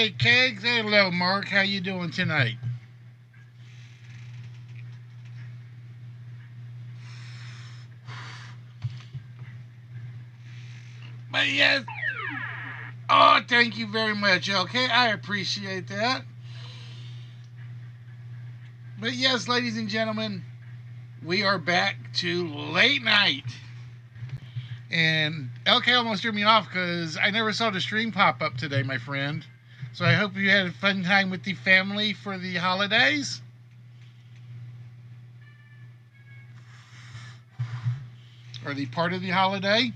Hey, Kegs. Hello, Mark. How you doing tonight? But yes. Oh, thank you very much. Okay, I appreciate that. But yes, ladies and gentlemen, we are back to late night. And LK almost threw me off because I never saw the stream pop up today, my friend. So I hope you had a fun time with the family for the holidays. Or the part of the holiday.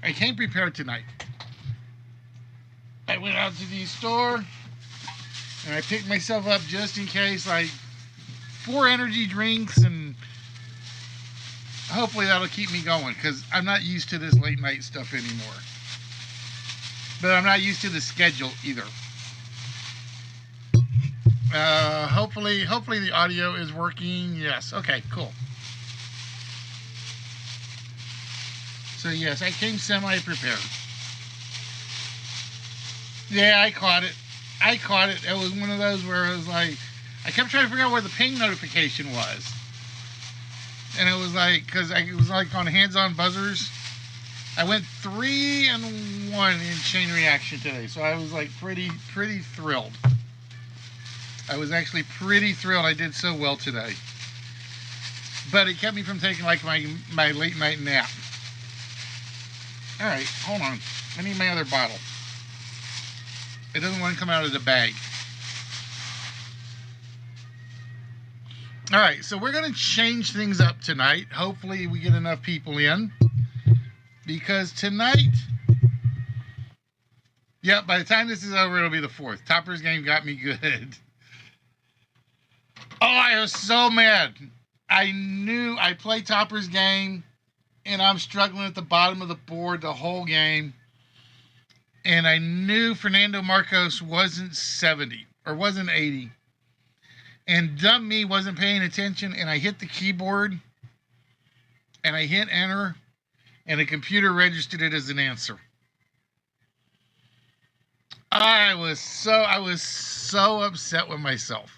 I came prepared tonight. I went out to the store and I picked myself up just in case, like 4 energy drinks, and hopefully that'll keep me going because I'm not used to this late night stuff anymore. But I'm not used to the schedule either. Hopefully the audio is working. Yes. Okay, cool. So yes, I came semi-prepared. Yeah, I caught it. It was one of those where it was like, I kept trying to figure out where the ping notification was. And it was like, because it was like on hands-on buzzers. I went 3-1 in chain reaction today. So I was like pretty thrilled. I was actually pretty thrilled I did so well today. But it kept me from taking like my late night nap. Alright, hold on. I need my other bottle. It doesn't want to come out of the bag. Alright, so we're going to change things up tonight. Hopefully we get enough people in. Because tonight... Yep, by the time this is over, it'll be the 4th. Topper's game got me good. Oh, I was so mad. I knew I played Topper's game, and I'm struggling at the bottom of the board the whole game. And I knew Fernando Marcos wasn't 70 or wasn't 80. And dumb me wasn't paying attention, and I hit the keyboard and I hit enter, and the computer registered it as an answer. I was so upset with myself.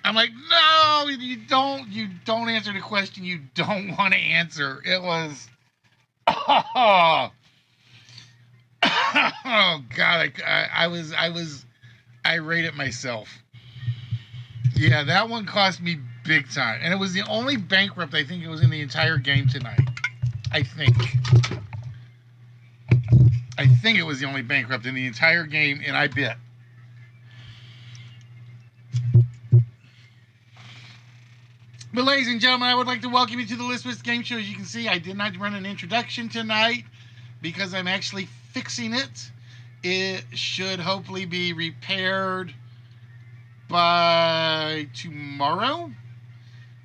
I'm like, no, you don't answer the question you don't want to answer. It was, oh God, I was irate at myself. Yeah, that one cost me big time. And it was the only bankrupt I think it was in the entire game tonight. I think it was the only bankrupt in the entire game, and I bet. But ladies and gentlemen, I would like to welcome you to the Lisbeth Game Show. As you can see, I did not run an introduction tonight because I'm actually fixing it. It should hopefully be repaired by tomorrow.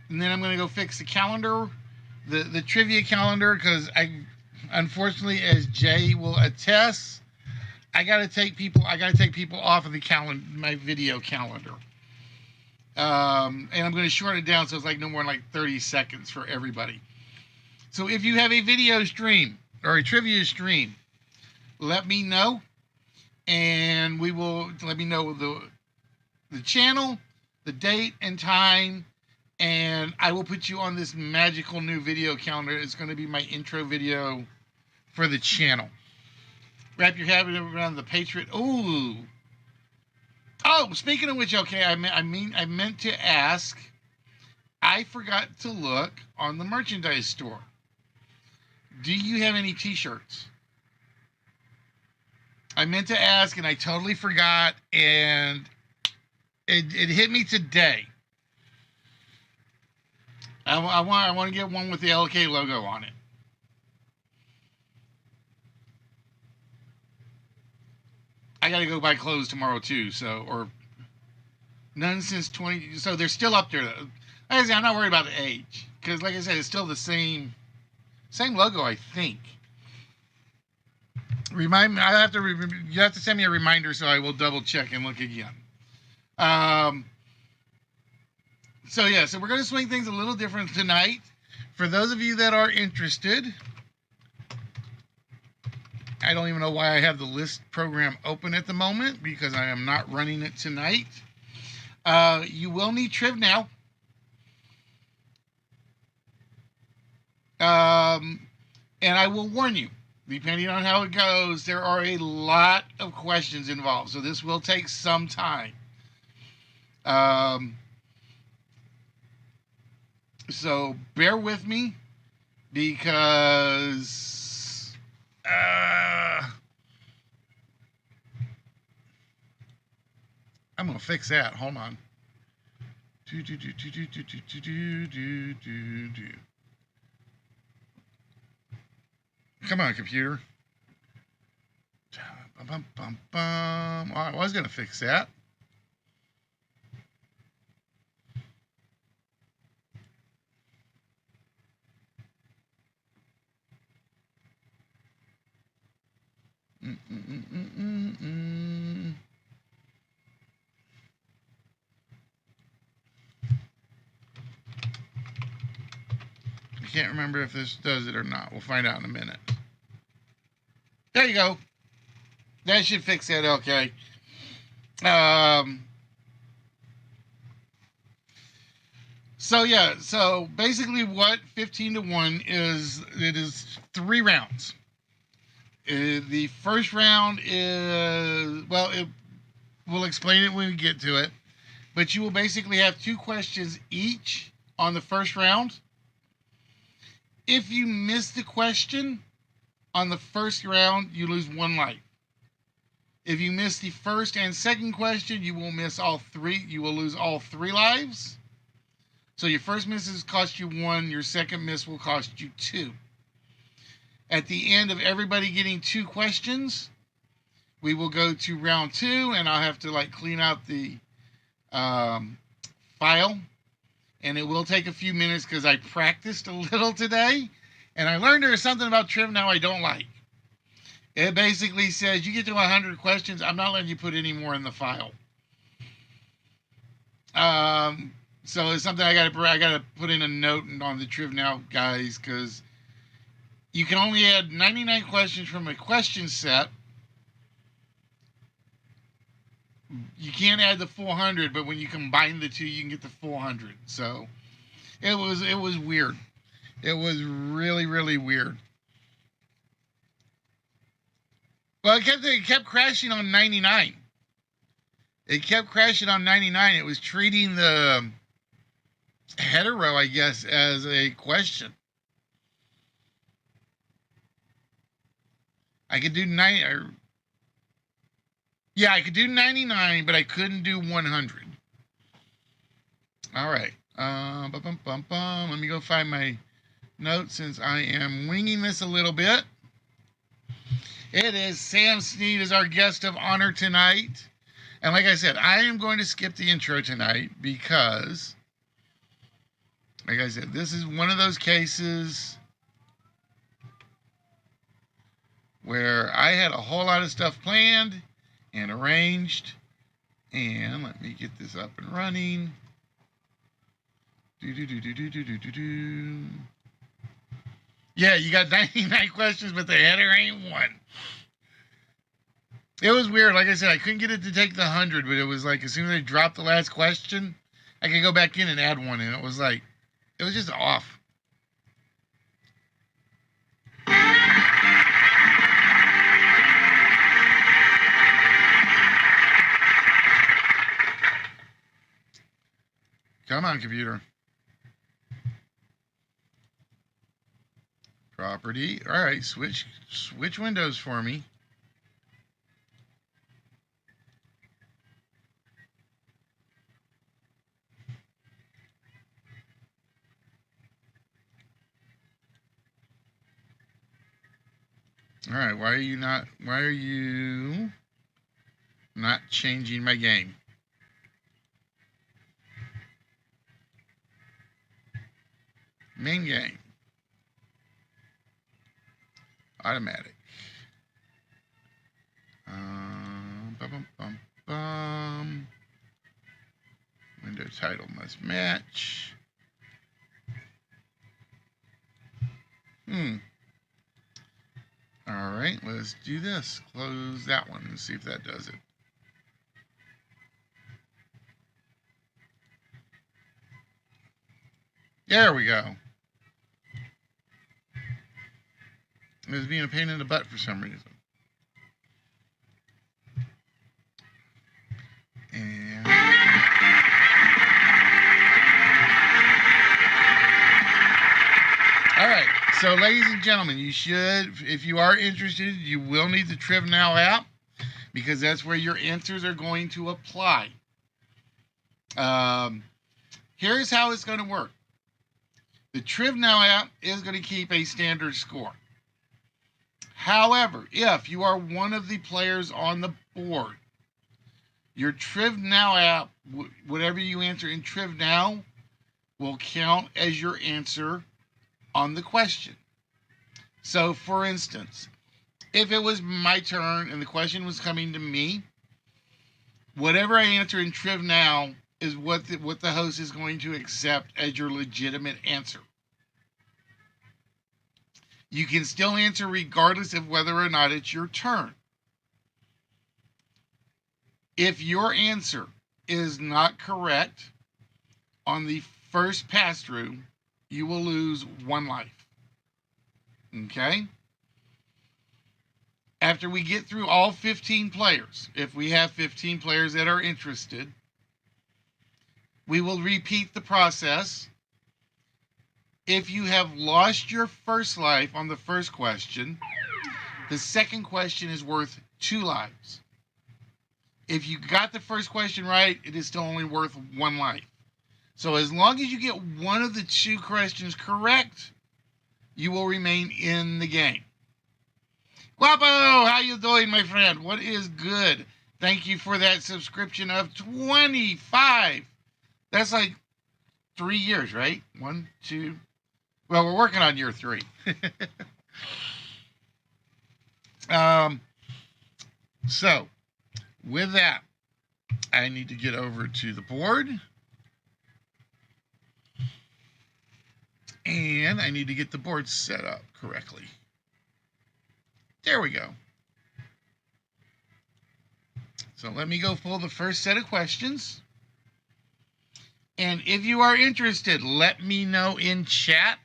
And then I'm going to go fix the calendar, the trivia calendar, because unfortunately, as Jay will attest, I got to take people off of the calendar, my video calendar. And I'm going to shorten it down so it's like no more than like 30 seconds for everybody. So if you have a video stream or a trivia stream, let me know, and let me know the channel, the date and time, and I will put you on this magical new video calendar. It's going to be my intro video for the channel. Wrap your habit around the Patriot. Ooh. Oh, speaking of which, okay, I meant to ask. I forgot to look on the merchandise store. Do you have any t-shirts? I meant to ask, and I totally forgot, and it hit me today. I want to get one with the LK logo on it. I gotta go buy clothes tomorrow too, or none since 20. So they're still up there. Like I said, I'm not worried about the age because, like I said, it's still the same logo, I think. Remind me. You have to send me a reminder so I will double check and look again. So yeah, so we're gonna swing things a little different tonight. For those of you that are interested, I don't even know why I have the list program open at the moment, because I am not running it tonight. You will need Triv now. And I will warn you, depending on how it goes, there are a lot of questions involved. So this will take some time. So bear with me, because I'm going to fix that. Hold on. Come on, computer. Oh, I was going to fix that. I can't remember if this does it or not. We'll find out in a minute. There you go. That should fix it. Okay. So yeah. So basically, what 15 to 1 is? It is 3 rounds. The first round is, well, we'll explain it when we get to it. But you will basically have 2 questions each on the first round. If you miss the question on the first round, you lose 1 life. If you miss the first and second question, you will miss all 3. You will lose all 3 lives. So your first misses cost you 1. Your second miss will cost you 2. At the end of everybody getting 2 questions, we will go to round 2, and I'll have to clean out the file. And it will take a few minutes because I practiced a little today. And I learned there's something about Triv now I don't like. It basically says you get to 100 questions, I'm not letting you put any more in the file. So it's something I gotta put in a note on the Triv Now guys, because you can only add 99 questions from a question set. You can't add the 400, but when you combine the 2, you can get the 400. So it was weird. It was really, really weird. Well, it kept crashing on 99. It kept crashing on 99. It was treating the header row, I guess, as a question. I could do 90. Yeah, I could do 99, but I couldn't do 100. All right. Let me go find my notes since I am winging this a little bit. It is Sam Sneed as our guest of honor tonight. And like I said, I am going to skip the intro tonight because, like I said, this is one of those cases where I had a whole lot of stuff planned and arranged. And let me get this up and running. Yeah, you got 99 questions, but the header ain't 1. It was weird. Like I said, I couldn't get it to take the 100, but it was like as soon as I dropped the last question, I could go back in and add 1, and it was just off. Come on, computer. Property. All right, switch windows for me. All right, why are you not changing my game? Main game. Automatic. Window title must match. All All right, let's do this. Close that one and see if that does it. There we go. It was being a pain in the butt for some reason. And all right, so ladies and gentlemen, you should, if you are interested, you will need the Triv Now app, because that's where your answers are going to apply. Here's how it's going to work. The Triv Now app is going to keep a standard score. However, if you are one of the players on the board, your Triv Now app, whatever you answer in Triv Now, will count as your answer on the question. So, for instance, if it was my turn and the question was coming to me, whatever I answer in Triv Now is what the host is going to accept as your legitimate answer. You can still answer regardless of whether or not it's your turn. If your answer is not correct on the first pass through, you will lose 1 life. Okay? After we get through all 15 players, if we have 15 players that are interested, we will repeat the process. If you have lost your first life on the first question, the second question is worth 2 lives. If you got the first question right, it is still only worth 1 life. So as long as you get one of the 2 questions correct, you will remain in the game. Guapo, how you doing, my friend? What is good? Thank you for that subscription of 25. That's like 3 years, right? 1, 2. Well, we're working on year 3. So, with that, I need to get over to the board. And I need to get the board set up correctly. There we go. So let me go pull the first set of questions. And if you are interested, let me know in chat.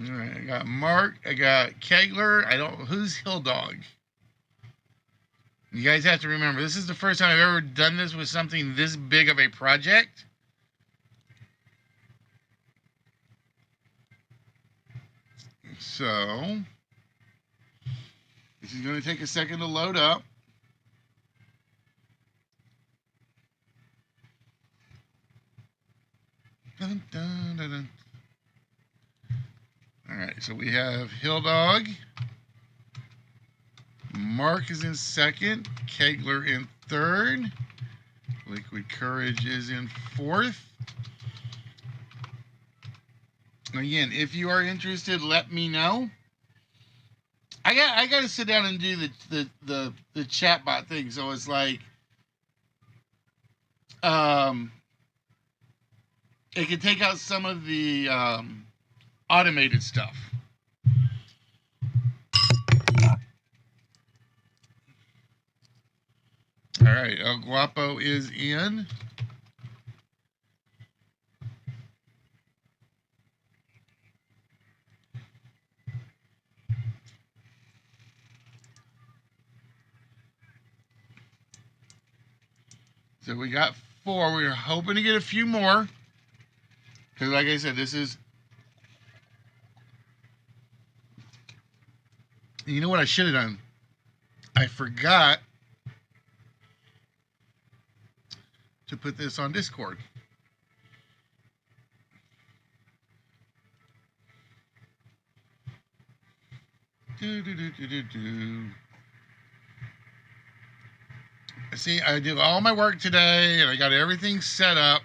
All right, I got Mark, I got Kegler. Who's Hill Dog? You guys have to remember, this is the first time I've ever done this with something this big of a project. So, this is going to take a second to load up. Dun, dun, dun, dun. All right, so we have Hill Dog. Mark is in second. Kegler in third. Liquid Courage is in fourth. Again, if you are interested, let me know. I got to sit down and do the chatbot thing. So it's like, it can take out some of the automated stuff. All right, El Guapo is in. So we got 4. We're hoping to get a few more. Because like I said, this is... You know what I should have done? I forgot to put this on Discord. See, I did all my work today, and I got everything set up.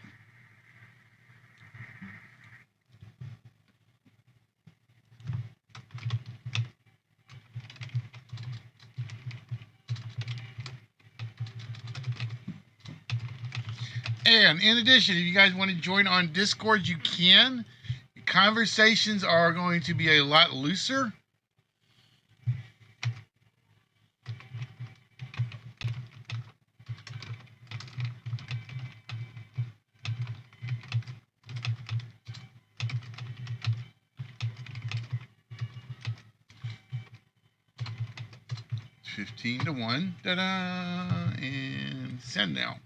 And in addition, if you guys want to join on Discord, you can. Conversations are going to be a lot looser. $15-1. Ta-da! And send now.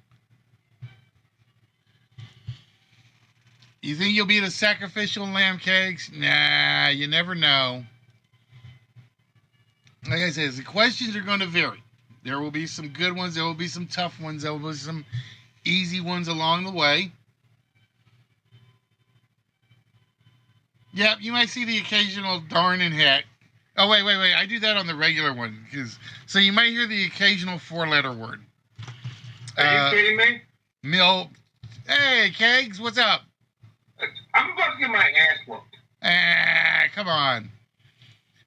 You think you'll be the sacrificial lamb cakes? Nah, you never know. Like I said, the questions are going to vary. There will be some good ones. There will be some tough ones. There will be some easy ones along the way. Yep, you might see the occasional darn and heck. Oh, wait. I do that on the regular one. So you might hear the occasional 4-letter word. Are you kidding me? Milk. Hey, Kegs, what's up? I'm about to get my ass whooped. Come on.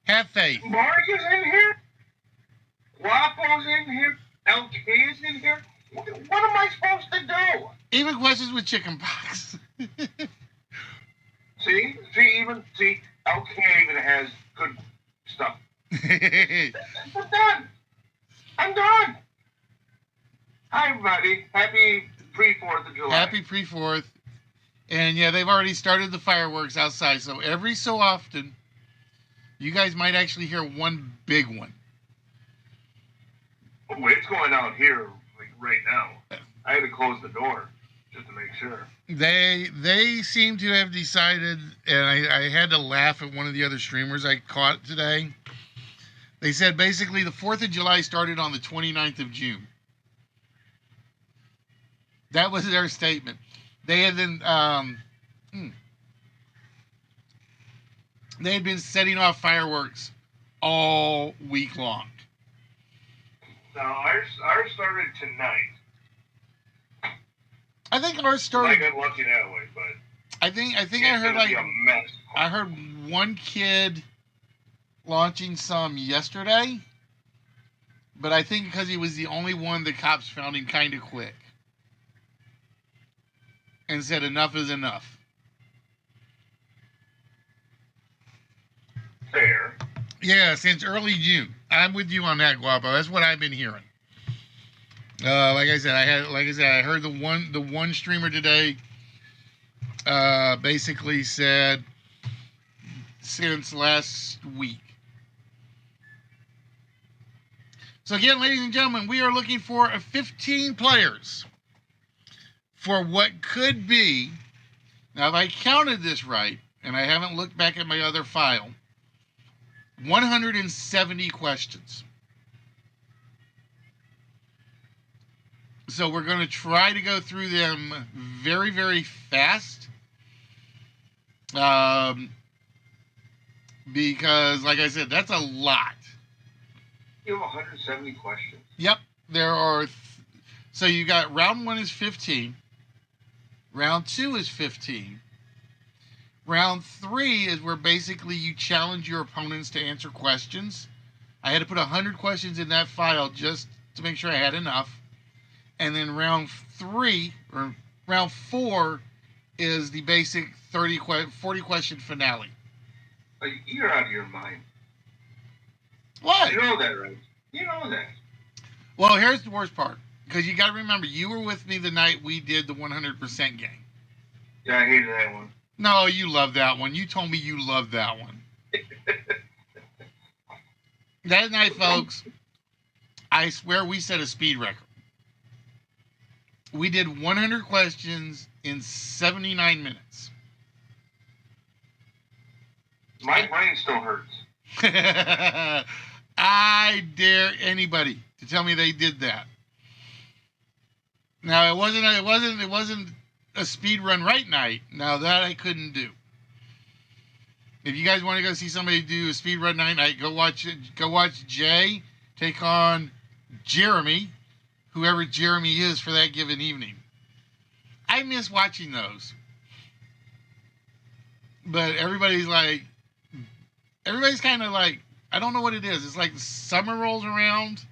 Have faith. Mark is in here. Waffle's in here. LK is in here. What am I supposed to do? Even questions with chicken pox. See, LK even has good stuff. I'm done. Hi, everybody. Happy pre-4th of July. Happy pre-4th. And yeah, they've already started the fireworks outside. So every so often, you guys might actually hear one big one. Oh, it's going out here like right now. I had to close the door just to make sure. They seem to have decided, and I had to laugh at one of the other streamers I caught today. They said basically the 4th of July started on the 29th of June. That was their statement. They had been setting off fireworks all week long. No, ours started tonight. I think ours started. I got lucky that way, but I think I heard like a mess. I heard one kid launching some yesterday, but I think because he was the only one, the cops found him kind of quick and said enough is enough. Fair. Yeah, since early June. I'm with you on that, Guapo. That's what I've been hearing. Like I said, I heard the one streamer today basically said since last week. So again, ladies and gentlemen, we are looking for 15 players for what could be, now if I counted this right, and I haven't looked back at my other file, 170 questions. So we're going to try to go through them very, very fast. Because, like I said, that's a lot. You have 170 questions? Yep. There are... So you got round 1 is 15. Round 2 is 15. Round 3 is where basically you challenge your opponents to answer questions. I had to put 100 questions in that file just to make sure I had enough. And then round 4 is the basic 40 question finale. You're out of your mind. What? You know that, right? You know that. Well, here's the worst part. Because you got to remember, you were with me the night we did the 100% game. Yeah, I hated that one. No, you loved that one. You told me you loved that one. That night, folks, I swear we set a speed record. We did 100 questions in 79 minutes. My brain still hurts. I dare anybody to tell me they did that. Now it wasn't a speed run right night. Now that I couldn't do. If you guys want to go see somebody do a speed run night, go watch Jay take on Jeremy, whoever Jeremy is for that given evening. I miss watching those. But everybody's kind of like, I don't know what it is. It's like summer rolls around.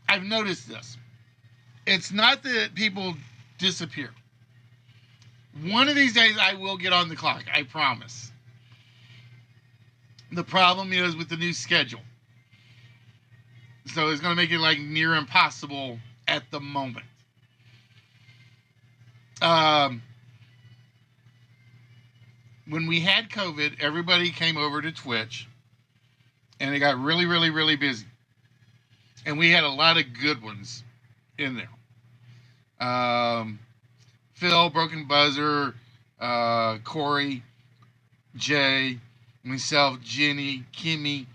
I've noticed this. It's not that people disappear. One of these days I will get on the clock, I promise. The problem is with the new schedule. So it's going to make it like near impossible at the moment. When we had COVID, everybody came over to Twitch and it got really, really, really busy. And we had a lot of good ones in there. Phil, Broken Buzzer, Corey, Jay, myself, Jenny, Kimmy.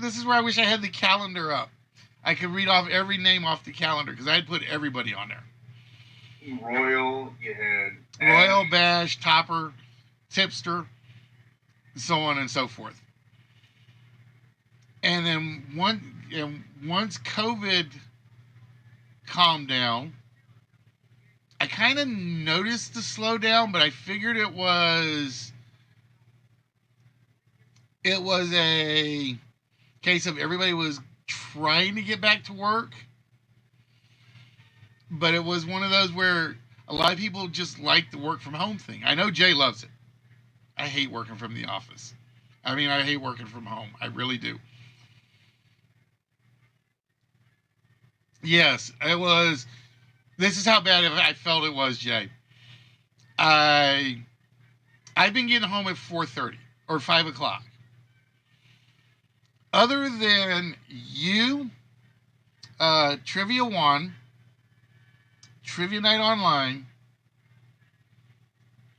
This is where I wish I had the calendar up. I could read off every name off the calendar because I'd put everybody on there. Royal, you had Royal, Bash, Topper, Tipster, so on and so forth. And then once COVID calmed down, I kind of noticed the slowdown, but I figured it was a case of everybody was trying to get back to work. But it was one of those where a lot of people just like the work from home thing. I know Jay loves it. I hate working from the office. I mean, I hate working from home. I really do. Yes, it was. This is how bad I felt it was, Jay. I've been getting home at 4:30 or 5 o'clock. Other than you, Trivia 1, Trivia Night Online,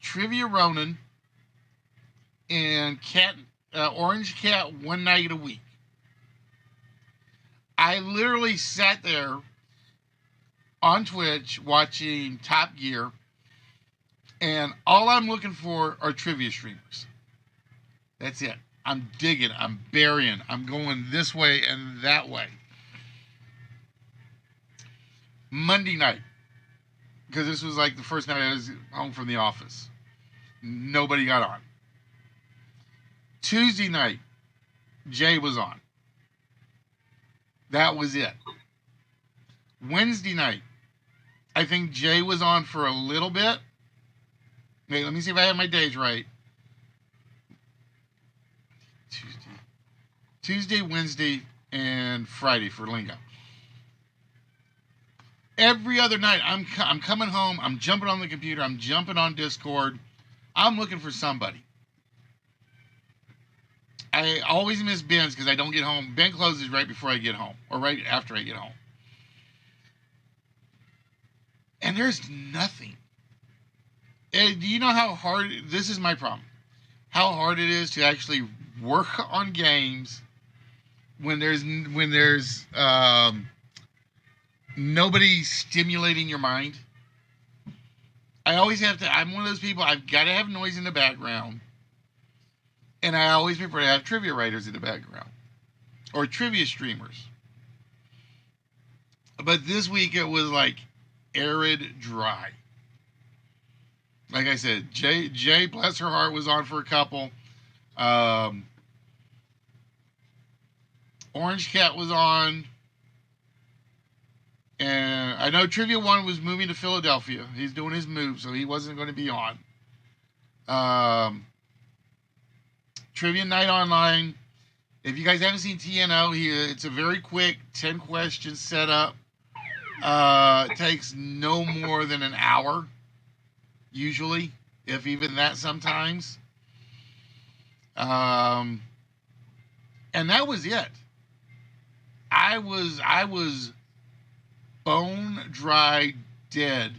Trivia Ronin, and Orange Cat one night a week. I literally sat there on Twitch watching Top Gear, and all I'm looking for are trivia streamers. That's it. I'm digging, I'm burying, I'm going this way and that way. Monday night, because this was like the first night I was home from the office, nobody got on. Tuesday night, Jay was on. That was it. Wednesday night, I think Jay was on for a little bit. Wait, let me see if I have my days right. Tuesday, Wednesday, and Friday for Lingo. Every other night, I'm coming home, I'm jumping on the computer, I'm jumping on Discord, I'm looking for somebody. I always miss Ben's because I don't get home. Ben closes right before I get home, or right after I get home. And there's nothing. Do you know how hard, this is my problem, how hard it is to actually work on games when there's nobody stimulating your mind? I always have to, I'm one of those people, I've got to have noise in the background. And I always prefer to have trivia writers in the background. Or trivia streamers. But this week it was like arid dry. Like I said, Jay, bless her heart, was on for a couple. Orange Cat was on. And I know Trivia 1 was moving to Philadelphia. He's doing his move, so he wasn't going to be on. Trivia Night Online. If you guys haven't seen TNO, it's a very quick 10-question setup. It takes no more than an hour, usually, if even that sometimes. And that was it. I was bone dry dead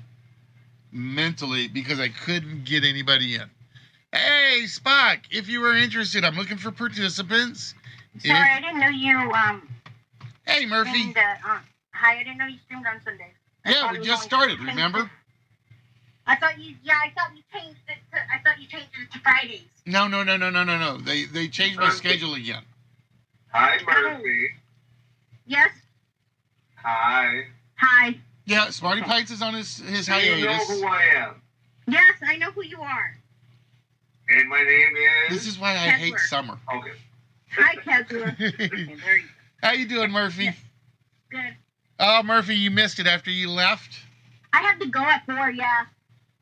mentally because I couldn't get anybody in. Hey, Spock, if you were interested, I'm looking for participants. Sorry, I didn't know you, Hey, Murphy. hi, I didn't know you streamed on Sundays. Yeah, we just started, remember? I thought you changed it to Fridays. No. They changed my schedule again. Hi, Murphy. Yes? Hi. Hi. Yeah, Smarty Pikes is on his hiatus. You know who I am. Yes, I know who you are. And my name is... This is why I hate summer. Okay. Hi, Kessler. Okay, there you How you doing, Murphy? Good. Oh, Murphy, you missed it after you left. I had to go at 4, yeah.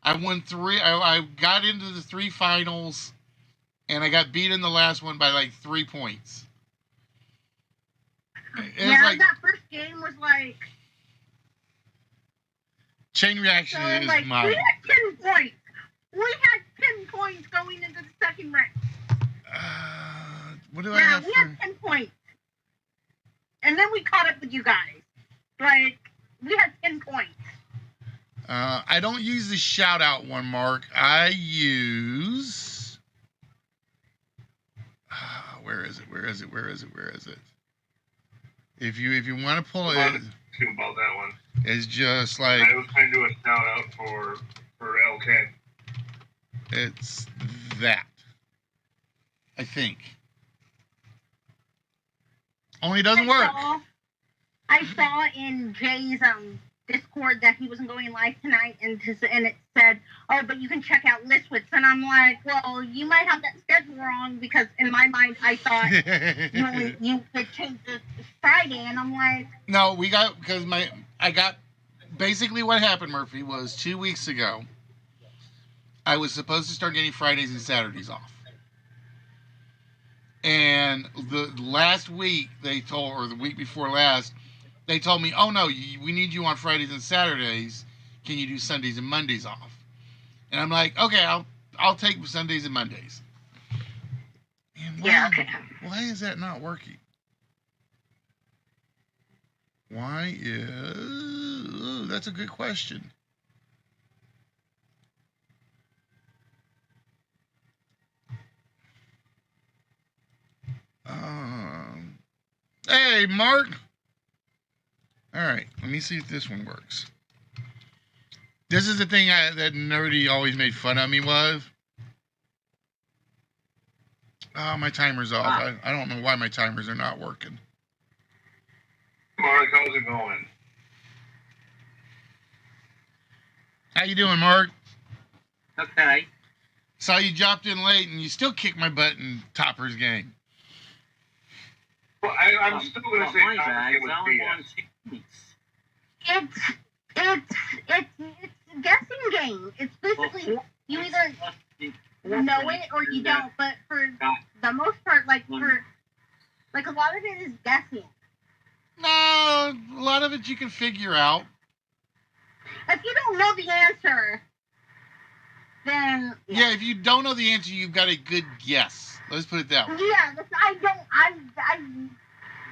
I won 3. I got into the 3 finals, and I got beat in the last one by like 3 points. That first game was like... Chain reaction is like, mine. we had 10 points. We had 10 points going into the second round. What do I have we had 10 points. And then we caught up with you guys. Like, we had 10 points. I don't use the shout out one, Mark. I use... where is it? If you want to pull it... About that one. It's just like... I was trying to do a shout out for LK. It's that. I think. Only it doesn't work. I saw in Jay's Discord that he wasn't going live tonight, and it said, "Oh, but you can check out Listwitz." And I'm like, "Well, you might have that schedule wrong, because in my mind I thought you could change this Friday." And I'm like, "No, we got because I got basically what happened, Murphy, was 2 weeks ago. I was supposed to start getting Fridays and Saturdays off." And the last week or the week before last, they told me, "Oh no, we need you on Fridays and Saturdays. Can you do Sundays and Mondays off?" And I'm like, "Okay, I'll take Sundays and Mondays." And okay. Why is that not working? That's a good question. Hey, Mark. All right, let me see if this one works. This is the thing that Nerdy always made fun of me with. Oh, my timer's off. I don't know why my timers are not working. Mark, how's it going? How you doing, Mark? Okay. Saw you dropped in late, and you still kicked my butt in Topper's game. Well, I'm still going to say my Topper's game was BS. It's a guessing game. It's basically you either know it or you don't. But for the most part, a lot of it is guessing. No, a lot of it you can figure out. If you don't know the answer, then yeah, if you don't know the answer, you've got a good guess. Let's put it that way. Yeah, I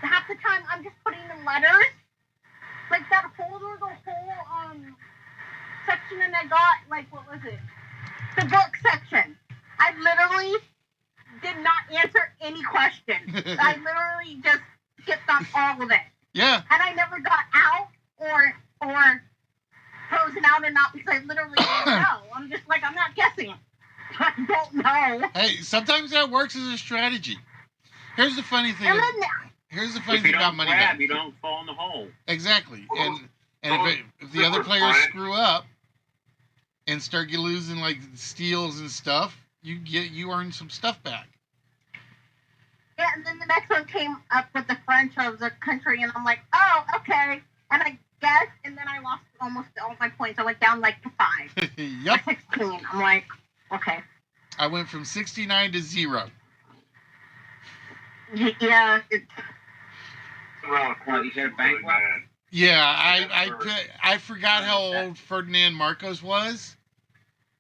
half the time I'm just putting in letters. Like that the whole section, and I got what was it? The book section. I literally did not answer any questions. I literally just skipped on all of it. Yeah. And I never got out or frozen out or not, because I literally didn't know. I'm just I'm not guessing. I don't know. Hey, sometimes that works as a strategy. Here's the funny thing. Here's the funny thing about money back. You don't fall in the hole. Exactly. And if the other players screw up and start losing steals and stuff, you earn some stuff back. Yeah, and then the next one came up with the French of the country, and I'm like, oh, okay. And I guessed, and then I lost almost all my points. I went down to 5. Yep. Or 16. I'm like, okay. I went from 69 to 0. Yeah. What, you said bankrupt? Yeah, I forgot how old Ferdinand Marcos was,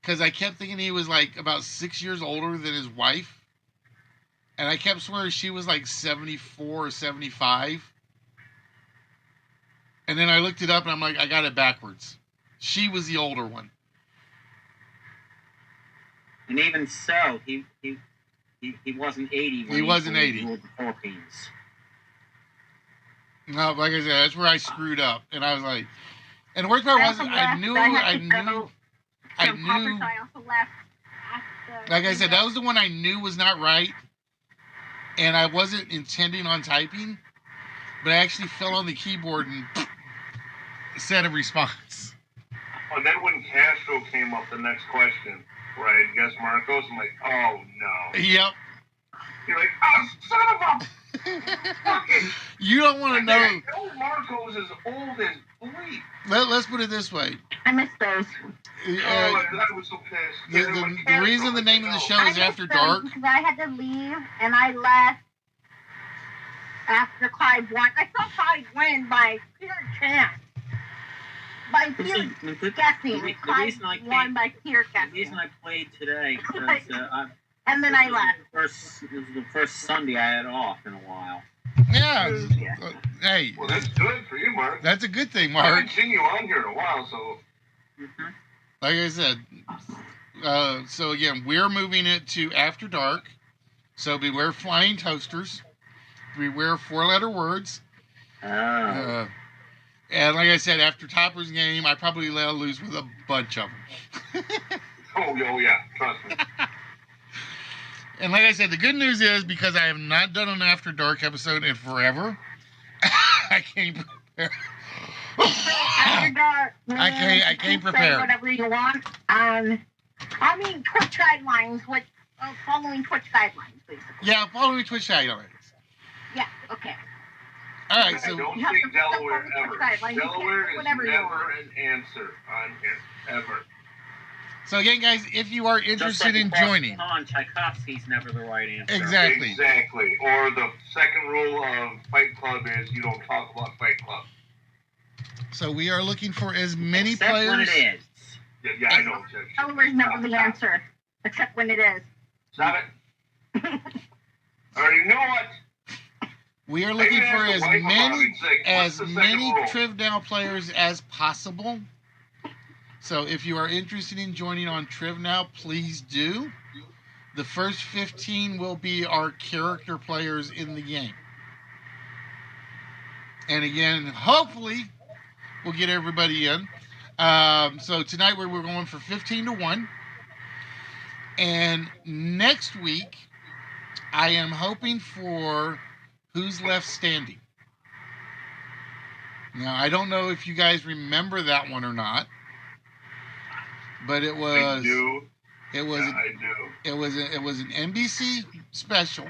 because I kept thinking he was about 6 years older than his wife. And I kept swearing she was 74 or 75. And then I looked it up and I'm like, I got it backwards. She was the older one. And even so, he wasn't 80 when he wasn't 80. ruled the Philippines. No, like I said, that's where I screwed up. And I was like, and the worst part was I knew. Like I said, that was the one I knew was not right. And I wasn't intending on typing, but I actually fell on the keyboard and said a response. And then when Castro came up, the next question, where I guess Marcos, I'm like, oh no. Yep. You're like, oh, son of a fucking. You don't want to know. Marco's is old as bleep. Let's put it this way. I miss those. I was so pissed. The reason the name of the show is After Dark. Because I had to leave, and I left after Clyde won. I saw Clyde win by pure chance. By pure guessing. Clyde won by pure guessing. The reason I played today, because and then I left. This was the first Sunday I had off in a while. Yeah. Hey. Well, that's good for you, Mark. That's a good thing, I Mark. haven't seen you on here in a while, so. Like I said, so again, we're moving it to After Dark. So beware flying toasters. Beware four-letter words. And like I said, after Topper's game, I probably let loose with a bunch of them. Oh yeah, trust me. And like I said, the good news is, because I have not done an After Dark episode in forever, I can't prepare. After Dark. I can't prepare. Say whatever you want. I mean, Twitch guidelines, following Twitch guidelines, basically. Yeah, following Twitch guidelines. Yeah, okay. All right, so I don't say Delaware ever. Delaware is never an answer on here, ever. So again, guys, if you are interested in joining, On Tchaikovsky's never the right answer. Exactly. Or the second rule of Fight Club is you don't talk about Fight Club. So we are looking for as many Except players. when it is. Yeah, I know. Delaware's never the answer, except when it is. Stop it. I already know what. We are looking for as many rule? Triv Now players as possible. So if you are interested in joining on Triv Now, please do. The first 15 will be our character players in the game. And again, hopefully, we'll get everybody in. So tonight we're going for 15-1. And next week, I am hoping for Who's Left Standing. Now, I don't know if you guys remember that one or not, but it was. I do. It was. Yeah, I do. It was an NBC special.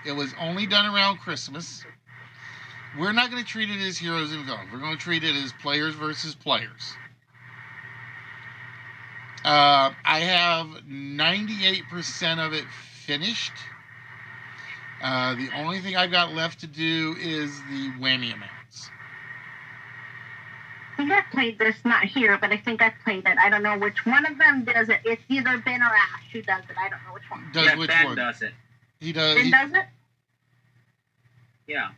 It was only done around Christmas. We're not going to treat it as heroes and villains. We're going to treat it as players versus players. I have 98% of it finished. The only thing I've got left to do is the whammy amounts. I think I played this, not here, but I think I played it. I don't know which one of them does it. It's either Ben or Ash who does it. I don't know which one. Does which Ben one? does it. He does. Ben does it? Yeah.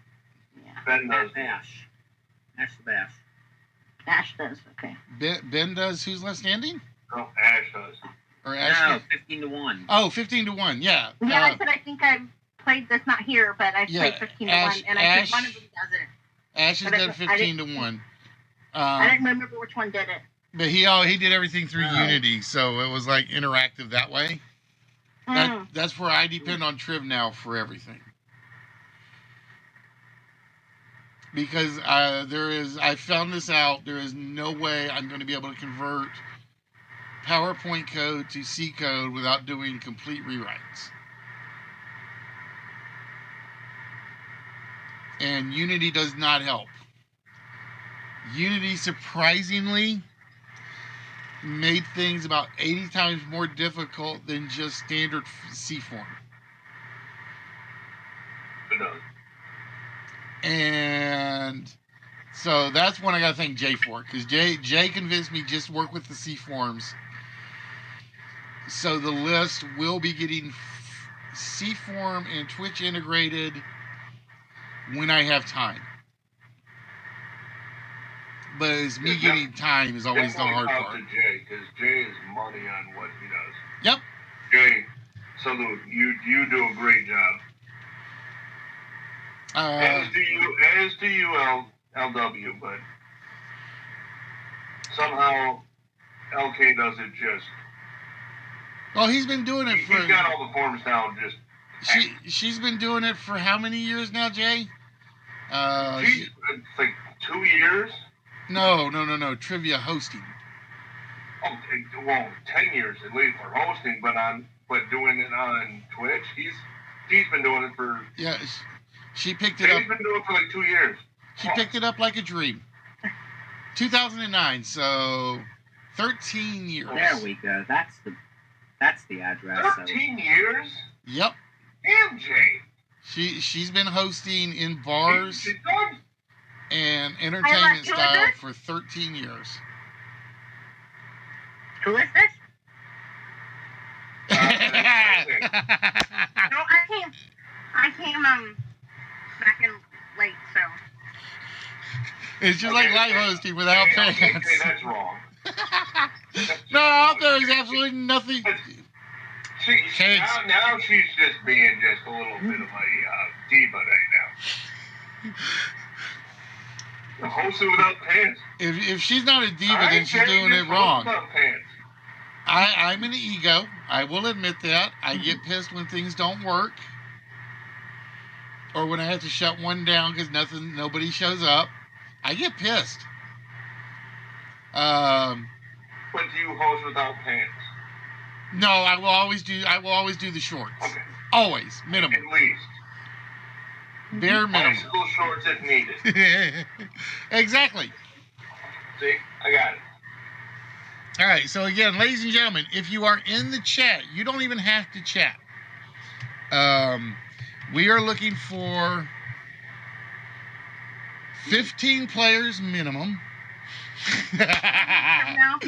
Ben does. Ash. Ash the Bash. Ash does, okay. Ben does Who's Left Standing? No, Ash does. Or Ash? No, 15-1. Oh, 15-1, yeah. Yeah, I said I think I've played this, not here, but I've played 15-1, and I think one of them does it. Ash has done 15-1. I didn't remember which one did it. But he did everything through Unity, so it was like interactive that way. That's where I depend on Triv Now for everything. Because I found this out, there is no way I'm going to be able to convert PowerPoint code to C code without doing complete rewrites. And Unity does not help. Unity surprisingly made things about 80 times more difficult than just standard C form. It does. And so that's one I got to thank Jay for, because Jay convinced me just work with the C forms. So the list will be getting C form and Twitch integrated when I have time. But it's me getting time is always the hard part. To Jay, because Jay is money on what he does. Yep. Jay, salute. You do a great job. As do you, LW, but somehow LK does it just. Well, he's been doing it for. He's got all the forms down. She's been doing it for how many years now, Jay? It's like 2 years. No. Trivia hosting. Oh, well, 10 years at least for hosting, but doing it on Twitch. He's been doing it for. Yeah. She picked it up. Jay's been doing it for like 2 years. She picked it up like a dream. 2009, so 13 years. There we go. That's the address. 13 years? Yep. Damn, Jay. She's been hosting in bars She's done. and entertainment Who is style this? for 13 years. Who is this? Uh, No, I came back in late, so. It's just like live hosting without pants. Okay, that's wrong. No, out there is absolutely nothing. Cakes. Now she's just being just a little bit of a diva right now. Hosting without pants. If she's not a diva, I then she's said doing just it wrong. without pants. I'm an ego. I will admit that. I get pissed when things don't work. Or when I have to shut one down because nobody shows up. I get pissed. But do you host without pants? No, I will always do the shorts. Okay. Always. Minimum. At least. Bare minimum. Bicycle shorts if needed. Exactly. See? I got it. All right, so again, ladies and gentlemen, if you are in the chat, you don't even have to chat. We are looking for 15 players minimum. Now,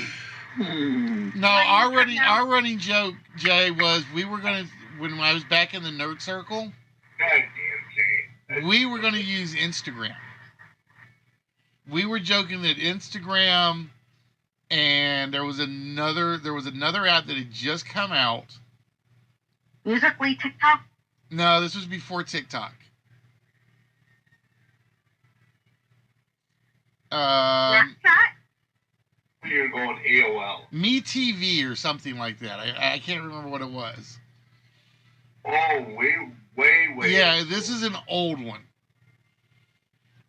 No, our running joke, Jay, was we were gonna, when I was back in the nerd circle, Goddamn, Jay. we were gonna use Instagram. We were joking that Instagram, and there was another app that had just come out. Musically TikTok. No, this was before TikTok. Snapchat. You're going AOL. Me TV or something like that. I can't remember what it was. Oh, way. Yeah, this is an old one.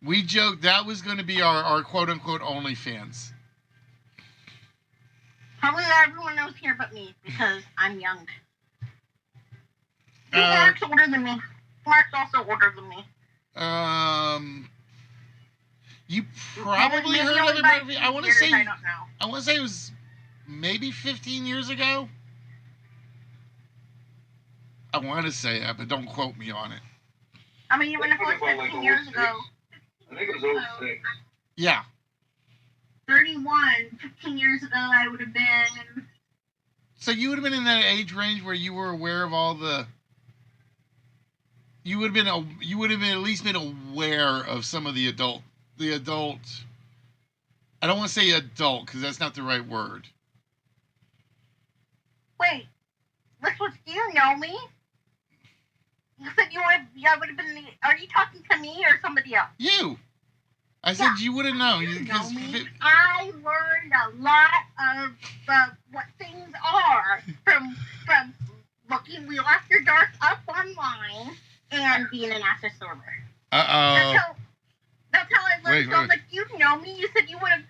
We joked that was going to be our quote-unquote OnlyFans. Probably everyone knows here but me because I'm young. Uh, Mark's older than me. Mark's also older than me. You probably Maybe heard of only it. by Maybe, a I few want to years, say. I don't know. I want to say it was maybe 15 years ago. I want to say that, but don't quote me on it. I mean, even if it was 15 years ago. I think it was 06. Yeah. 31, 15 years ago, I would have been. So you would have been in that age range where you were aware of all the. You would have at least been aware of some of the adult. I don't want to say adult because that's not the right word. Wait, do you know me? You said I would have been. Are you talking to me or somebody else? You. I said you would have known. You know because me. I learned a lot of what things are from looking Wheel After Dark up online and being an assessor. That's how I learned. So I was like, you know me. You said you would have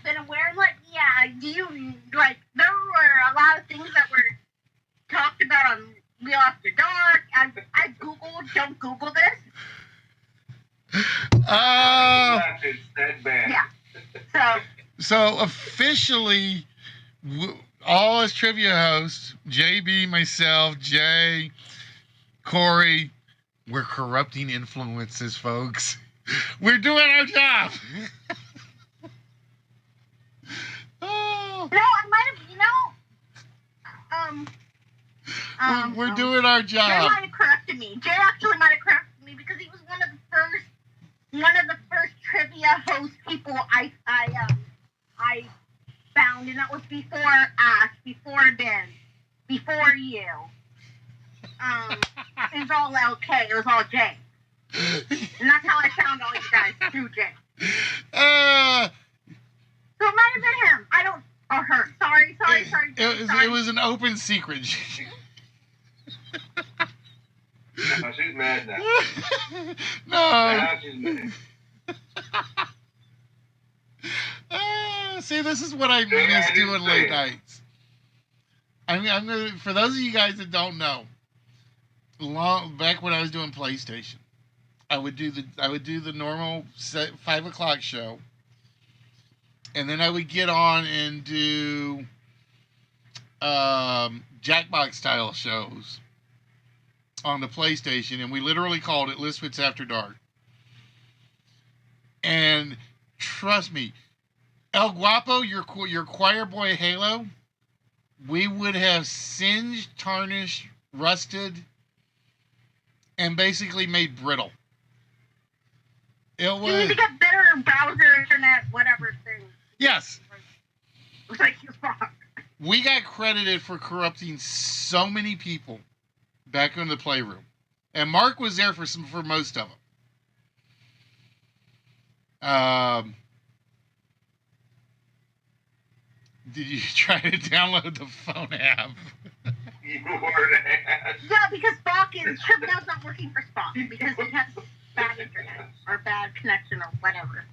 been aware. I'm like, yeah. Do you like? There were a lot of things that were talked about on Wheel After Dark. I googled. Don't Google this. It's that bad. Yeah. So officially, all as trivia hosts, JB, myself, Jay, Corey, we're corrupting influences, folks. We're doing our job. Oh. No, I might have. We're doing our Jay job. might have corrected me. Jay actually might have corrected me because he was one of the first trivia host people I found, and that was before Ash, before Ben, before you. It was all LK. It was all Jay, and that's how I found all you guys through Jay. So it might have been him. I don't. Or her. Sorry. It was an open secret. No, she's mad now. No. Now she's mad. See, this is what I miss doing late nights. I'm gonna, for those of you guys that don't know, back when I was doing PlayStation, I would do the normal 5 o'clock show, and then I would get on and do Jackbox style shows on the PlayStation, and we literally called it Listwits After Dark. And trust me, El Guapo, your choir boy Halo, we would have singed, tarnished, rusted, and basically made brittle. It was. You need to get better browser, internet, whatever thing. Yes. Like your fuck. We got credited for corrupting so many people back in the playroom, and Mark was there for most of them. Did you try to download the phone app? You were an ass. Yeah, because Spock is TripNow's not working for Spock because he has bad internet or bad connection or whatever.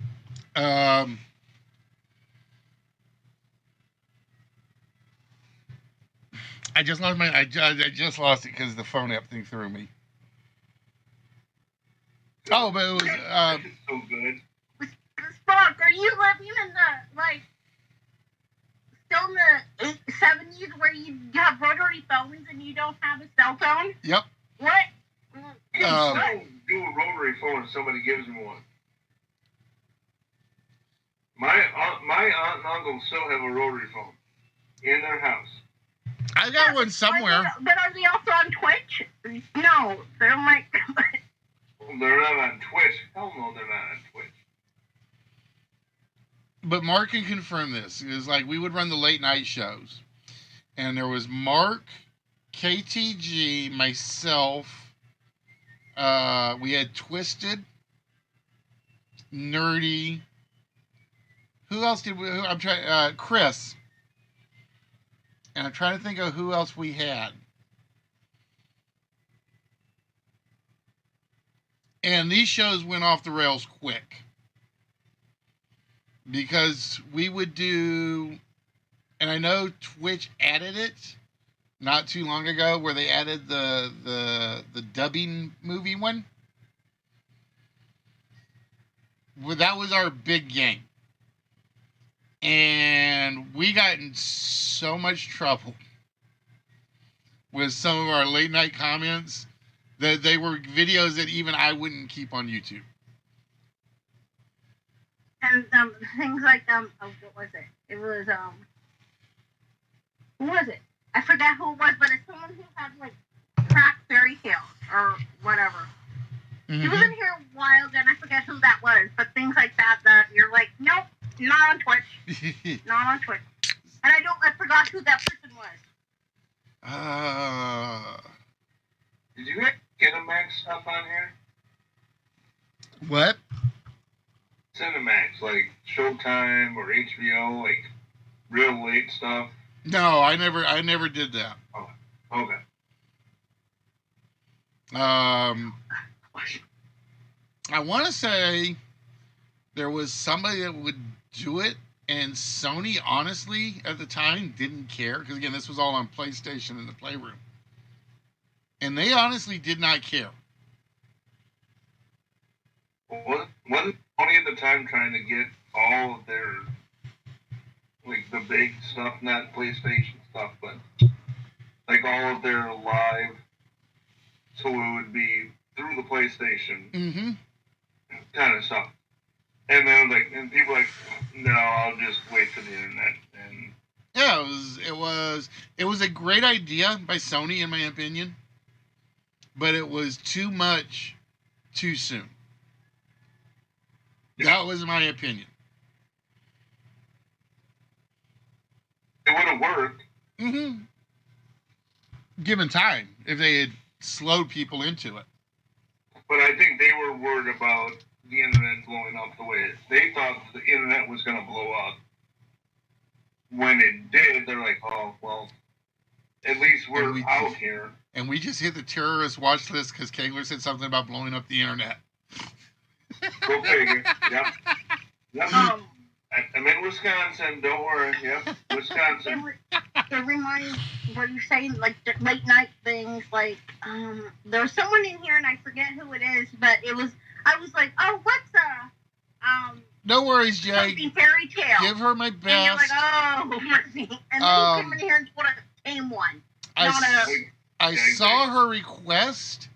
I just lost I just lost it because the phone app thing threw me. Oh, but it was so good. Spock, are you living in the still in the 70s where you have rotary phones and you don't have a cell phone? Yep. What? Don't do a rotary phone if somebody gives me one. My aunt and uncle still have a rotary phone in their house. I got one somewhere. But are they also on Twitch? No, they're like. They're not on Twitch. Hell no, they're not on Twitch. But Mark can confirm this. It was like we would run the late night shows, and there was Mark, KTG, myself. We had Twisted, Nerdy. Who else did we? I'm trying. Chris. And I'm trying to think of who else we had. And these shows went off the rails quick. Because we would do, and I know Twitch added it not too long ago, where they added the dubbing movie one. Well, that was our big game. And we got in so much trouble with some of our late night comments that they were videos that even I wouldn't keep on YouTube. And things like what was it? It was who was it? I forgot who it was, but it's someone who had like cracked fairy tales or whatever. Mm-hmm. He was in here a while ago, and I forget who that was. But things like that you're like, nope, not on Twitch, not on Twitch. And I forgot who that person was. Did you get Cinemax stuff on here? What? Cinemax, like Showtime or HBO, like real late stuff. No, I never did that. Oh, okay. I want to say there was somebody that would do it, and Sony, honestly, at the time, didn't care. Because, again, this was all on PlayStation in the Playroom. And they honestly did not care. Wasn't Sony at the time trying to get all of their, like, the big stuff, not PlayStation stuff, but, like, all of their live, so it would be through the PlayStation kind of stuff. And then, like, and people like, no, I'll just wait for the internet. And yeah, it was a great idea by Sony, in my opinion, but it was too much too soon. That was my opinion. it would have worked. Given time, if they had slowed people into it. But I think they were worried about the internet blowing up the way they thought the internet was going to blow up. When it did, they're like, oh, well, at least we're out here. And we just hit the terrorist watch list because Kegler said something about blowing up the internet. Go figure. Yep. I'm in Wisconsin. Don't worry. Yep. Wisconsin. It reminds what you're saying, like late night things. Like there was someone in here, and I forget who it is, but it was like, oh, what's No worries, Jay. something fairy tale? Give her my And you're like, best. oh, mercy. And then you come in here and put a tame one. I saw her request.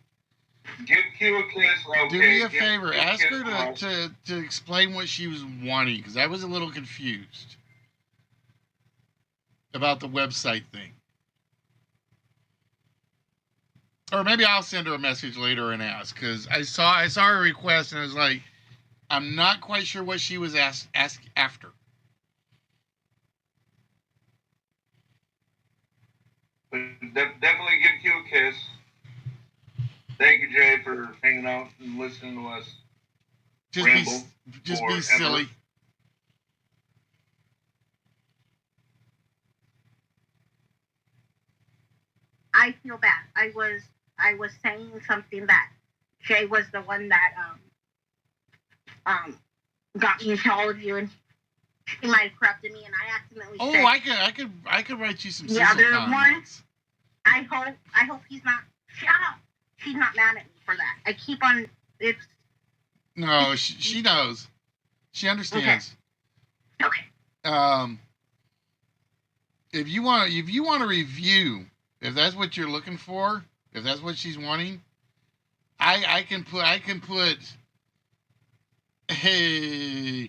Give Q a kiss. Okay, Do me a favor. give Ask Q a her kiss. to explain what she was wanting, because I was a little confused about the website thing. Or maybe I'll send her a message later and ask, because I saw her request and I was like, I'm not quite sure what she was asked after. But definitely give Q a kiss. Thank you, Jay, for hanging out and listening to us. Just be silly. I feel bad. I was saying something that Jay was the one that got me into all of you, and he might have corrupted me, and I accidentally. Oh, I could write you some. The other one. I hope he's not. Shut up. She's not mad at me for that. I keep on. It's. No, she knows. She understands. Okay. If you want to review, if that's what you're looking for, if that's what she's wanting, I can put a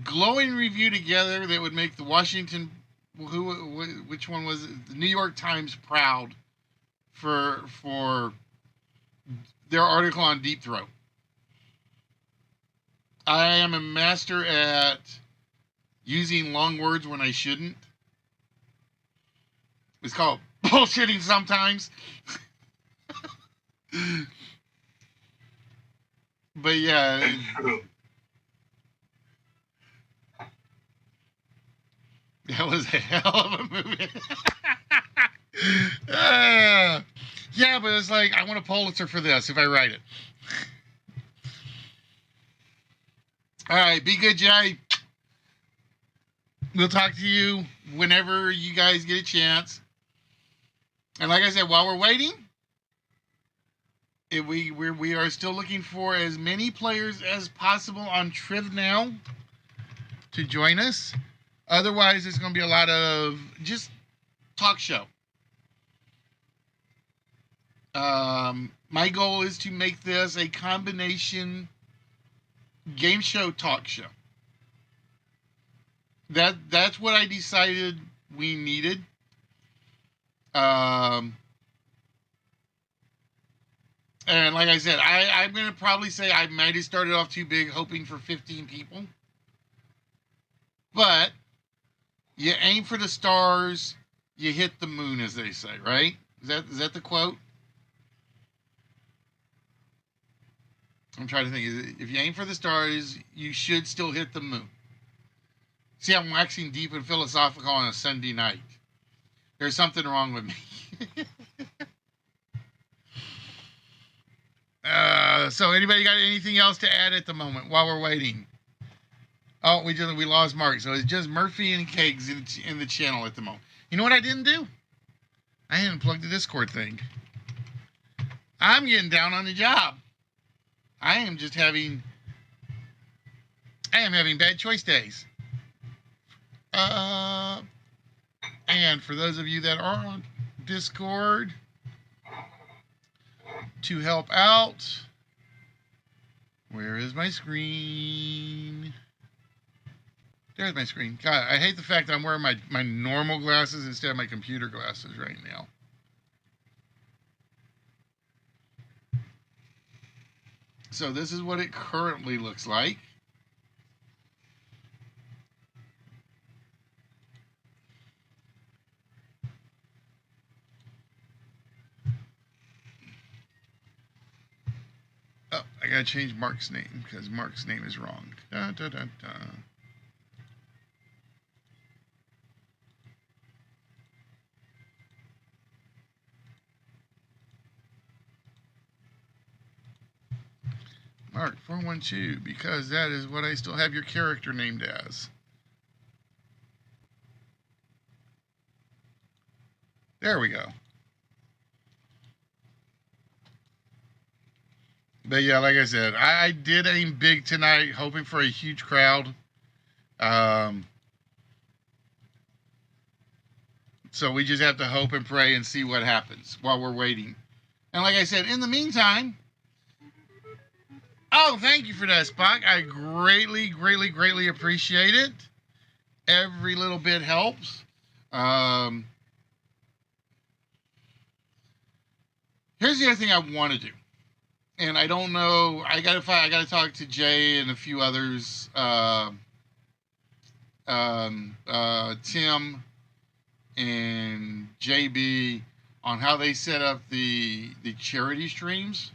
glowing review together that would make the Washington, which one was it? The New York Times proud for their article on Deep Throat. I am a master at using long words when I shouldn't. It's called bullshitting sometimes. But yeah. That's true. That was a hell of a movie. Yeah, but it's like, I want a Pulitzer for this if I write it. All right, be good, Jay. We'll talk to you whenever you guys get a chance. And like I said, while we're waiting, we are still looking for as many players as possible on Triv Now to join us. Otherwise, it's going to be a lot of just talk show. My goal is to make this a combination game show talk show. That's what I decided we needed. And like I said, I'm going to probably say I might have started off too big, hoping for 15 people. But you aim for the stars, you hit the moon, as they say, right? Is that the quote? I'm trying to think. If you aim for the stars, you should still hit the moon. See, I'm waxing deep and philosophical on a Sunday night. There's something wrong with me. So anybody got anything else to add at the moment while we're waiting? Oh, we lost Mark. So it's just Murphy and Kegs in the channel at the moment. You know what I didn't do? I didn't plug the Discord thing. I'm getting down on the job. I am having bad choice days. And for those of you that are on Discord, to help out, where is my screen? There's my screen. God, I hate the fact that I'm wearing my normal glasses instead of my computer glasses right now. So this is what it currently looks like. Oh, I gotta change Mark's name because Mark's name is wrong. Da, da, da, da. Mark 412, because that is what I still have your character named as. There we go. But yeah, like I said, I did aim big tonight, hoping for a huge crowd. So we just have to hope and pray and see what happens while we're waiting. And like I said, in the meantime, oh, thank you for that, Spock. I greatly, greatly, greatly appreciate it. Every little bit helps. Here's the other thing I want to do. And I don't know. I gotta talk to Jay and a few others. Tim and JB on how they set up the charity streams,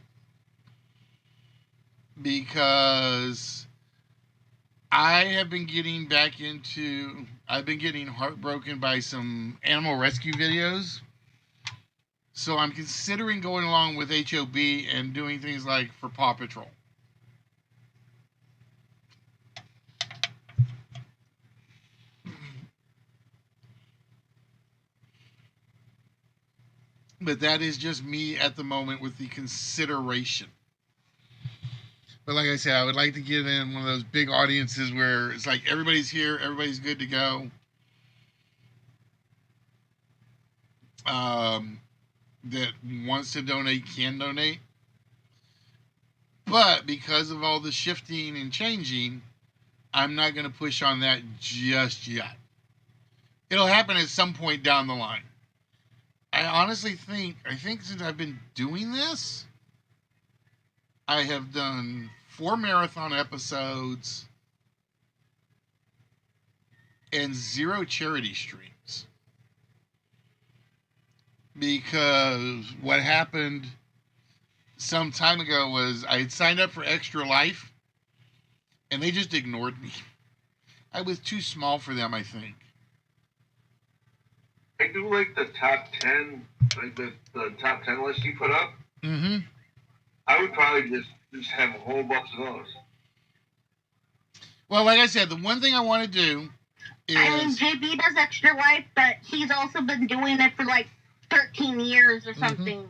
because I've been getting heartbroken by some animal rescue videos. So I'm considering going along with HOB and doing things like for Paw Patrol. But that is just me at the moment with the consideration. But like I said, I would like to get in one of those big audiences where it's like everybody's here, everybody's good to go. That wants to donate can donate. But because of all the shifting and changing, I'm not going to push on that just yet. It'll happen at some point down the line. I honestly think since I've been doing this, I have done 4 marathon episodes and 0 charity streams. Because what happened some time ago was I had signed up for Extra Life and they just ignored me. I was too small for them, I think. I do like the top 10, like the top 10 list you put up. Mm-hmm. I would probably just have a whole bunch of those. Well, like I said, the one thing I want to do is... I mean, JB does Extra Life, but he's also been doing it for like 13 years or something.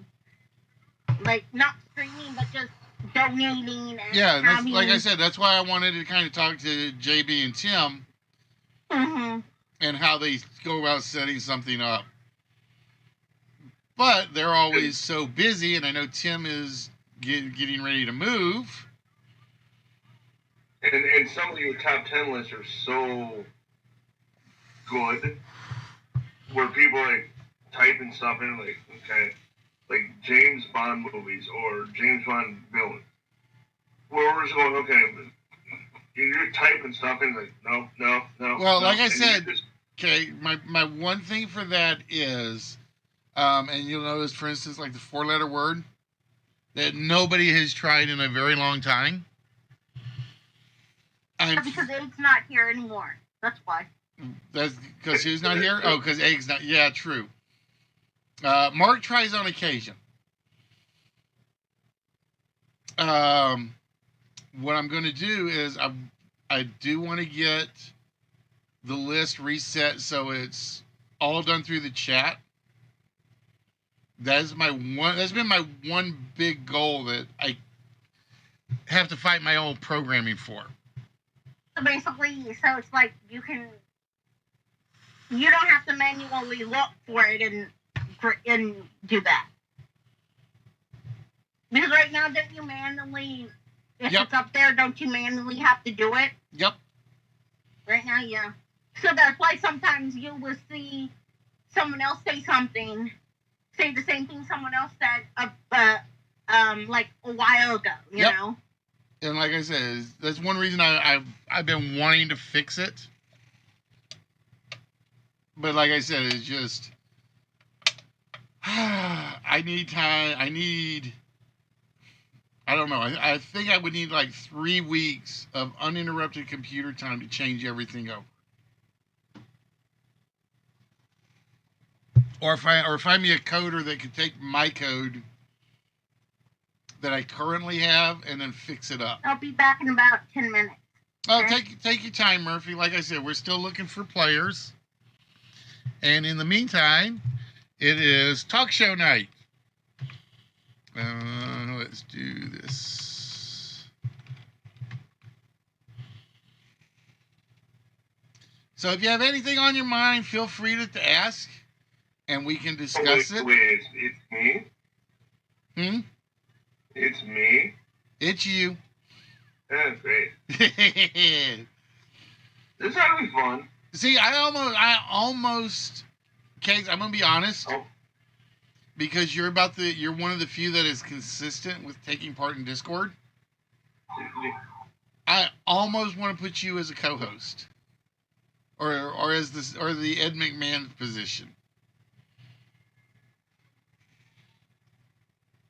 Mm-hmm. Like, not streaming, but just donating. And yeah, that's, like I said, that's why I wanted to kind of talk to JB and Tim. Mm-hmm. And how they go about setting something up. But they're always so busy, and I know Tim is getting ready to move. And some of your top 10 lists are so good, where people like typing stuff in, like, okay, like James Bond movies or James Bond villain. Where we're just going, okay, you're typing stuff in, like, no. Well, no. like I said, okay, my one thing for that is, and you'll notice, for instance, like the 4-letter word that nobody has tried in a very long time. Because Egg's not here anymore. That's why. That's because he's not here? Oh, because Egg's not. Yeah, true. Mark tries on occasion. What I'm going to do is I do want to get the list reset so it's all done through the chat. That's been my one big goal that I have to fight my own programming for. So basically, it's like you don't have to manually look for it and do that. Because right now, don't you manually, if it's up there, don't you manually have to do it? Yep. Right now, yeah. So that's why sometimes you will see someone else say the same thing someone else said, like a while ago, you know? And like I said, that's one reason I've been wanting to fix it. But like I said, it's just, I need time. I don't know. I think I would need like 3 weeks of uninterrupted computer time to change everything over. Or find me a coder that could take my code that I currently have and then fix it up. I'll be back in about 10 minutes. Oh, take your time, Murphy. Like I said, we're still looking for players. And in the meantime, it is talk show night. Let's do this. So if you have anything on your mind, feel free to ask, and we can discuss it. Wait, it's me? Hmm? It's me? It's you. That's great. This ought to be fun. See, I almost, Case, I'm gonna be honest, because you're one of the few that is consistent with taking part in Discord. I almost want to put you as a co-host, or as the Ed McMahon position.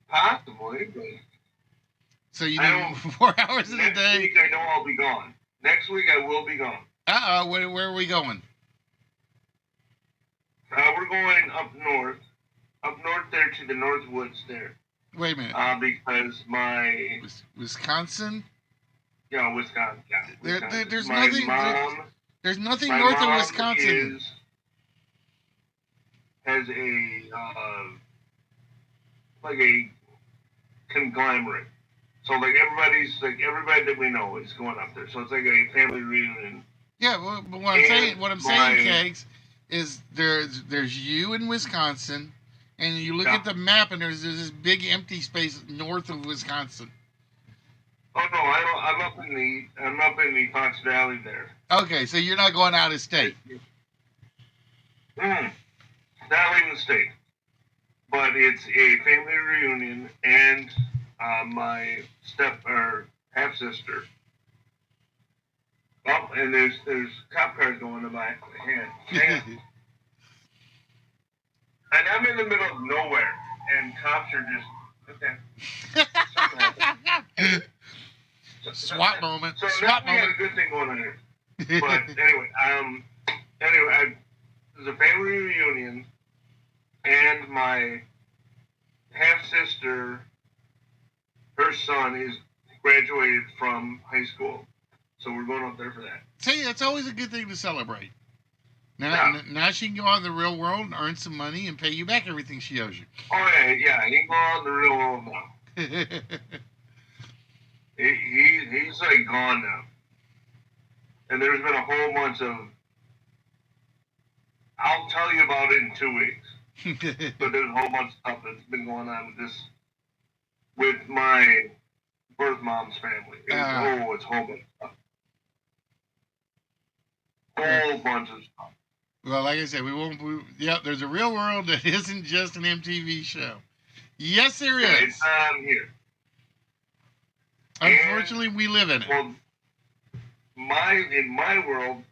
Possibly, but So you do 4 hours in a day. Next week I know I'll be gone. Next week I will be gone. Where are we going? We're going up north there to the North Woods there. Wait a minute. Because my Wisconsin. Yeah, Wisconsin. Yeah, Wisconsin. There's my nothing. Mom, there's nothing my north of mom Wisconsin. Has a like a conglomerate. So like everybody that we know is going up there. So it's like a family reunion. Yeah, well, but what I'm saying, Kegs, is there's you in Wisconsin, and you look at the map, and there's this big empty space north of Wisconsin. Oh no, I'm up in the Fox Valley there. Okay, so you're not going out of state. Not leaving the state, but it's a family reunion, and my half sister. Oh, and there's cop cars going to my hand. And I'm in the middle of nowhere, and cops are just okay. SWAT moment. So SWAT now we got a moment. good thing going on here. But anyway, there's a family reunion, and my half sister, her son is graduated from high school, so we're going up there for that. See, that's always a good thing to celebrate. Now she can go out in the real world and earn some money and pay you back everything she owes you. Oh yeah, he can go out in the real world now. He's like gone now. And there's been a whole bunch of, I'll tell you about it in 2 weeks. But there's a whole bunch of stuff that's been going on with my birth mom's family. It's a whole bunch of stuff. Whole bunch of stuff. Well, like I said, there's a real world that isn't just an MTV show. Yes, there is. It's here. Unfortunately, we live in it. Well, in my world,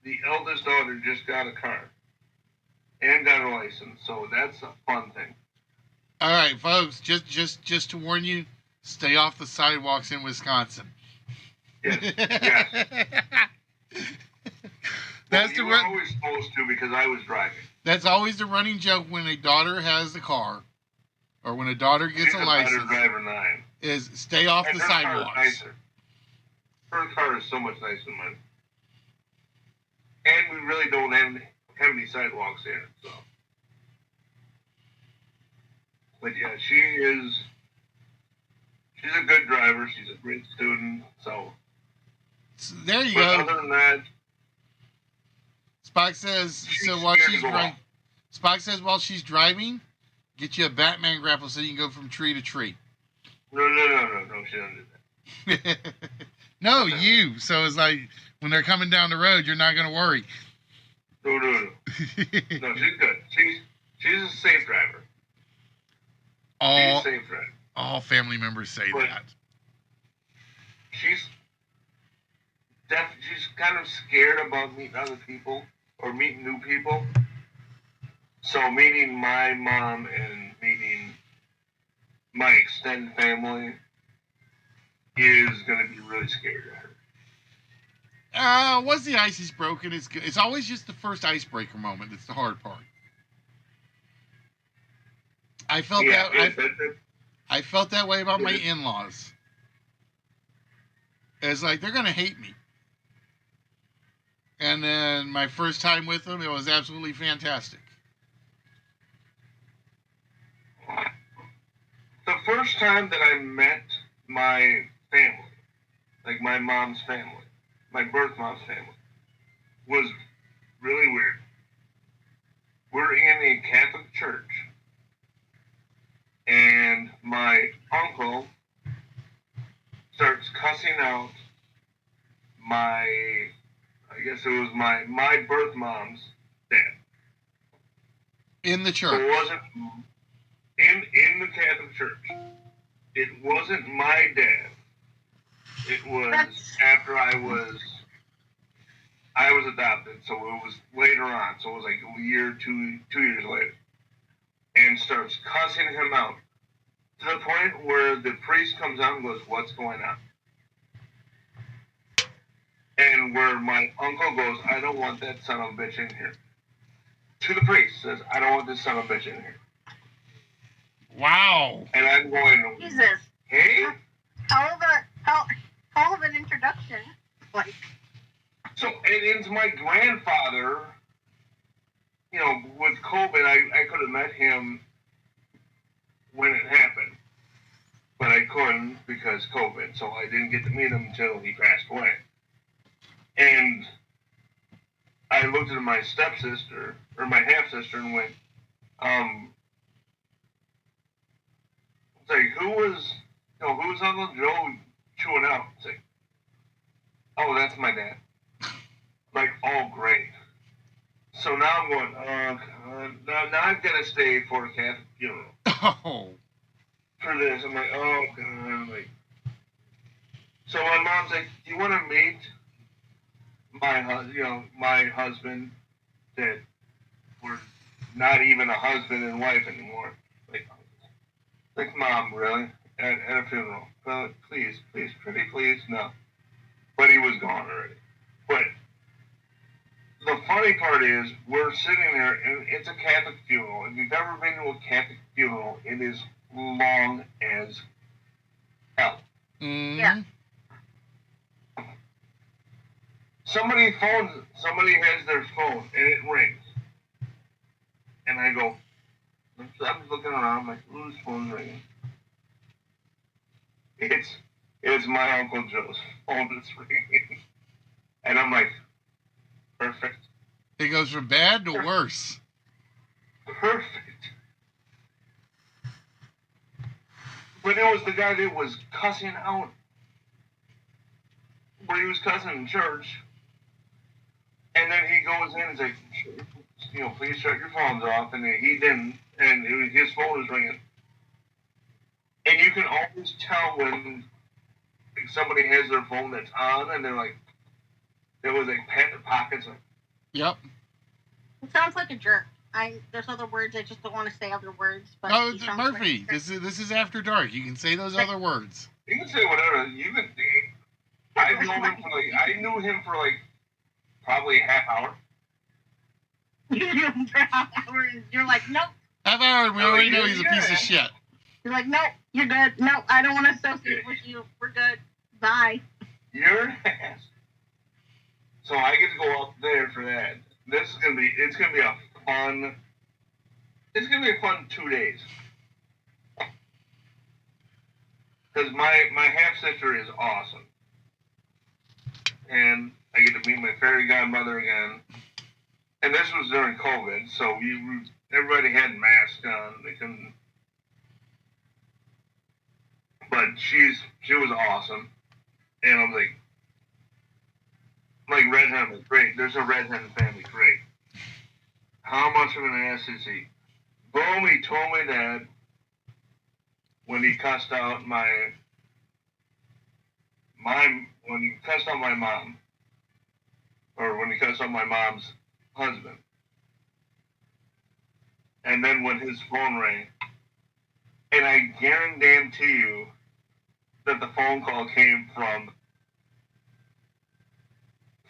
the eldest daughter just got a car and got a license, so that's a fun thing. All right, folks, just to warn you, stay off the sidewalks in Wisconsin. Yes. You were always supposed to because I was driving. That's always the running joke when a daughter has a car, or when a daughter gets a license. She's a better driver than I am. Is stay off the sidewalks. Her car is so much nicer than mine. And we really don't have any sidewalks here, so. But yeah, she's a good driver. She's a great student, so there you go. Other than that, Spock says Spock says while she's driving, get you a Batman grapple so you can go from tree to tree. No, she doesn't do that. No, you. So it's like when they're coming down the road, you're not going to worry. No. No, she's good. She's a safe driver. She's a safe driver. All family members say that. She's kind of scared about meeting other people or meeting new people. So meeting my mom and meeting my extended family is going to be really scary to her. Once the ice is broken, it's good. It's always just the first icebreaker moment that's the hard part. I felt I felt that way about my in-laws. It's like they're going to hate me. And then my first time with them, it was absolutely fantastic. The first time that I met my family, like my mom's family, my birth mom's family, was really weird. We're in a Catholic church, and my uncle starts cussing out I guess it was my birth mom's dad. In the So church. it wasn't in the Catholic Church. It wasn't my dad. It was after I was adopted, so it was later on. So it was like a year, 2 years later, and starts cussing him out to the point where the priest comes out and goes, "What's going on?" And where my uncle goes, "I don't want that son of a bitch in here." To the priest, says, "I don't want this son of a bitch in here." Wow. And I'm going, Jesus. "Hey?" How of an introduction. Like, So, and it's my grandfather, you know, with COVID, I could have met him when it happened. But I couldn't because COVID, so I didn't get to meet him until he passed away. And I looked at my stepsister, or my half-sister, and went, it's like, who's Uncle Joe chewing out? It's like, oh, that's my dad. Like, oh, great. So now I'm going, oh, God. Now I've got to stay for a Catholic funeral. Oh. For this, I'm like, oh, God. I'm like, so my mom's like, do you want to meet my husband that we're not even a husband and wife anymore? Like, Mom, really? At a funeral? Please, pretty please, no. But he was gone already. But the funny part is, we're sitting there, and it's a Catholic funeral. If you've ever been to a Catholic funeral, it is long as hell. Mm-hmm. Yeah. Somebody has their phone, and it rings. And I go, I'm just looking around, I'm like, whose phone's ringing? It's my Uncle Joe's phone that's ringing. And I'm like, perfect. It goes from bad to worse. Perfect. But it was the guy that was cussing out. Where he was cussing in church. And then he goes in and says, please shut your phones off. And he didn't. And his phone was ringing. And you can always tell when somebody has their phone that's on and they're like, there was like pat their pockets. Like, yep. it sounds like a jerk. There's other words, I just don't want to say other words. But Oh, it's Murphy. This is after dark. You can say those other words. you can say whatever. I knew him for like probably a half hour. You knew him for half hour, and you're like, nope. Half hour, we already know he's a piece of shit. You're like, nope, you're good. Nope, I don't want to associate with you. We're good. Bye. You're an ass. So I get to go up there for that. It's gonna be a fun 2 days. Because my half sister is awesome. And I get to meet my fairy godmother again. And this was during COVID, so everybody had masks on. They couldn't. But she was awesome. And I'm like Red Hen was great. There's a Red Hen family, great. How much of an ass is he? Boom, he told me that when he cussed out my mom, or when he cussed out my mom's husband. And then when his phone rang, and I guarantee you that the phone call came from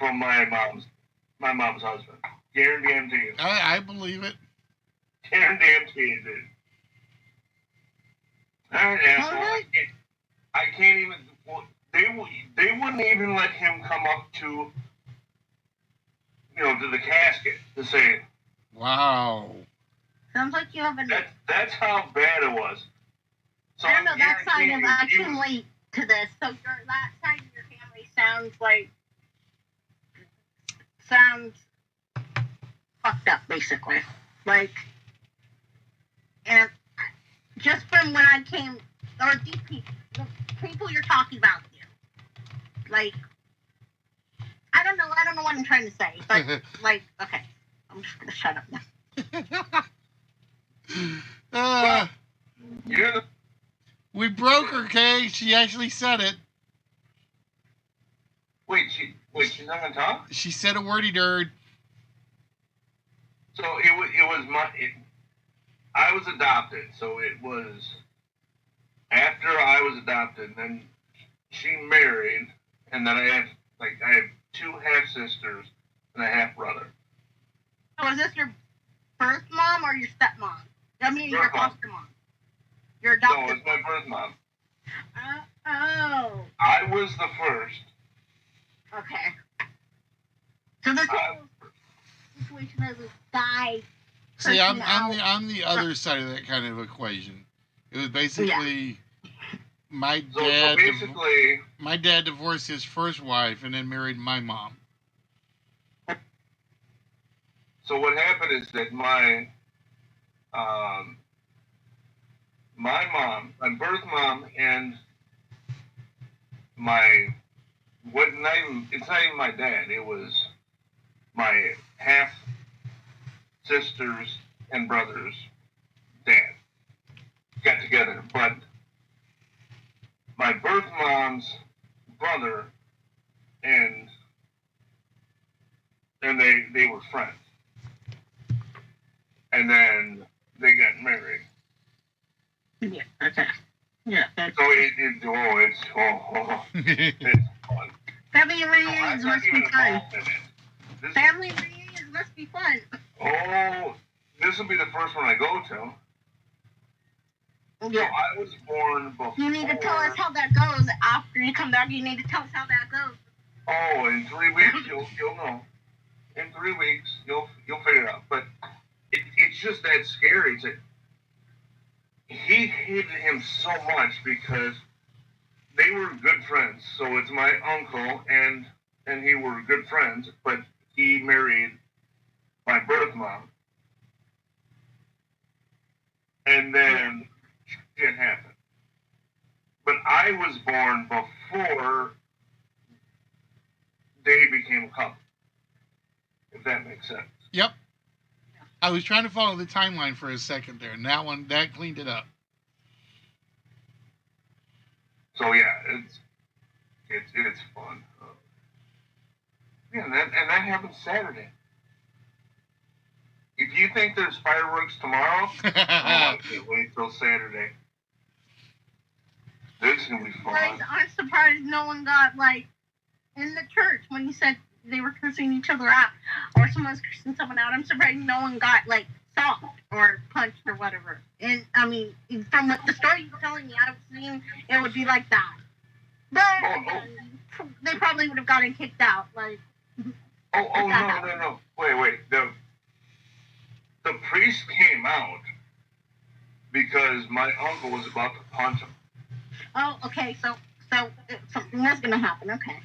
my mom's husband. Guarantee you. I believe it. Guarantee you, dude. Alright, asshole. I can't even. They wouldn't even let him come up to the casket to say. Wow. Sounds like you have a. That's how bad it was. So I don't know that side of. I he can relate to this. So that side of your family sounds like sounds fucked up, basically. Like, and just from when I came, or these people, the people you're talking about here, like, I don't know what I'm trying to say, but, like, okay, I'm just gonna shut up now. Yeah. We broke her, Kay. She actually said it. Wait, she's not gonna talk? She said a wordy dirt. So I was adopted, so it was after I was adopted, and then she married, and then I have 2 half sisters and a half brother. So is this your birth mom or your stepmom? I mean, your foster mom. Your adopted. No, it's my birth mom. Oh. I was the first. Okay. So this whole situation is a guy. See, I'm the other side of that kind of equation. It was basically my dad. So basically, my dad divorced his first wife and then married my mom. So what happened is that my mom, my birth mom, and it's not even my dad. It was my half sisters and brothers' dad got together, but my birth mom's brother and they were friends, and then they got married. Yeah. Okay. Yeah. So it's fun. Family reunions must be fun. Family reunions must be fun. Oh, this will be the first one I go to. Yeah. So I was born before. You need to tell us how that goes after you come back. You need to tell us how that goes. Oh, in 3 weeks you'll know. In 3 weeks you'll figure it out. But it's just that scary. He hated him so much because they were good friends. So it's my uncle and he were good friends, but he married my birth mom. And then shit happened. But I was born before they became a couple. If that makes sense. Yep. I was trying to follow the timeline for a second there, and that cleaned it up. So yeah, it's fun. Yeah, and that happens Saturday. If you think there's fireworks tomorrow, I can't wait till Saturday. This is gonna be fun. Guys, I'm surprised no one got in the church when you said they were cursing each other out, or someone's cursing someone out. I'm surprised no one got stopped or punched or whatever. And I mean, from what the story you're telling me, I don't think it would be like that. But again, they probably would have gotten kicked out. No. Wait. The priest came out because my uncle was about to punch him. Oh, okay. So something was gonna happen. Okay.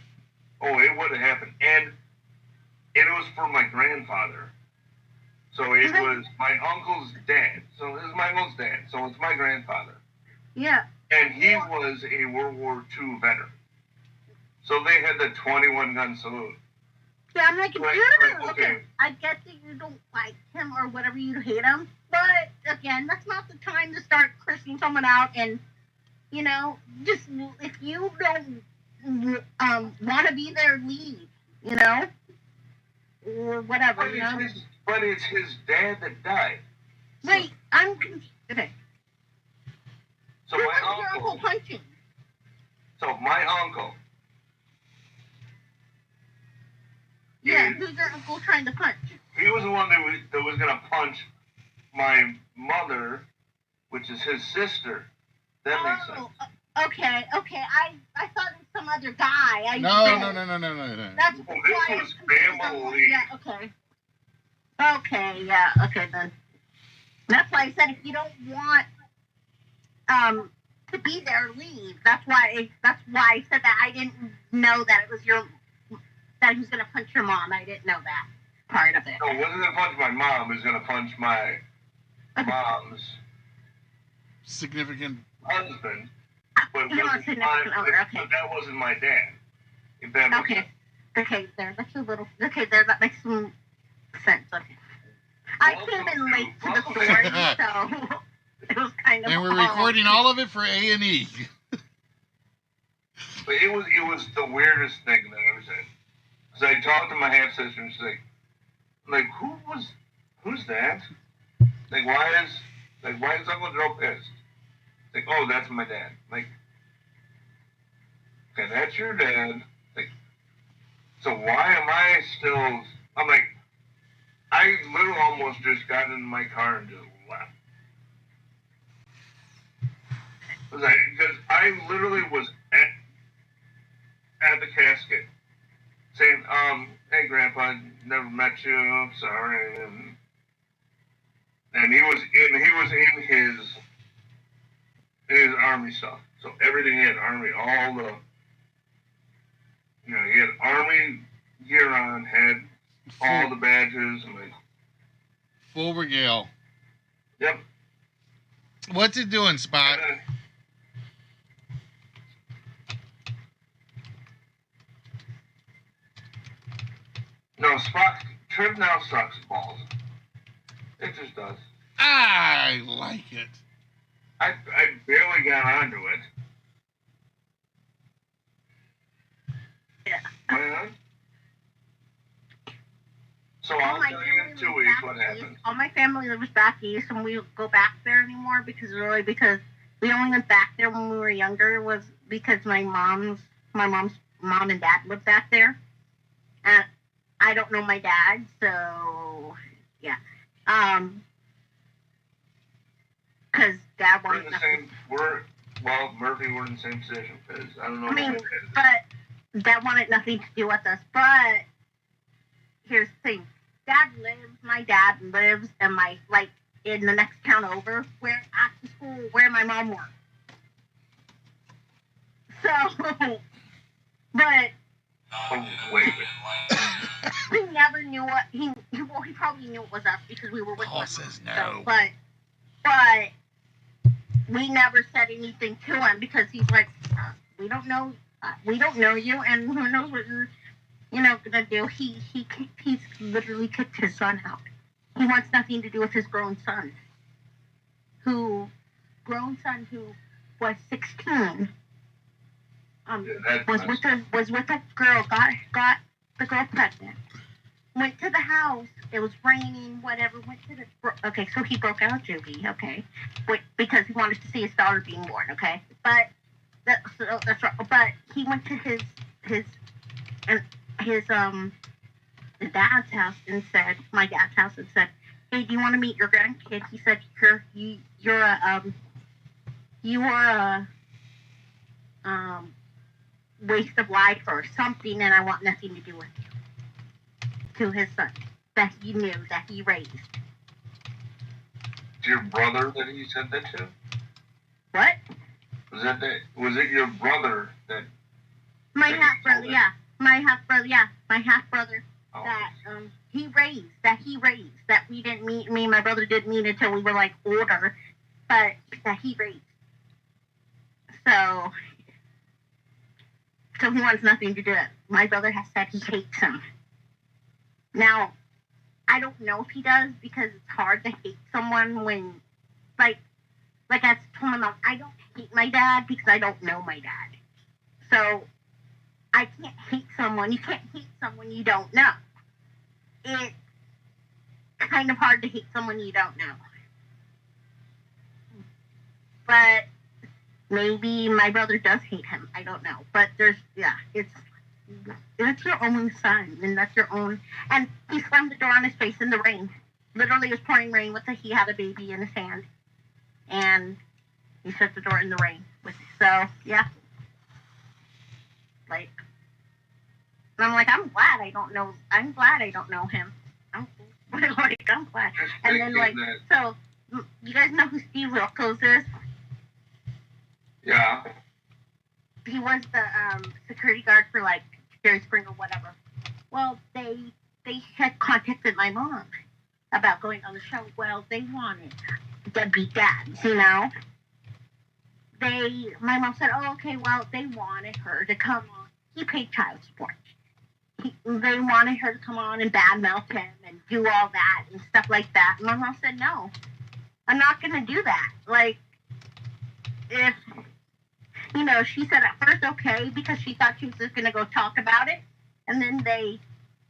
Oh, it would have happened, and it was for my grandfather. So it was my uncle's dad. So it was my uncle's dad. So it's my grandfather. Yeah. And he was a World War II veteran. So they had the 21 gun salute. Yeah, I'm like, okay. I get that you don't like him or whatever, you hate him. But again, that's not the time to start cursing someone out. And just if you don't want to be their lead, or whatever, But it's his dad that died. Wait, I'm confused. Okay. So who my was your uncle punching? So my uncle. Yeah, who's your uncle trying to punch? He was the one that was gonna punch my mother, which is his sister. That makes sense. Okay. I thought it was some other guy. No. That's this was family. Yeah, okay. Okay, yeah, okay then. That's why I said if you don't want to be there, leave. That's why I said that. I didn't know that it was your that he was gonna punch your mom. I didn't know that part of it. No, he wasn't gonna punch my mom. He was gonna punch my mom's significant husband. But You know, significant other. Okay. That wasn't my dad. If that makes sense. Okay, there. That's a little. Okay, there. That makes some sense. Okay. I came in late to the story, so it was kind of. And we're recording all of it for A&E. But it was the weirdest thing that I ever said. Because I talked to my half sister and she's like, who's that? Like, why is Uncle Joe pissed? Like, oh, that's my dad. Like, okay, that's your dad. Like, so why am I still? I'm like, I literally almost just got in my car and just left. Because I literally was at the casket saying, hey Grandpa, I never met you, I'm sorry, and he was in his army stuff. So everything he had army, all the he had army gear on, had all the badges and like full regale. Yep. What's it doing, Spot? No, Spot Triv now sucks balls. It just does. I like it. I barely got onto it. Yeah. So I'll tell you in 2 weeks what happened. All my family lives back east, and we don't go back there anymore because we only went back there when we were younger. Was because my mom's mom and dad lived back there, and I don't know my dad, so yeah. Because Dad wanted Murphy, we're in the same position because I don't know. I mean, but Dad wanted nothing to do with us. But here's the thing: my dad lives in the next town over, where at the school where my mom worked. So, but wait. He never knew what he probably knew it was us because we were with Paul him. says no. So, but we never said anything to him because he's like, we don't know you, and who knows what you're, gonna do. He's literally kicked his son out. He wants nothing to do with his grown son, who was 16. Was with a girl, got the girl pregnant. Went to the house. It was raining. Whatever. Okay, so he broke out of juvie. Okay, because he wanted to see his daughter being born. Okay, but that's right. But he went to his dad's house and said, my dad's house, and said, hey, do you want to meet your grandkid? He said, you're a waste of life or something, and I want nothing to do with you. To his son that he knew, that he raised. Your brother that he said that to? What? Was it your brother that? My half brother, yeah. My half brother. Oh. That he raised. That we didn't meet. Me and my brother didn't meet until we were like older, but that he raised. So he wants nothing to do with it. My brother has said he hates him. Now, I don't know if he does because it's hard to hate someone when, like I told my mom, I don't hate my dad because I don't know my dad. So, I can't hate someone. You can't hate someone you don't know. It's kind of hard to hate someone you don't know. But maybe my brother does hate him. I don't know. But it's your only son, and that's your own. And he slammed the door on his face in the rain. Literally, it was pouring rain he had a baby in his hand, and he shut the door in the rain. So yeah, and I'm like, I'm glad I don't know him. I'm glad. And then so you guys know who Steve Wilkos is? Yeah. He was the security guard for Jerry Springer, whatever. Well, they had contacted my mom about going on the show. Well, they wanted deadbeat dads, you know. My mom said, oh, okay, well, they wanted her to come on. He paid child support. They wanted her to come on and badmouth him and do all that and stuff like that. And my mom said, no, I'm not going to do that. Like, if, you know, she said at first, okay, because she thought she was just going to go talk about it. And then they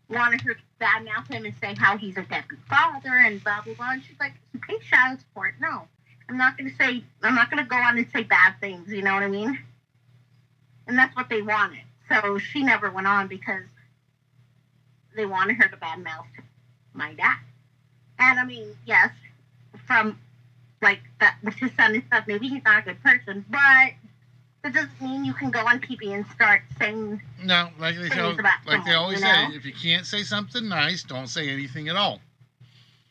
wanted her to badmouth him and say how he's a deadbeat father and blah, blah, blah. And she's like, he pays child support. No, I'm not going to go on and say bad things. You know what I mean? And that's what they wanted. So she never went on because they wanted her to badmouth my dad. And I mean, yes, from like that with his son and stuff, maybe he's not a good person, but that doesn't mean you can go on TV and start saying no, like they always say, if you can't say something nice, don't say anything at all.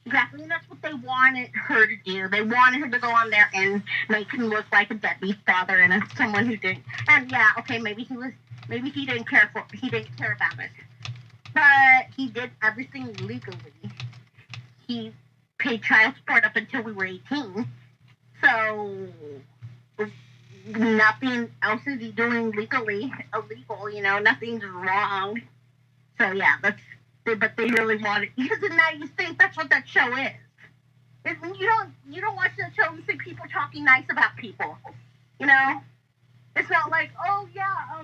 Exactly, and that's what they wanted her to do. They wanted her to go on there and make him look like a deadbeat father and someone who didn't. And yeah, okay, maybe he didn't care about it, but he did everything legally. He paid child support up until we were 18, so nothing else is he doing legally illegal. You know, nothing's wrong. So yeah, but they really wanted, because now you think that's what that show is. You don't watch that show and see people talking nice about people. You know, it's not like, oh yeah,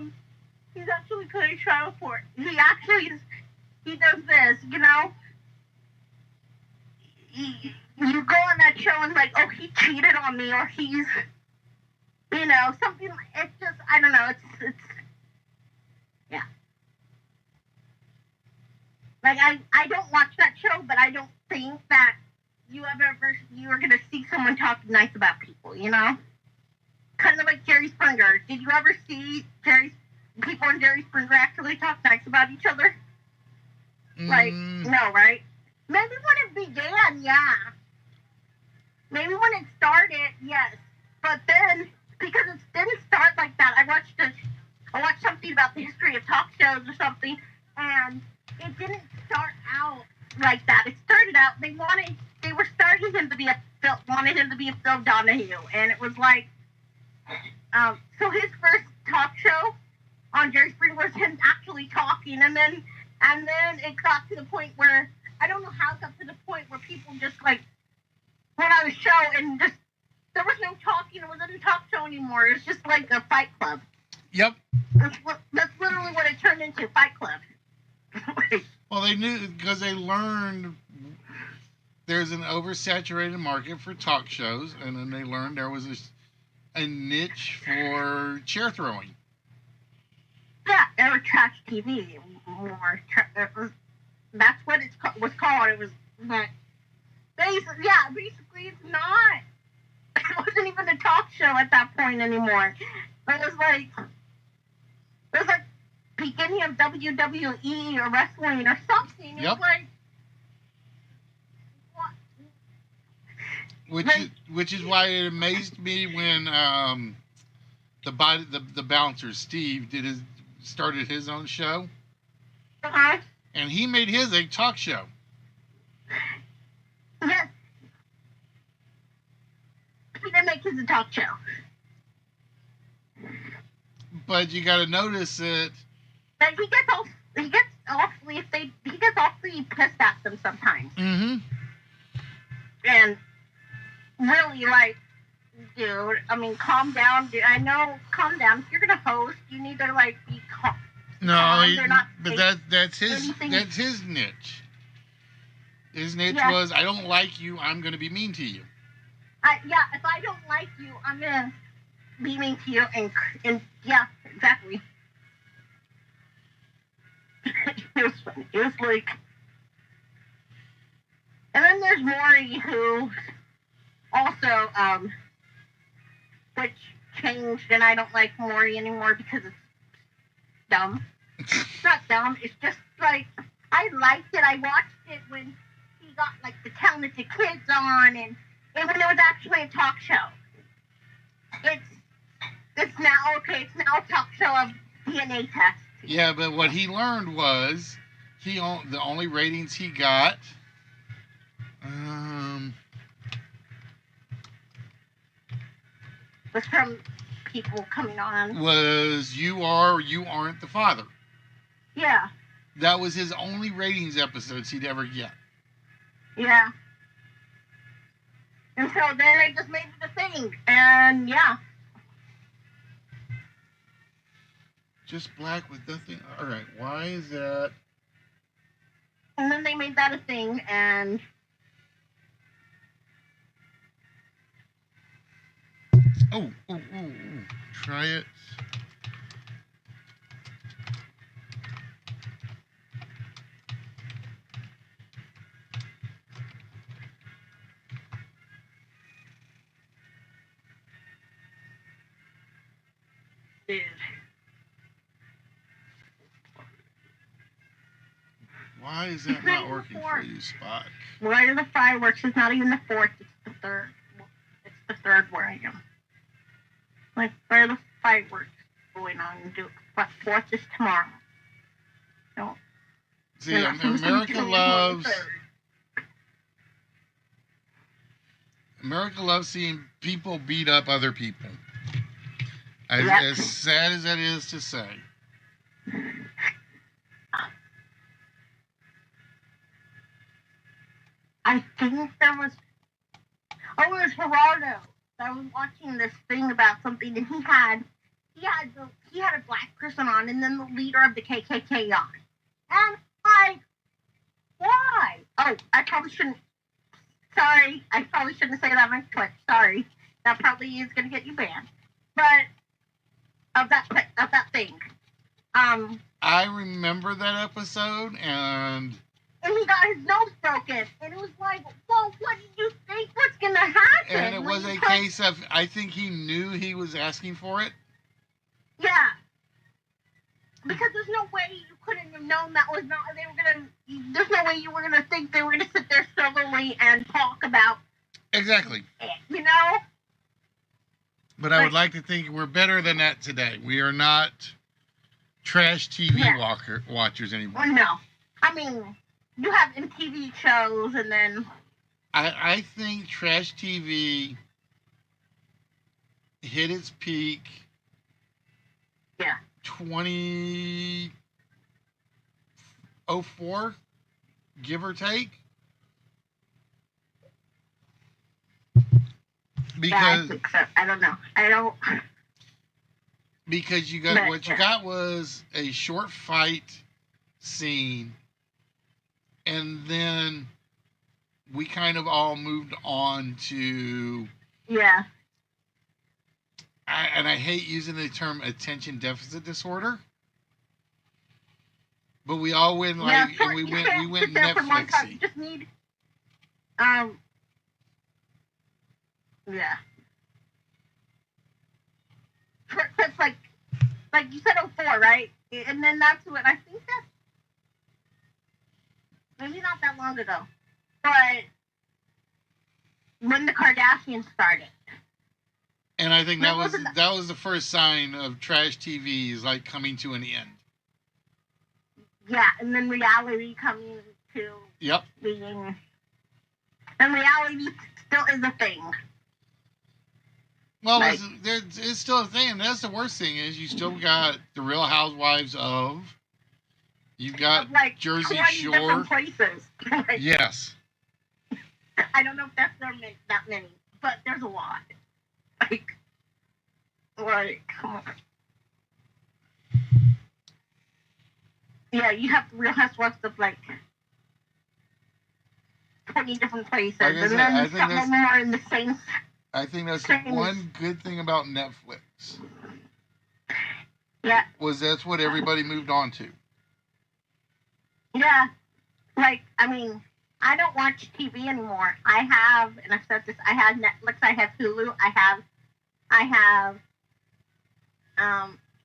he's actually paying child support. He does this. You know, you go on that show and like, oh, he cheated on me, or he's, you know, something. It's just, I don't know. It's yeah. Like, I don't watch that show, but I don't think that you are going to see someone talk nice about people, you know? Kind of like Jerry Springer. Did you ever see people in Jerry Springer actually talk nice about each other? Like, no, right? Maybe when it began, yeah. Maybe when it started, yes. But then, because it didn't start like that, I watched something about the history of talk shows or something, and it didn't start out like that. It started out, they were starting him to be wanted him to be a Phil Donahue, and it was like, so his first talk show on Jerry Springer was him actually talking, and then it got to the point where, I don't know how it got to the point where people just like went on the show and just, there was no talking, it wasn't a talk show anymore, it was just like a Fight Club. Yep. That's literally what it turned into, Fight Club. Well, they knew, because they learned there's an oversaturated market for talk shows, and then they learned there was a niche for chair throwing. Yeah, or trash TV. That's what it was called. It was basically it's not. It wasn't even a talk show at that point anymore. It was like beginning of WWE or wrestling or something. It was like, what? Which is why it amazed me when the bouncer Steve started his own show, and he made his a talk show. Yes, he didn't make his a talk show. But you got to notice that. But he gets awfully pissed at them sometimes. Mm-hmm. And really, like, dude, I mean, calm down, dude. I know, calm down. If you're gonna host, you need to like be calm. No, but that's his niche. His niche was, I don't like you, I'm gonna be mean to you. If I don't like you, I'm gonna be mean to you, and yeah, exactly. It was funny. It was like, and then there's Maury, who also, which changed, and I don't like Maury anymore because it's dumb. It's not dumb, it's just like, I liked it. I watched it when he got like the talented kids on, and when it was actually a talk show. It's now a talk show of DNA tests. Yeah, but what he learned was the only ratings he got Was from people coming on. was You Are or You Aren't the Father. Yeah. That was his only ratings episodes he'd ever get. Yeah. And so then they just made it a thing. And yeah. Just black with nothing. All right, why is that? And then they made that a thing, and Oh. Try it. dude. Why is that not working for you, Spock? Where are the fireworks? It's not even the fourth, it's the third. It's the third where I am. Like, where are the fireworks going on? But fourth is tomorrow. No. See, America loves seeing people beat up other people. As sad as that is to say. I think there was. Oh, it was Gerardo. I was watching this thing about something, and he had a black person on, and then the leader of the KKK on. And like, why? Oh, I probably shouldn't. Sorry, I probably shouldn't say that on Twitch. Sorry, that probably is gonna get you banned. But of that thing. I remember that episode, and he got his nose broken, and it was like, well, what do you think was gonna happen? And it was a case of, I think he knew he was asking for it. Yeah. Because there's no way you couldn't have known that was not, they were gonna, there's no way you were gonna think they were gonna sit there soberly and talk about Exactly. it, you know? But I would like to think we're better than that today. We are not trash TV watchers anymore. Well, no. I mean, you have MTV shows, and then... I think trash TV hit its peak 2004, give or take. Because I think so. I don't know. Because you got what you got was a short fight scene, and then we kind of all moved on to and I hate using the term attention deficit disorder, but we all went we went Netflixy. You just need It's like you said 04, right? And then that's what I think that's maybe not that long ago, but when the Kardashians started. And I think that was the first sign of trash TV is like coming to an end. Yeah, and then reality coming to being, and reality still is a thing. Well, it's still a thing. And that's the worst thing is you still got the Real Housewives of. You've got Jersey Shore. Places. Yes. I don't know if that's that many, but there's a lot. Come on. Yeah, you have the Real Housewives of 20 different places, and then some of them are in the same. I think that's the one good thing about Netflix. Yeah. Was that's what everybody moved on to. Yeah. I mean, I don't watch TV anymore. I have, and I've said this, I have Netflix, I have Hulu, I have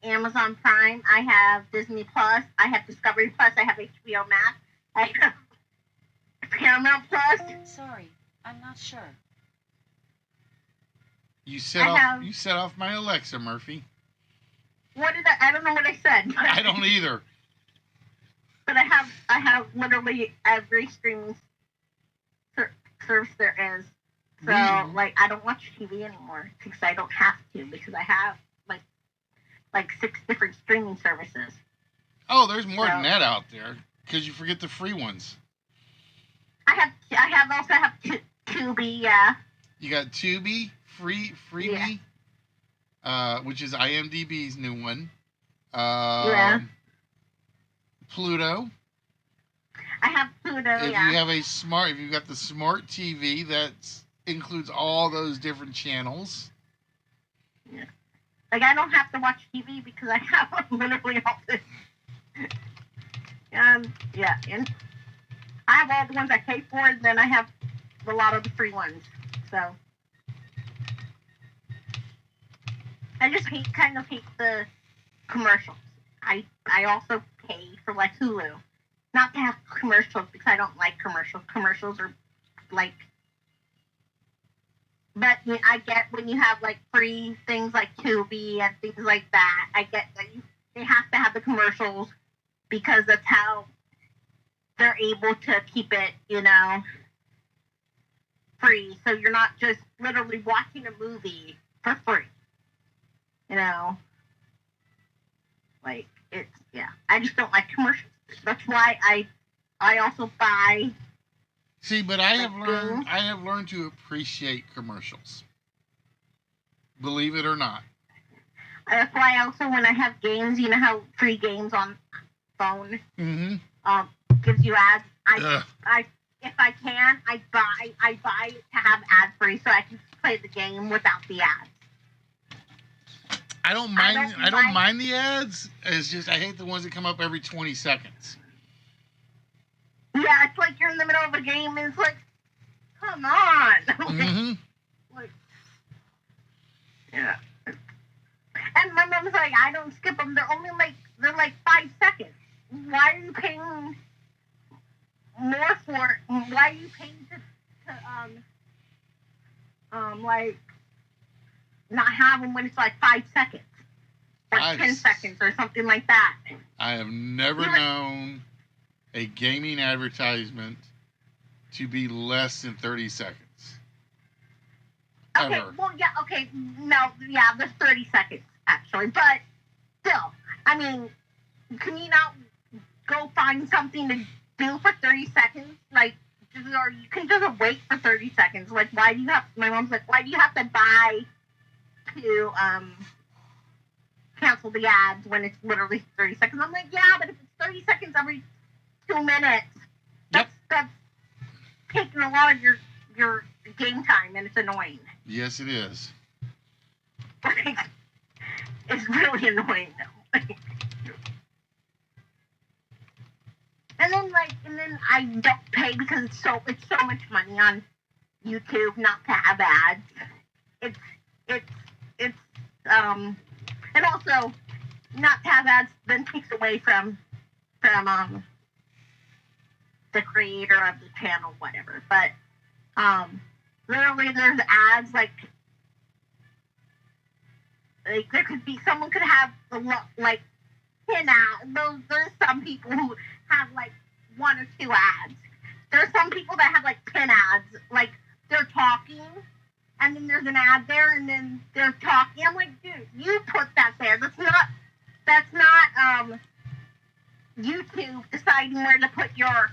Amazon Prime, I have Disney Plus, I have Discovery Plus, I have HBO Max, I have Paramount Plus. Sorry, I'm not sure. You set off my Alexa, Murphy. What did I don't know what I said. I don't either. But I have literally every streaming service there is. So like I don't watch TV anymore because I don't have to because I have like 6 different streaming services. Oh, there's more than that out there because you forget the free ones. I also have Tubi, yeah. You got Tubi, Freebie, which is IMDb's new one. Yeah. Pluto. I have Pluto, If you have if you've got the smart TV, that includes all those different channels. Yeah. Like I don't have to watch TV because I have literally all this. Yeah, and I have all the ones I pay for, and then I have a lot of the free ones. So I just kind of hate the commercials. I also pay for like Hulu, not to have commercials because I don't like commercials. Commercials are like, but I get when you have like free things like Tubi and things like that. I get that they have to have the commercials because that's how they're able to keep it, free. So you're not just literally watching a movie for free. Like I just don't like commercials. That's why I also buy. See, but I have learned to appreciate commercials. Believe it or not. That's why also when I have games, you know how free games on phone gives you ads. If I can, I buy it to have ad free so I can play the game without the ads. I don't mind the ads. It's just I hate the ones that come up every 20 seconds. Yeah, it's like you're in the middle of a game and it's like, come on. Yeah. And my mom's like, I don't skip them. They're like 5 seconds. Why are you paying more for it? Why are you paying to like not have them when it's like 5 seconds, like 10 seconds or something like that? I have never known a gaming advertisement to be less than 30 seconds. Okay, Ever. well, yeah, okay, no, yeah, there's 30 seconds, actually, but still, I mean, can you not go find something to do for 30 seconds? Like, or you can just wait for 30 seconds. Like, my mom's like, why do you have to buy to, cancel the ads when it's literally 30 seconds? I'm like, yeah, but if it's 30 seconds every 2 minutes, that's taking a lot of your game time, and it's annoying. Yes, it is. It's really annoying, though. And then I don't pay because it's so much money on YouTube not to have ads. And also not to have ads then takes away from the creator of the channel, whatever. But literally there's ads like there could be someone could have like 10 ads. There's some people who have like 1 or 2 ads. There's some people that have like 10 ads. Like they're talking and then there's an ad there and then they're talking. I'm like, dude, you put that there. That's not YouTube deciding where to put your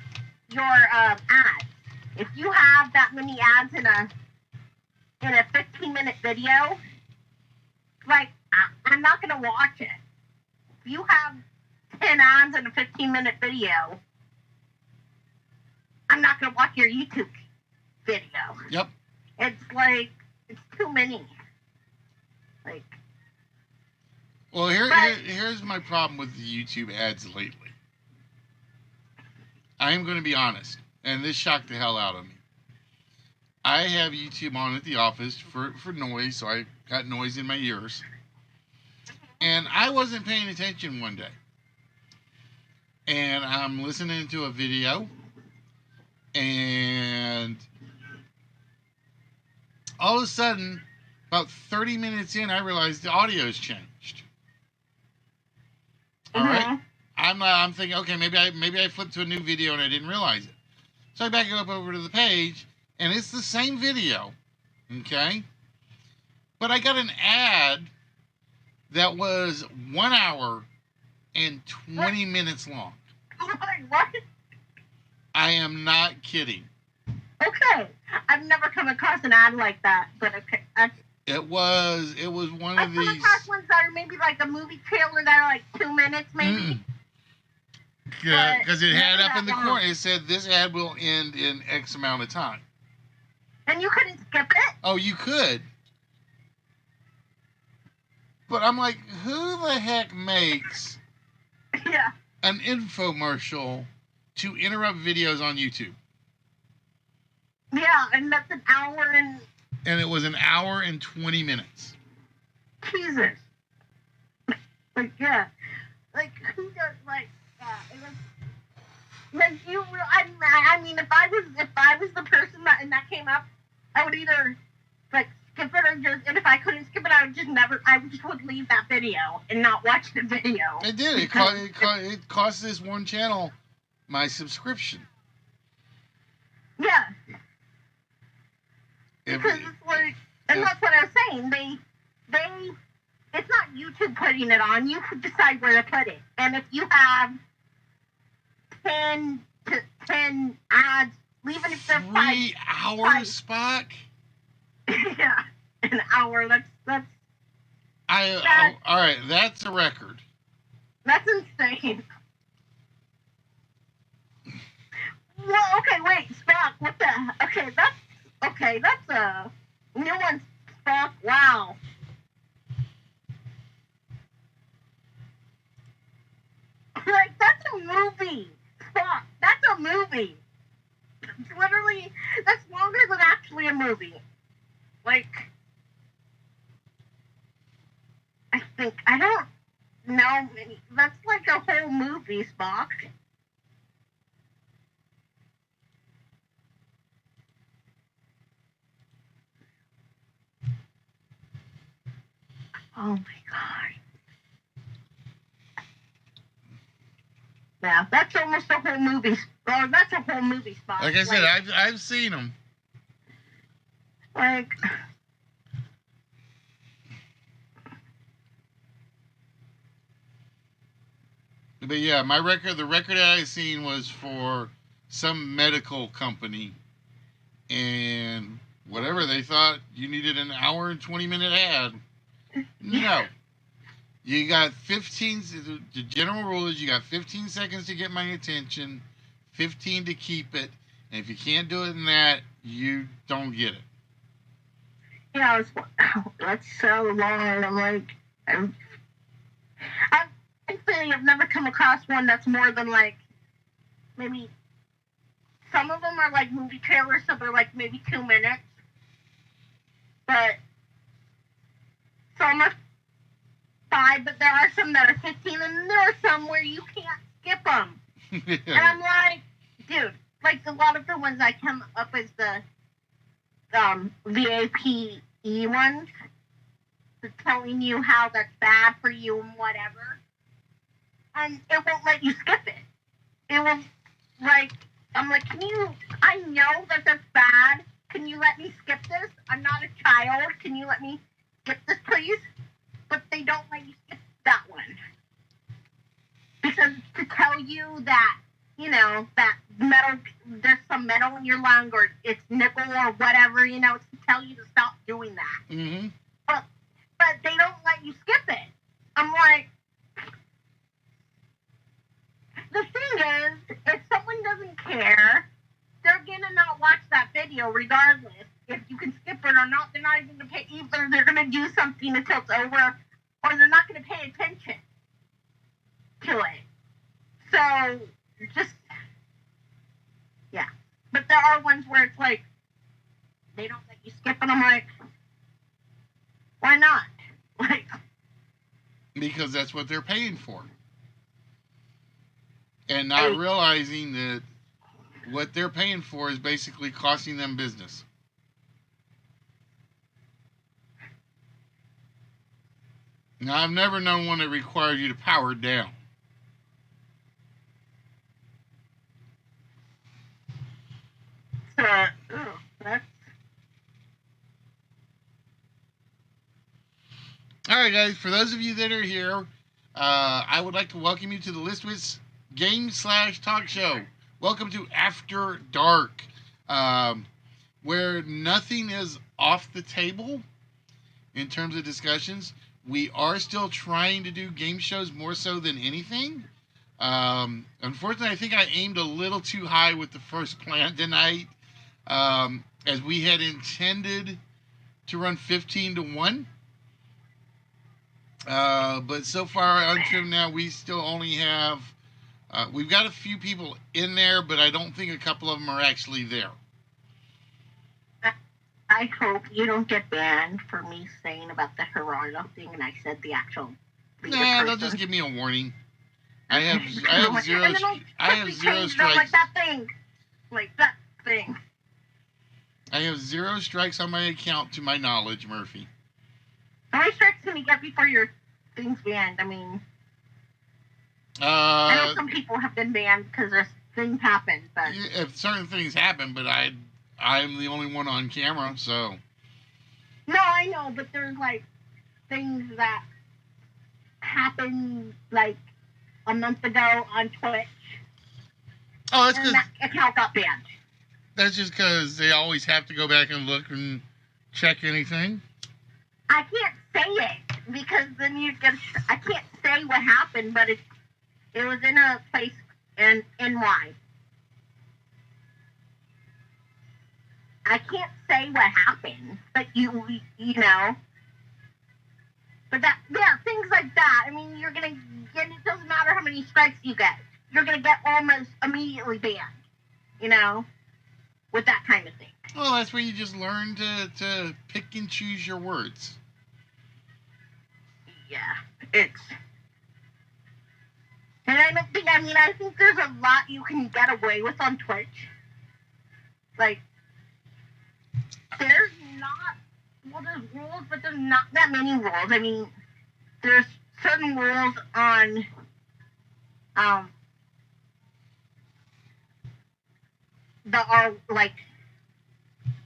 ads. If you have that many ads in a 15-minute video, like I'm not gonna watch it. If you have 10 ads in a 15-minute video, I'm not gonna watch your YouTube video. Yep. It's like it's too many. Like. Well, here's my problem with the YouTube ads lately. I am going to be honest, and this shocked the hell out of me. I have YouTube on at the office for noise, so I got noise in my ears. And I wasn't paying attention one day. And I'm listening to a video, and all of a sudden, about 30 minutes in, I realized the audio's changed. All right? I'm thinking, okay, maybe I flipped to a new video and I didn't realize it. So I back it up over to the page, and it's the same video, okay? But I got an ad that was 1 hour and 20 minutes long. What? I am not kidding. Okay. I've never come across an ad like that, but okay. It was one of I've come these. across ones that are maybe like a movie trailer that are like 2 minutes, maybe. Yeah, because it had never up in the that corner, long. it said this ad will end in X amount of time. And you couldn't skip it? Oh, you could. But I'm like, who the heck makes Yeah. an infomercial to interrupt videos on YouTube? Yeah, and that's an hour and And it was an hour and 20 minutes. Jesus. Like, yeah. Like, who does, like, it was, like, I mean, if I was the person that came up, I would either, like, skip it or just, and if I couldn't skip it, I just would leave that video and not watch the video. It did. It cost this one channel my subscription. Yeah. If- Because it's like, and that's what I was saying. It's not YouTube putting it on. You could decide where to put it. And if you have 10 ads, even if they're 3 hours, Spock? yeah, an hour. That's All right, that's a record. insane. Well, okay, wait, Spock. What the? Okay, that's a new one, Spock. Wow. Like, that's a movie. Spock. That's a movie. It's literally, that's longer than actually a movie. Like, I don't know. That's like a whole movie, Spock. Oh my god. Yeah, that's almost a whole movie. Oh, that's a whole movie, Spock. Like I said, I've seen them. Like, But yeah, the record that I seen was for some medical company, and whatever they thought you needed an hour and 20-minute ad. No, you got 15. The general rule is you got 15 seconds to get my attention, 15 to keep it, and if you can't do it in that, you don't get it. yeah, that's so long. I'm like, I've never come across one that's more than like, maybe, some of them are like movie trailers, so they're like maybe 2 minutes. But some are 5, but there are some that are 15, and there are some where you can't skip them. And I'm like, dude, like a lot of the ones I come up with the VAPE ones, the telling you how that's bad for you and whatever. And it won't let you skip it. It will, like, I'm like, I know that that's bad. Can you let me skip this? I'm not a child. Can you let me skip this, please? But they don't let you skip that one. Because to tell you that, you know, that metal, there's some metal in your lung or it's nickel or whatever, you know, it's to tell you to stop doing that. Mm-hmm. But they don't let you skip it. I'm like, the thing is, if someone doesn't care, they're gonna not watch that video regardless. If you can skip it or not, they're not even gonna pay. Either they're gonna do something until it's over, or they're not gonna pay attention to it. So just yeah. But there are ones where it's like they don't let you skip, and I'm like, why not? Like, Because that's what they're paying for. And not realizing that what they're paying for is basically costing them business. Now, I've never known one that required you to power it down. That's All right, guys. For those of you that are here, I would like to welcome you to the Listwitz Game/Talk Show. Welcome to After Dark, where nothing is off the table in terms of discussions. We are still trying to do game shows more so than anything. Unfortunately, I think I aimed a little too high with the first plan tonight, as we had intended to run 15-1. But so far until now, we still only have, we've got a few people in there, but I don't think a couple of them are actually there. I hope you don't get banned for me saying about the Gerardo thing, and I said the actual. Nah, they'll just give me a warning. I have zero strikes. Like that thing. I have 0 strikes on my account, to my knowledge, Murphy. How many strikes can you get before your thing's banned? I mean, I know some people have been banned because there's things happen, but if certain things happen, but I'm the only one on camera, so. No, I know, but there's like things that happened like a month ago on Twitch. Oh, that's and because that account got banned. that's just because they always have to go back and look and check anything. I can't say it because then I can't say what happened, but it was in a place in NY. I can't say what happened, but you know. But things like that. I mean, you're gonna get. It doesn't matter how many strikes you get. You're gonna get almost immediately banned. You know, with that kind of thing. Well, that's where you just learn to pick and choose your words. Yeah, it's. And I don't think. I mean, I think there's a lot you can get away with on Twitch. Like, there's not. Well, there's rules, but there's not that many rules. I mean, there's certain rules on, that are like,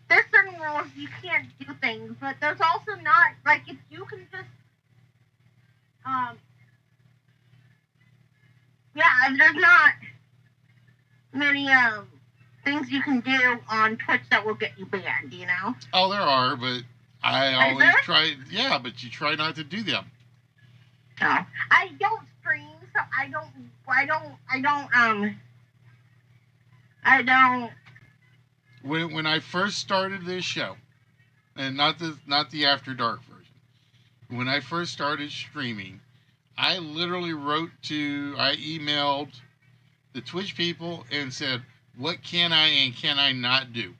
there's certain rules you can't do things, but there's also not, like, if you can just, yeah, there's not many, things you can do on Twitch that will get you banned, you know? Oh, there are, but I always there? try. Yeah, but you try not to do them. No, I don't stream, so I don't. When I first started this show, and not the After Dark version, when I first started streaming, I literally I emailed the Twitch people and said, what can I and can I not do?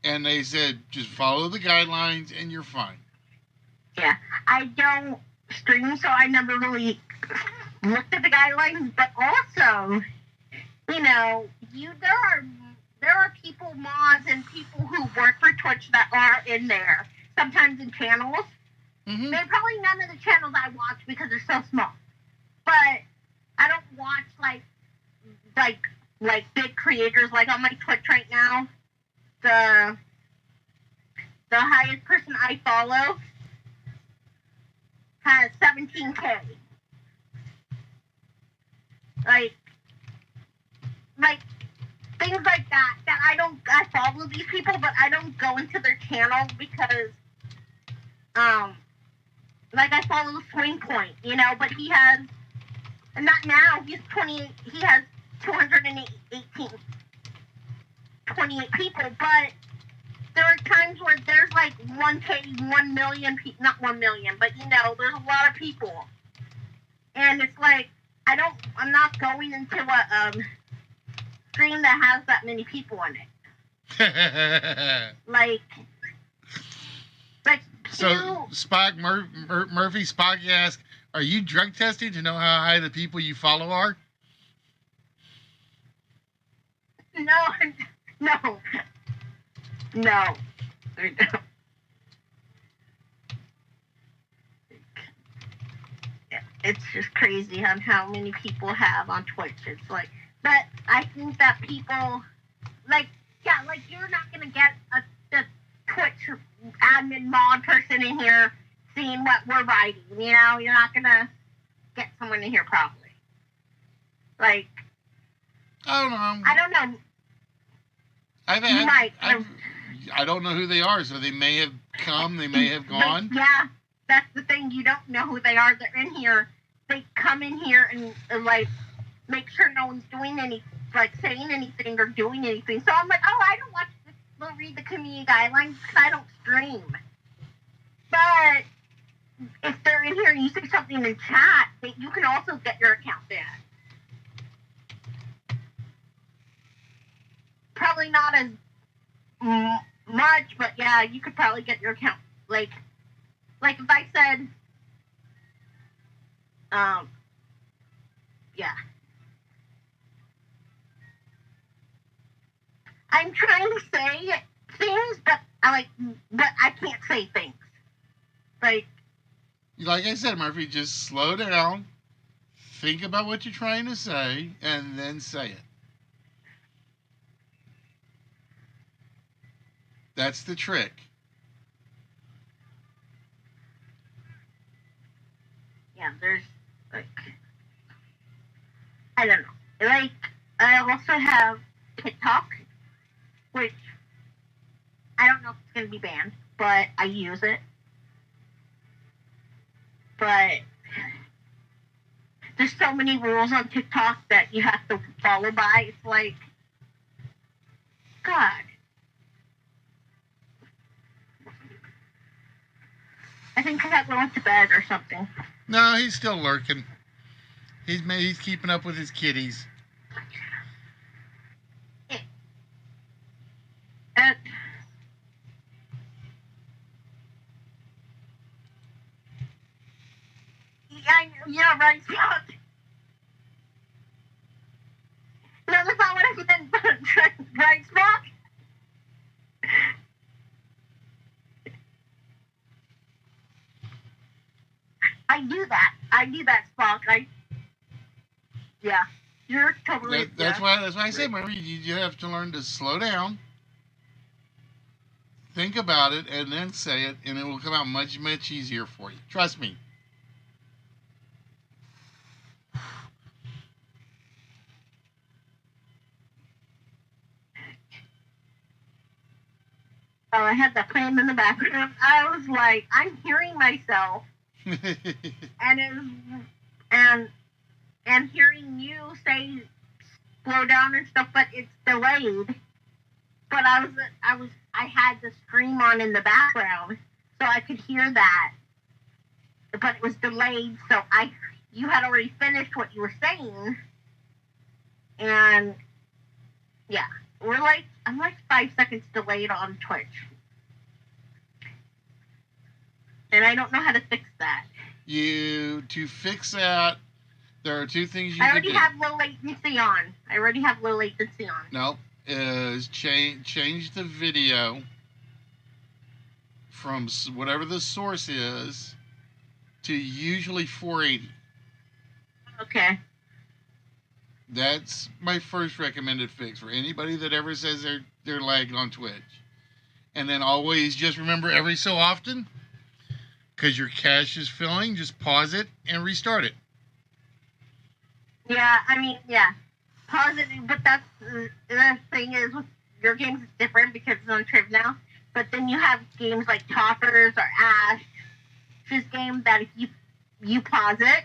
And they said, just follow the guidelines and you're fine. Yeah, I don't stream, so I never really looked at the guidelines. But also, you know, there are people, mods, and people who work for Twitch that are in there. Sometimes in channels. Mm-hmm. They're probably none of the channels I watch because they're so small. But I don't watch like big creators. Like on my Twitch right now, the highest person I follow has 17K. Like things like that I follow these people, but I don't go into their channel because like I follow Swing Point, you know, but he has, and not now, he's 28, he has 28 people, but there are times where there's like 1K, 1 million people, not 1 million, but you know, there's a lot of people. And it's like, I'm not going into a stream that has that many people in it. Like So Spock Murphy Spock asks, are you drug testing to know how high the people you follow are? No. Yeah, it's just crazy on how many people have on Twitch. It's like But I think that people, like you're not going to get a Twitch admin mod person in here seeing what we're writing, you know? You're not going to get someone in here probably. Like, I don't know. I don't know. I don't know who they are, so they may have come, they may have gone. But yeah, that's the thing. You don't know who they are. They're in here. They come in here and like, make sure no one's doing any, like, saying anything or doing anything. So I'm like, oh, I don't watch this. We'll read the community guidelines because I don't stream. But if they're in here and you say something in chat, you can also get your account banned. Probably not as much, but yeah, you could probably get your account. Like if I said, yeah. I'm trying to say things, but I can't say things. Like I said, Murphy, just slow down, think about what you're trying to say, and then say it. That's the trick. Yeah, there's, like, I don't know. Like, I also have TikTok, which I don't know if it's going to be banned, but I use it. But there's so many rules on TikTok that you have to follow by. It's like, God. I think I went to bed or something. No, he's still lurking. He's keeping up with his kitties. Yeah, right, Scott. No, that's not what I meant, right, Spock? I do that, Spock. Yeah, you're totally. That's why I said, remember, you have to learn to slow down, think about it, and then say it, and it will come out much, much easier for you. Trust me. Oh, I had that playing in the background. I was like, I'm hearing myself, and hearing you say slow down and stuff, but it's delayed. But I had the stream on in the background, so I could hear that, but it was delayed. So you had already finished what you were saying, and yeah, I'm like 5 seconds delayed on Twitch. And I don't know how to fix that. To fix that, there are two things you can do. I already have low latency on. No, is change the video from whatever the source is to usually 480. Okay. That's my first recommended fix for anybody that ever says they're lagging on Twitch. And then always just remember every so often, because your cache is filling, just pause it and restart it. Yeah, I mean, yeah. Pause it, but that's the thing is with your games it's different because it's on Triv now. But then you have games like Toppers or Ash's game that if you pause it,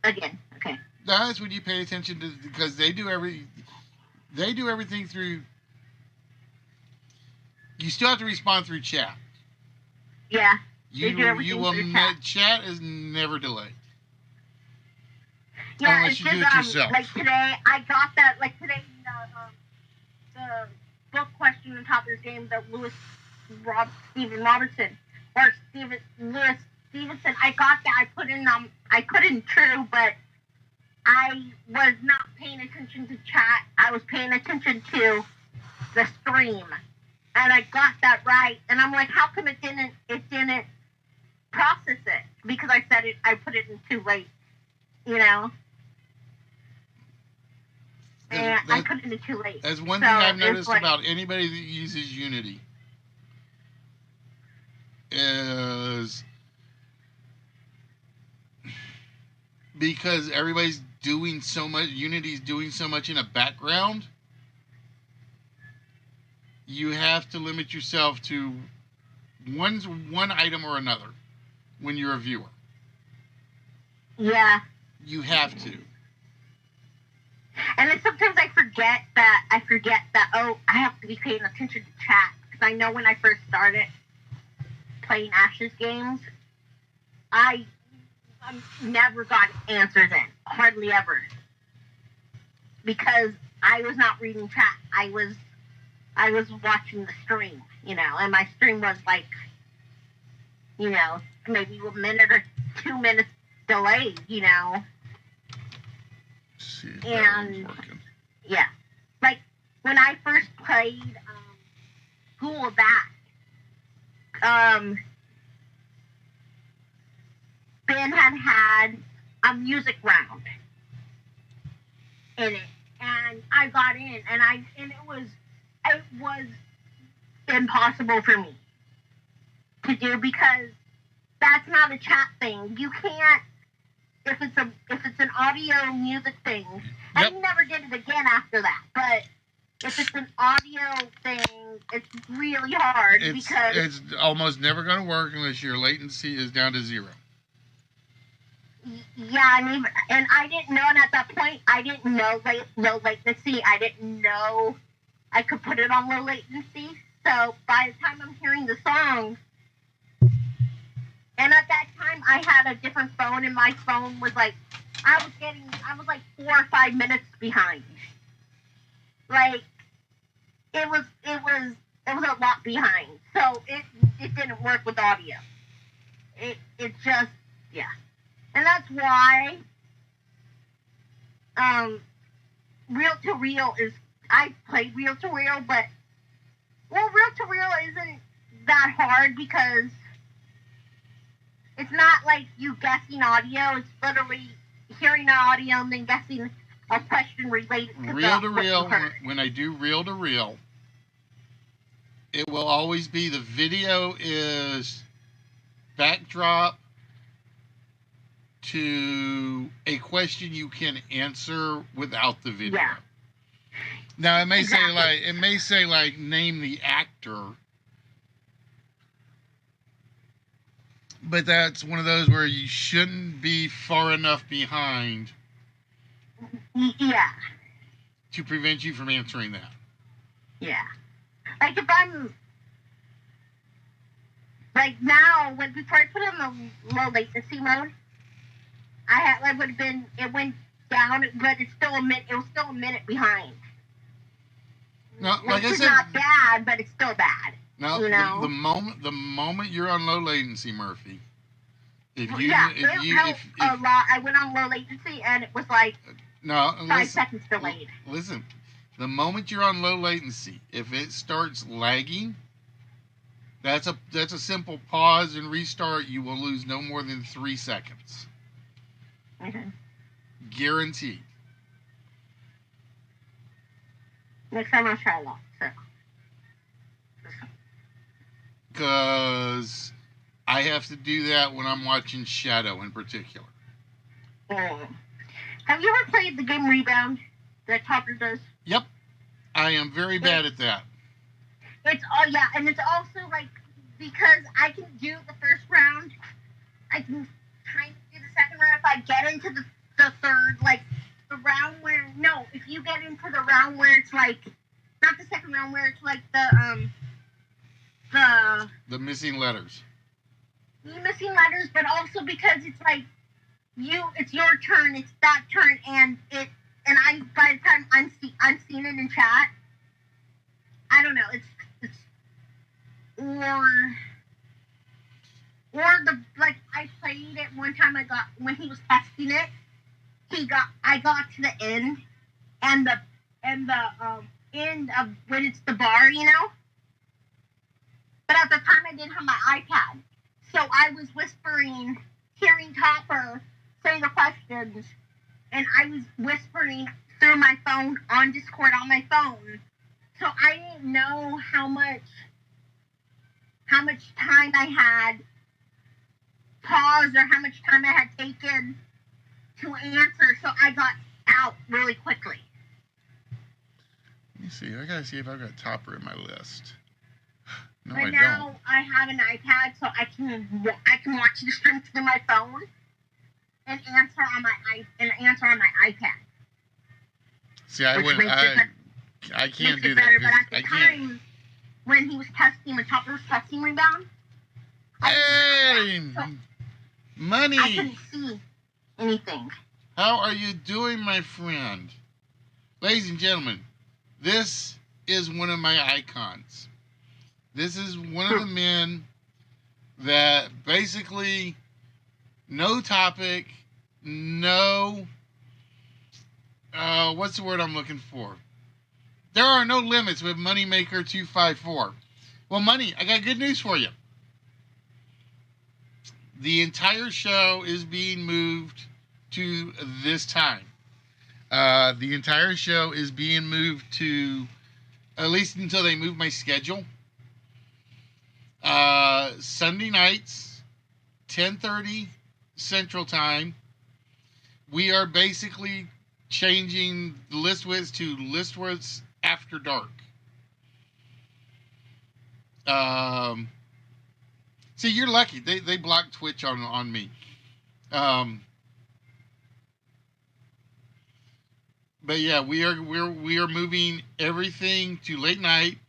again, okay. That's when you pay attention to, because they do everything through. You still have to respond through chat. Yeah. Chat is never delayed. Yeah, unless you do it yourself. Like today, I got that. Like today, the book question on top of this game that Stevenson. I got that. I put in true, but I was not paying attention to chat. I was paying attention to the stream, and I got that right. And I'm like, how come it didn't process it? Because I said it. I put it in too late, you know. and I put it in too late. That's one So thing I've it's noticed like- about anybody that uses Unity is because everybody's doing so much, Unity's doing so much in a background, you have to limit yourself to one item or another when you're a viewer. Yeah. You have to. And then sometimes I forget that, oh, I have to be paying attention to chat. Because I know when I first started playing Ash's games, I never got answers in. Hardly ever. Because I was not reading chat. I was watching the stream, and my stream was like, maybe a minute or 2 minutes delayed, See if that And- one's working. Yeah. Like, when I first played Ghoul Back, Ben had a music round in it. And I got in, and it was impossible for me to do because that's not a chat thing. You can't, if it's an audio music thing, and Yep. he never did it again after that. But if it's an audio thing, it's really hard because It's almost never going to work unless your latency is down to 0. yeah, and I didn't know, and at that point, I didn't know low latency. I didn't know I could put it on low latency. So by the time I'm hearing the song, and at that time I had a different phone, and my phone was like, I was like 4 or 5 minutes behind. Like, it was a lot behind. So it didn't work with audio. It just, yeah. And that's why reel to reel is, I played reel to reel, but reel to reel isn't that hard because it's not like you guessing audio. It's literally hearing the audio and then guessing a question related to Reel to what you reel, heard. when I do reel to reel, it will always be the video is backdrop to a question you can answer without the video. Yeah. Now it may Exactly. say like name the actor, but that's one of those where you shouldn't be far enough behind Yeah. to prevent you from answering that. Yeah. Like if I'm like now, before I put it in the low latency mode, I would have been, it went down, but it's still a minute. It was still a minute behind. No, like I Which is said, not bad, but it's still bad. no, you know? the moment you're on low latency, Murphy, if you it helped if a lot. I went on low latency, and it was like no 5 listen, seconds delayed. listen, the moment you're on low latency, if it starts lagging, that's a simple pause and restart. You will lose no more than 3 seconds, Okay. guaranteed. Next time I'll try that. So. Because I have to do that when I'm watching Shadow in particular. Have you ever played the game Rebound that Topper does? Yep, I am very bad at that. It's and it's also like, because I can do the first round, I can kind of do the second round if I get into the third, like the round where, no, if you get into the round where it's like, not the second round where it's like The missing letters. the missing letters, but also because it's like it's your turn, it's that turn, and I, by the time I'm seeing it in chat, I don't know, it's or the, like, I played it one time. When he was testing it, I got to the end, and the end of when it's the bar, but at the time I didn't have my iPad, so I was whispering, hearing Topper say the questions, and I was whispering through my phone on Discord on my phone. So I didn't know how much time I had paused or how much time I had taken to answer. So I got out really quickly. Let me see. I gotta see if I've got Topper in my list. No, But I now don't. I have an iPad, so I can watch the stream through my phone and answer on my iPad. See, I Which wouldn't. makes it I can't makes do it that. better, but 'Cause at the I can't. time when he was testing, when Topper was testing Rebound, Hey, I money. couldn't see anything. How are you doing, my friend? Ladies and gentlemen, this is one of my icons. This is one of the men that basically no topic, no, what's the word I'm looking for? There are no limits with Moneymaker 254. Well, Money, I got good news for you. The entire show is being moved to this time. The entire show is being moved to, at least until they move my schedule. Sunday nights, 10:30 Central Time. We are basically changing Listwits to Listwits After Dark. See, you're lucky. They blocked Twitch on me. But yeah, we are moving everything to late night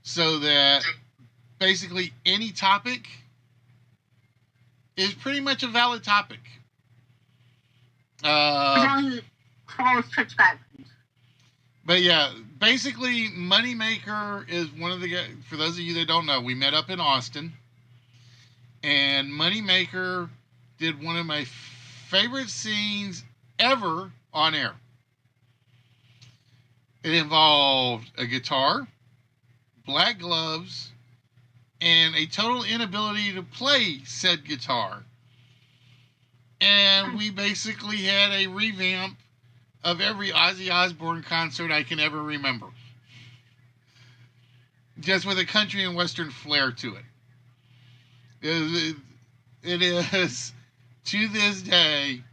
so that basically any topic is pretty much a valid topic. As long as it follows Twitch guidelines. But yeah, basically Moneymaker is one of the guys. For those of you that don't know, we met up in Austin, and Moneymaker did one of my favorite scenes ever on air. It involved a guitar, black gloves, and a total inability to play said guitar. And we basically had a revamp of every Ozzy Osbourne concert I can ever remember. Just with a country and western flair to it. It is, to this day,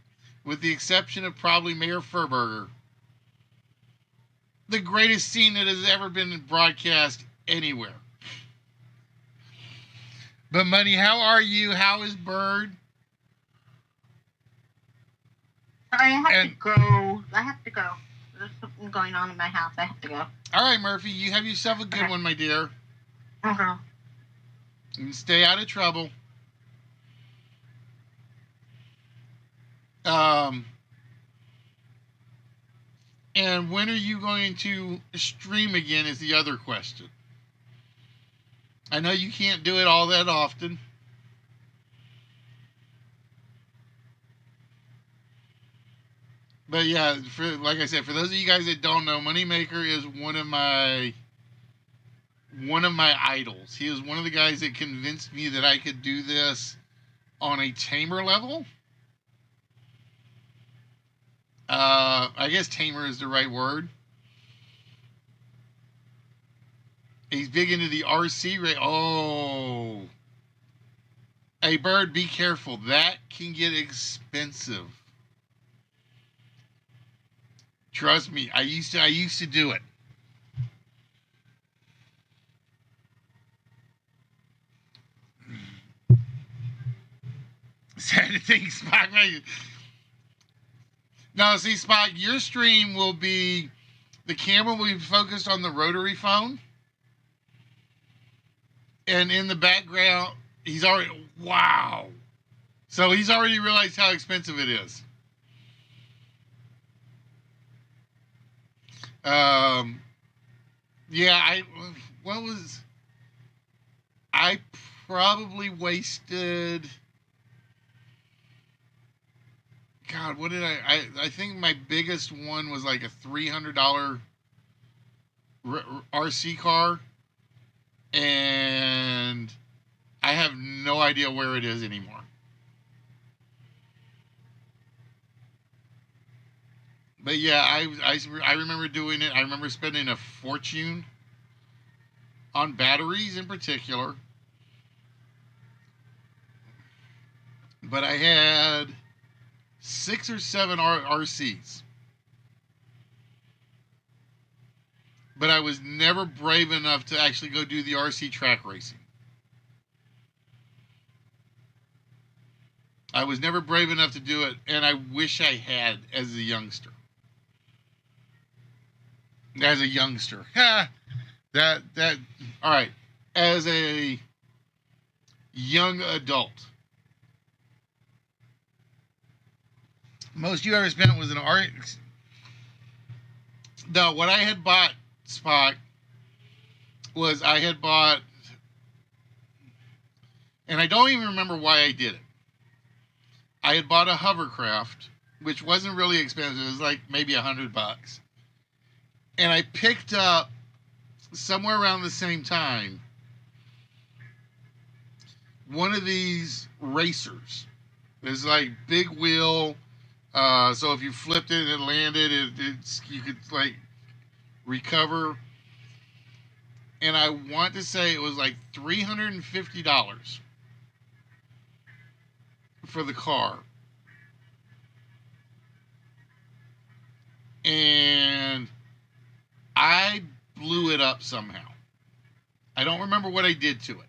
with the exception of probably Mayor Furberger, the greatest scene that has ever been broadcast anywhere. But Money, how are you? How is Bird? I have to go. There's something going on in my house. I have to go. All right, Murphy, you have yourself a good one, my dear. Okay. And stay out of trouble. And when are you going to stream again is the other question. I know you can't do it all that often. But yeah, like I said, for those of you guys that don't know, Moneymaker is one of my idols. He is one of the guys that convinced me that I could do this on a tamer level. I guess tamer is the right word. He's big into the RC rate. Oh. Hey, Bird, be careful. That can get expensive. Trust me, I used to do it. Sad to think, Spock. No, see, Spock, your stream will be, the camera will be focused on the rotary phone. And in the background, he's already, wow. So he's already realized how expensive it is. Yeah, I probably wasted, God, what did I think my biggest one was like a $300 RC car, and I have no idea where it is anymore. But yeah, I remember doing it. I remember spending a fortune on batteries in particular. But I had 6 or 7 RCs. But I was never brave enough to actually go do the RC track racing. I was never brave enough to do it, and I wish I had as a youngster. As a youngster. Ha! All right. As a young adult. Most you ever spent was an art. No, what I had bought, Spock, was I had bought, and I don't even remember why I did it. I had bought a hovercraft, which wasn't really expensive. It was like maybe $100. And I picked up, somewhere around the same time, one of these racers. It's like big wheel. So if you flipped it and it landed, you could like recover. And I want to say it was like $350 for the car. And I blew it up somehow. I don't remember what I did to it.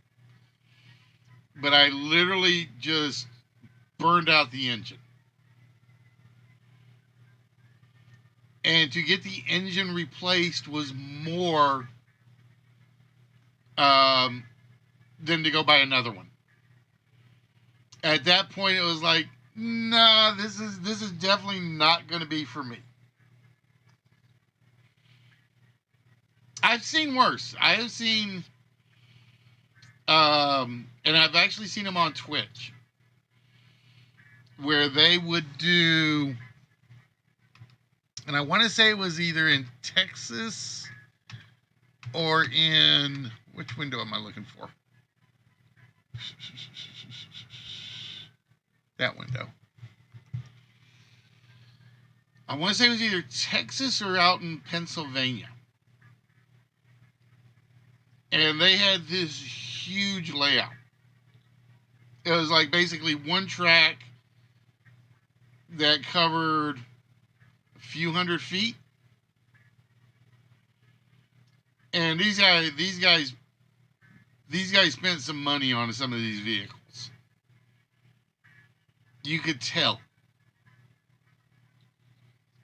But I literally just burned out the engine. And to get the engine replaced was more than to go buy another one. At that point, it was like, nah, this is definitely not going to be for me. I've seen worse. I have seen, and I've actually seen them on Twitch, where they would do, and I want to say it was either in Texas or in, which window am I looking for? That window. I want to say it was either Texas or out in Pennsylvania. And they had this huge layout. It was like basically one track that covered a few hundred feet. And these guys spent some money on some of these vehicles. You could tell.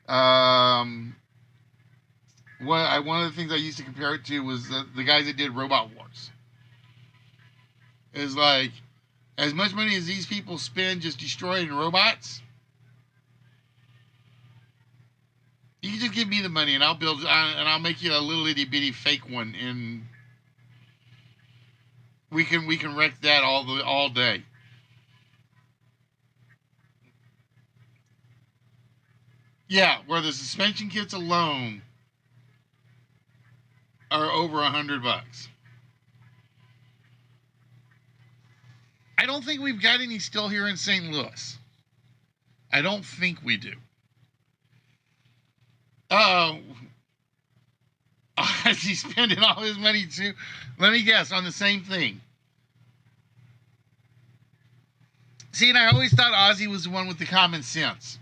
One of the things I used to compare it to was the guys that did Robot Wars. It's like, as much money as these people spend just destroying robots, you can just give me the money and I'll make you a little itty bitty fake one, and we can wreck that all day. Yeah, where the suspension kits alone are over $100. I don't think we've got any still here in St. Louis. I don't think we do. Is he spending all his money too? Let me guess, on the same thing. See, and I always thought Ozzy was the one with the common sense.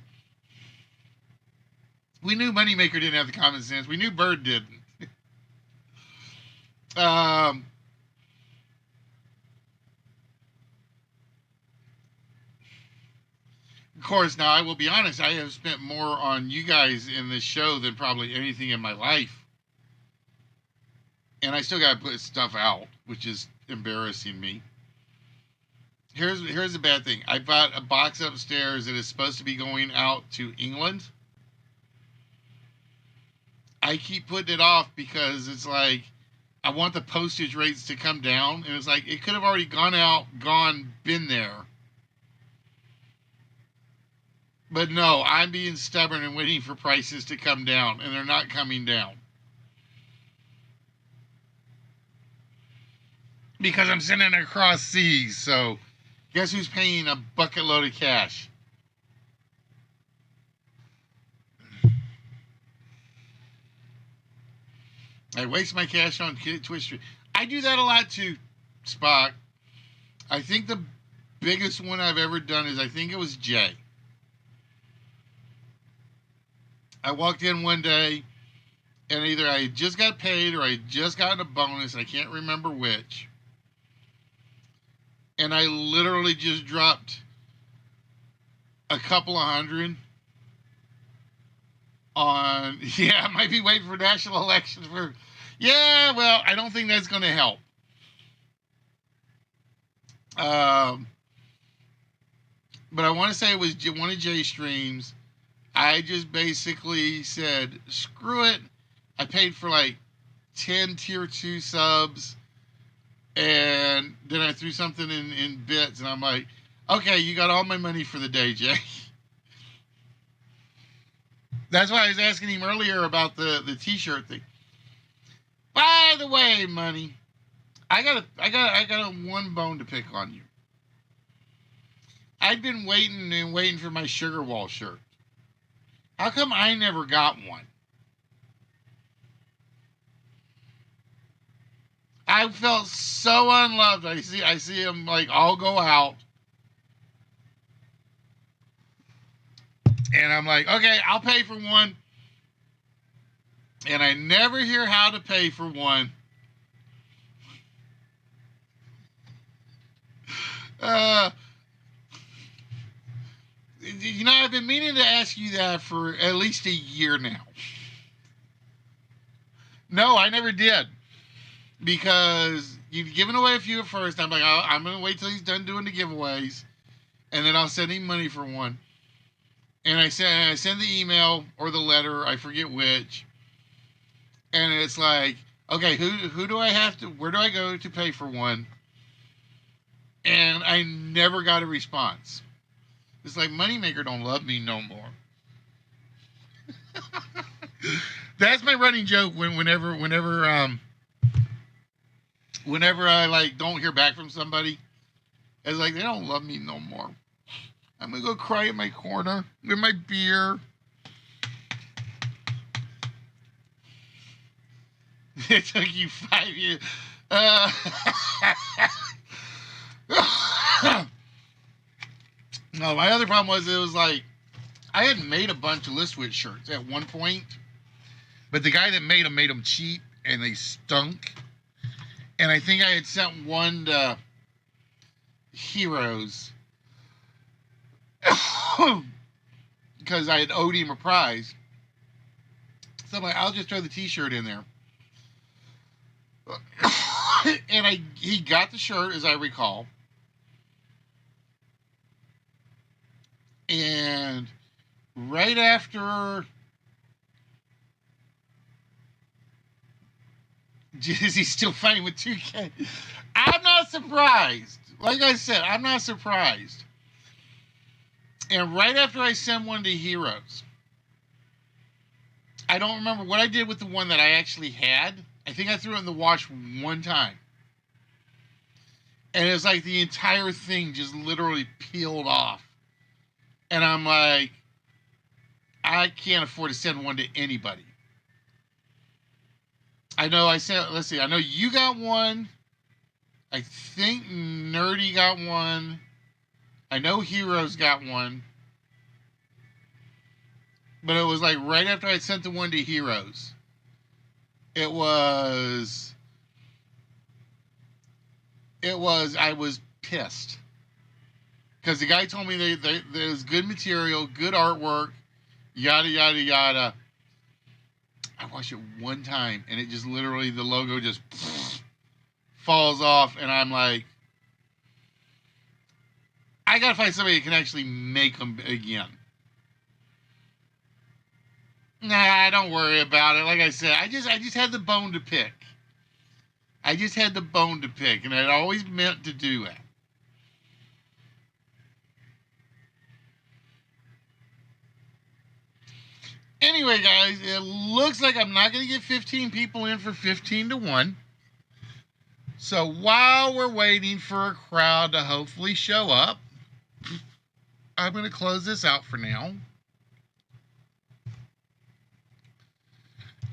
We knew Moneymaker didn't have the common sense. We knew Bird didn't. Of course, now I will be honest, I have spent more on you guys in this show than probably anything in my life. And I still got to put stuff out, which is embarrassing me. Here's the bad thing. I bought a box upstairs that is supposed to be going out to England. I keep putting it off because it's like, I want the postage rates to come down. And it's like, it could have already been there. But no, I'm being stubborn and waiting for prices to come down. And they're not coming down. Because I'm sending it across seas. So, guess who's paying a bucket load of cash? I waste my cash on Twitch stream. I do that a lot too, Spock. I think the biggest one I've ever done is, I think it was Jay. I walked in one day, and either I had just got paid or I had just gotten a bonus. I can't remember which. And I literally just dropped a couple of hundred on, yeah, I might be waiting for national elections for, yeah, well, I don't think that's going to help. But I want to say it was one of Jay's streams. I just basically said, screw it. I paid for like 10 tier 2 subs. And then I threw something in bits. And I'm like, okay, you got all my money for the day, Jay. That's why I was asking him earlier about the t-shirt thing. By the way, money, I got a one bone to pick on you. I'd been waiting and waiting for my Sugar Wall shirt. How come I never got one? I felt so unloved. I see them like all go out. And I'm like, okay, I'll pay for one. And I never hear how to pay for one. You know, I've been meaning to ask you that for at least a year now. No, I never did. Because you've given away a few at first. I'm like, I'm going to wait till he's done doing the giveaways. And then I'll send him money for one. And I send the email or the letter, I forget which. And it's like, okay, who do I have to, where do I go to pay for one? And I never got a response. It's like, Moneymaker don't love me no more. That's my running joke whenever I like don't hear back from somebody. It's like, they don't love me no more. I'm gonna go cry in my corner with my beer. It took you 5 years. No, my other problem was, it was like, I had made a bunch of Listwitch shirts at one point, but the guy that made them cheap, and they stunk. And I think I had sent one to Heroes because I had owed him a prize. So I'm like, I'll just throw the t-shirt in there. And he got the shirt, as I recall. And right after, is he still fighting with 2K? I'm not surprised. Like I said, I'm not surprised. And right after I sent one to Heroes, I don't remember what I did with the one that I actually had. I think I threw it in the wash one time. And it's like the entire thing just literally peeled off. And I'm like, I can't afford to send one to anybody. I know I sent, let's see, I know you got one. I think Nerdy got one. I know Heroes got one. But it was like right after I sent the one to Heroes. I was pissed. Because the guy told me there's good material, good artwork, yada, yada, yada. I watched it one time, and it just literally, the logo just falls off, and I'm like, I gotta find somebody that can actually make them again. Nah, don't worry about it. Like I said, I just had the bone to pick. I just had the bone to pick, and I'd always meant to do it. Anyway, guys, it looks like I'm not going to get 15 people in for 15 to 1. So while we're waiting for a crowd to hopefully show up, I'm going to close this out for now.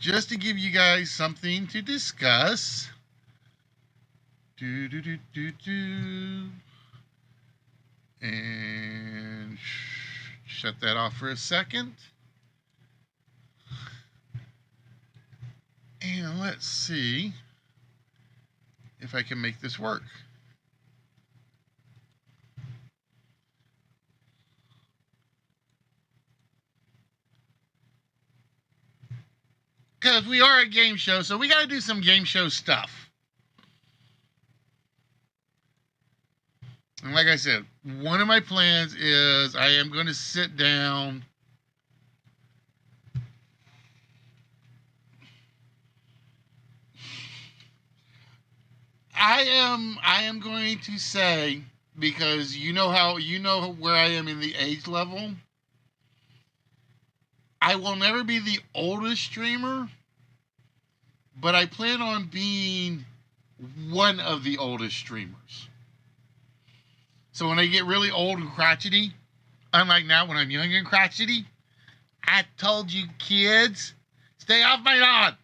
just to give you guys something to discuss. And shut that off for a second. And let's see if I can make this work. Because we are a game show, so we got to do some game show stuff. And like I said, one of my plans is I am going to sit down I am going to say, because you know where I am in the age level. I will never be the oldest streamer, but I plan on being one of the oldest streamers. So when I get really old and crotchety, unlike now when I'm young and crotchety, I told you kids, stay off my lawn.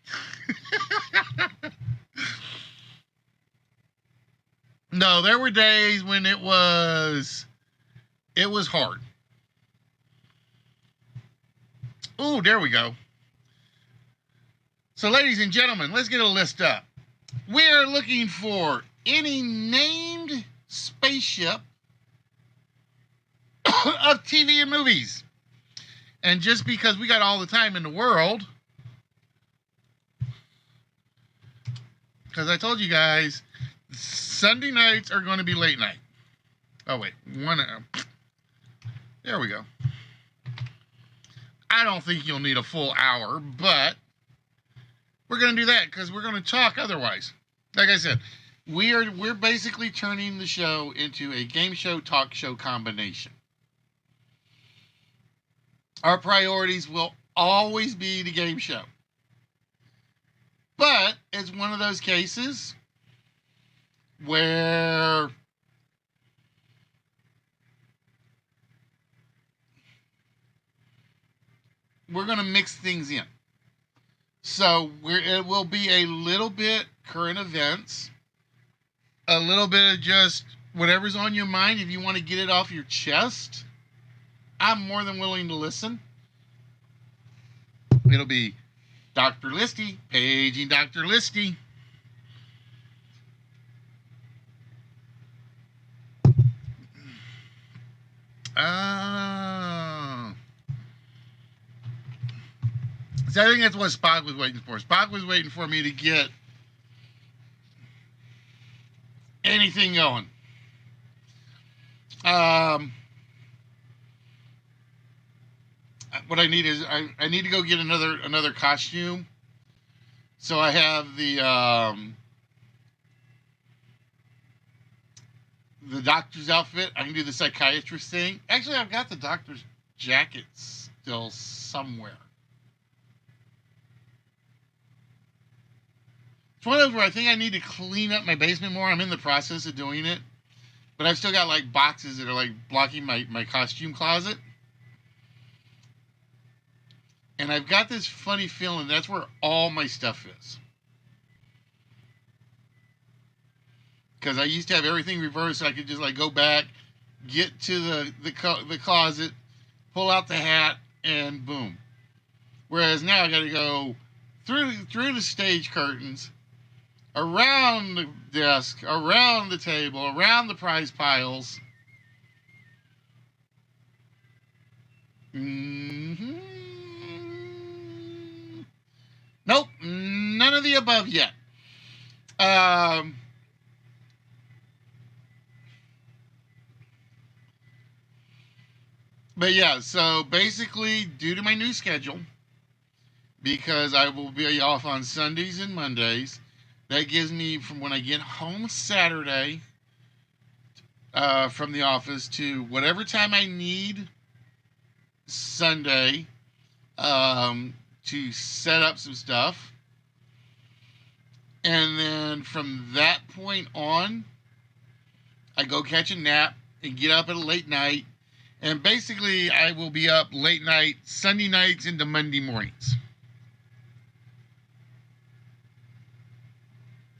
No, there were days when it was hard. Oh, there we go. So, ladies and gentlemen, let's get a list up. We are looking for any named spaceship of TV and movies. And just because we got all the time in the world, because I told you guys, Sunday nights are going to be late night. Oh, wait. There we go. I don't think you'll need a full hour, but we're going to do that because we're going to talk otherwise. Like I said, we're basically turning the show into a game show, talk show combination. Our priorities will always be the game show. But it's one of those cases where we're going to mix things in. So it will be a little bit current events, a little bit of just whatever's on your mind. If you want to get it off your chest, I'm more than willing to listen. It'll be Dr. Listy, paging Dr. Listy. So I think that's what Spock was waiting for. Spock was waiting for me to get anything going. What I need is I need to go get another costume. So I have the doctor's outfit. I can do the psychiatrist thing. Actually, I've got the doctor's jacket still somewhere. It's one of those where I think I need to clean up my basement more. I'm in the process of doing it. But I've still got like boxes that are like blocking my costume closet. And I've got this funny feeling that's where all my stuff is. Because I used to have everything reversed, so I could just like go back, get to the closet, pull out the hat, and boom. Whereas now I got to go through the stage curtains, around the desk, around the table, around the prize piles. Nope, none of the above yet. But yeah, so basically, due to my new schedule, because I will be off on Sundays and Mondays, that gives me from when I get home Saturday from the office to whatever time I need Sunday to set up some stuff. And then from that point on, I go catch a nap and get up at a late night. And basically, I will be up late night, Sunday nights into Monday mornings.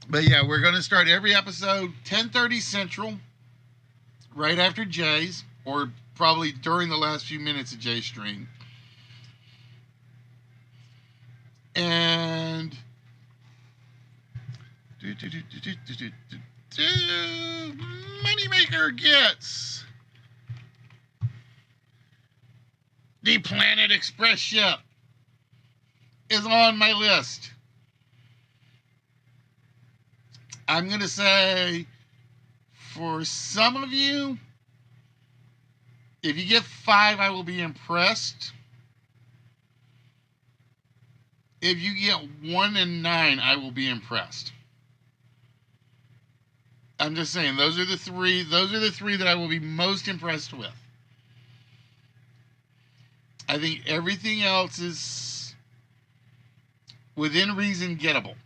But yeah, we're going to start every episode 10:30 Central, right after Jay's, or probably during the last few minutes of Jay's stream. And Moneymaker gets the Planet Express ship is on my list. I'm going to say, for some of you, if you get 5, I will be impressed. If you get 1 and 9, I will be impressed. I'm just saying, those are the three that I will be most impressed with. I think everything else is within reason gettable.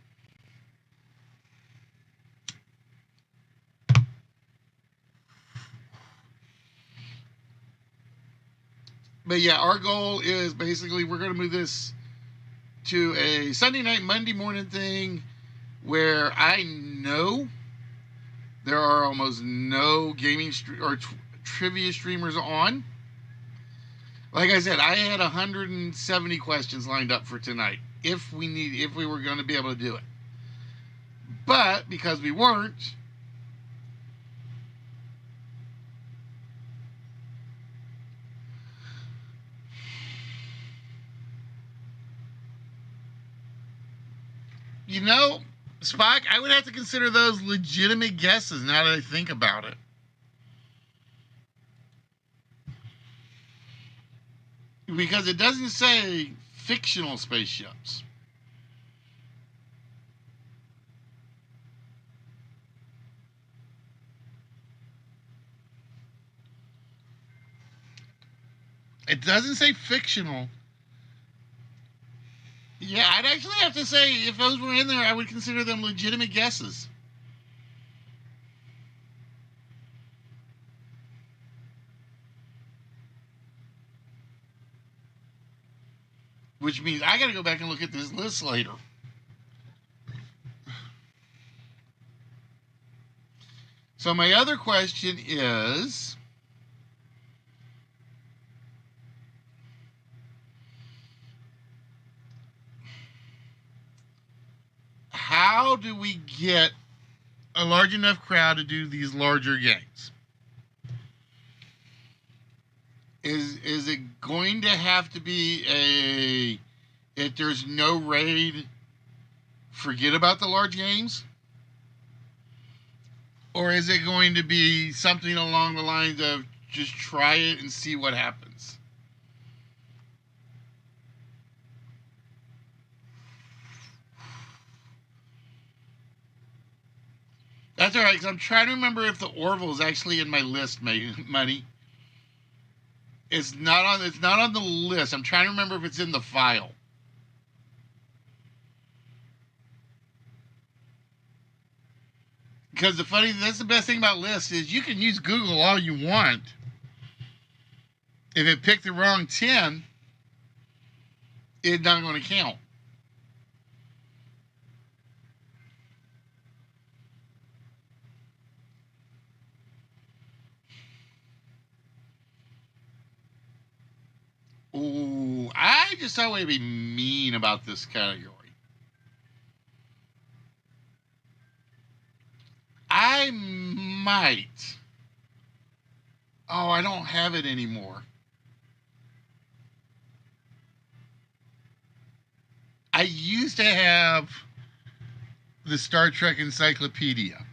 But yeah, our goal is basically we're going to move this to a Sunday night, Monday morning thing where I know there are almost no gaming or trivia streamers on. Like I said, I had 170 questions lined up for tonight if we were going to be able to do it. But because we weren't, you know, Spock, I would have to consider those legitimate guesses now that I think about it. Because it doesn't say fictional spaceships. It doesn't say fictional. Yeah, I'd actually have to say, if those were in there, I would consider them legitimate guesses. Which means I got to go back and look at this list later. So my other question is, how do we get a large enough crowd to do these larger games? Is it going to have to be if there's no raid, forget about the large games? Or is it going to be something along the lines of just try it and see what happens? That's all right, because I'm trying to remember if the Orville is actually in my list, money. It's not on the list. I'm trying to remember if it's in the file. Because that's the best thing about lists is you can use Google all you want. If it picked the wrong 10, it's not going to count. Ooh, I just thought we'd be mean about this category. I might. Oh, I don't have it anymore. I used to have the Star Trek Encyclopedia.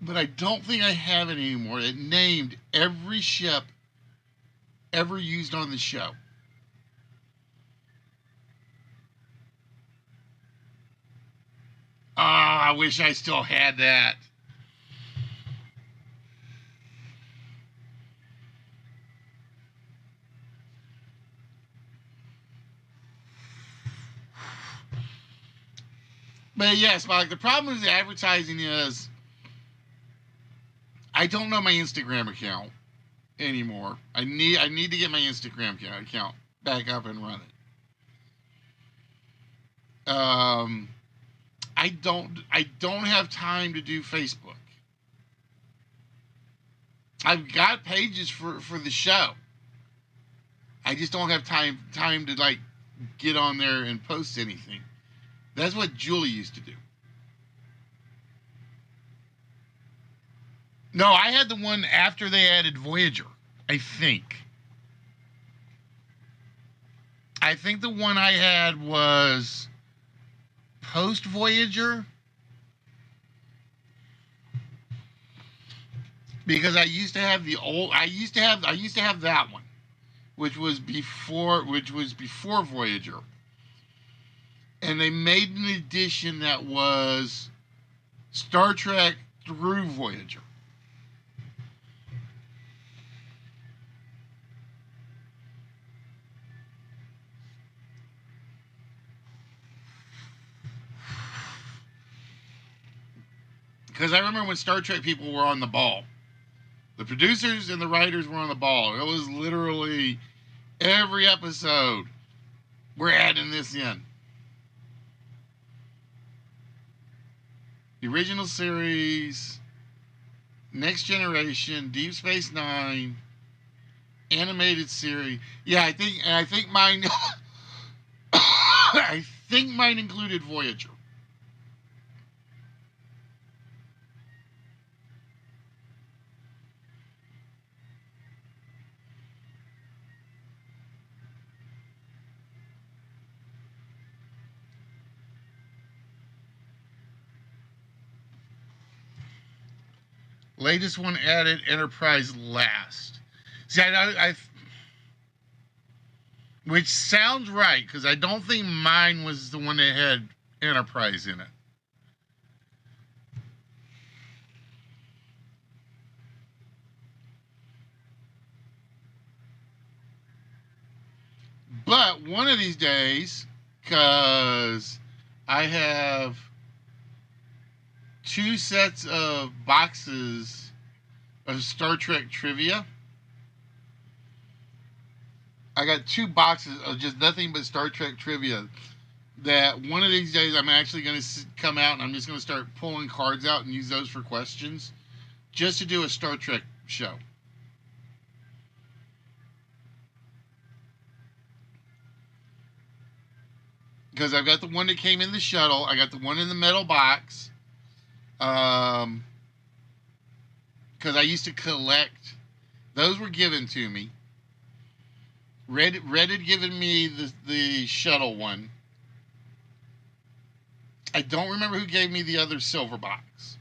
But I don't think I have it anymore. It named every ship ever used on the show. Oh, I wish I still had that. But yes, Mike, the problem with the advertising is I don't know my Instagram account anymore. I need to get my Instagram account back up and running. I don't have time to do Facebook. I've got pages for the show. I just don't have time to like get on there and post anything. That's what Julie used to do. No, I had the one after they added Voyager, I think. I think the one I had was post Voyager, because I used to have that one, which was before Voyager. And they made an edition that was Star Trek through Voyager. Because I remember when Star Trek people were on the ball. The producers and the writers were on the ball. It was literally every episode, we're adding this in. The original series, Next Generation, Deep Space Nine, animated series. Yeah, I think mine I think mine included Voyager. Latest one added Enterprise last. See, which sounds right, because I don't think mine was the one that had Enterprise in it. But one of these days, because I have 2 sets of boxes of Star Trek trivia. I got 2 boxes of just nothing but Star Trek trivia that one of these days I'm actually going to come out and I'm just going to start pulling cards out and use those for questions just to do a Star Trek show. Because I've got the one that came in the shuttle. I got the one in the metal box. Because I used to collect. Those were given to me. Red had given me the shuttle one. I don't remember who gave me the other silver box.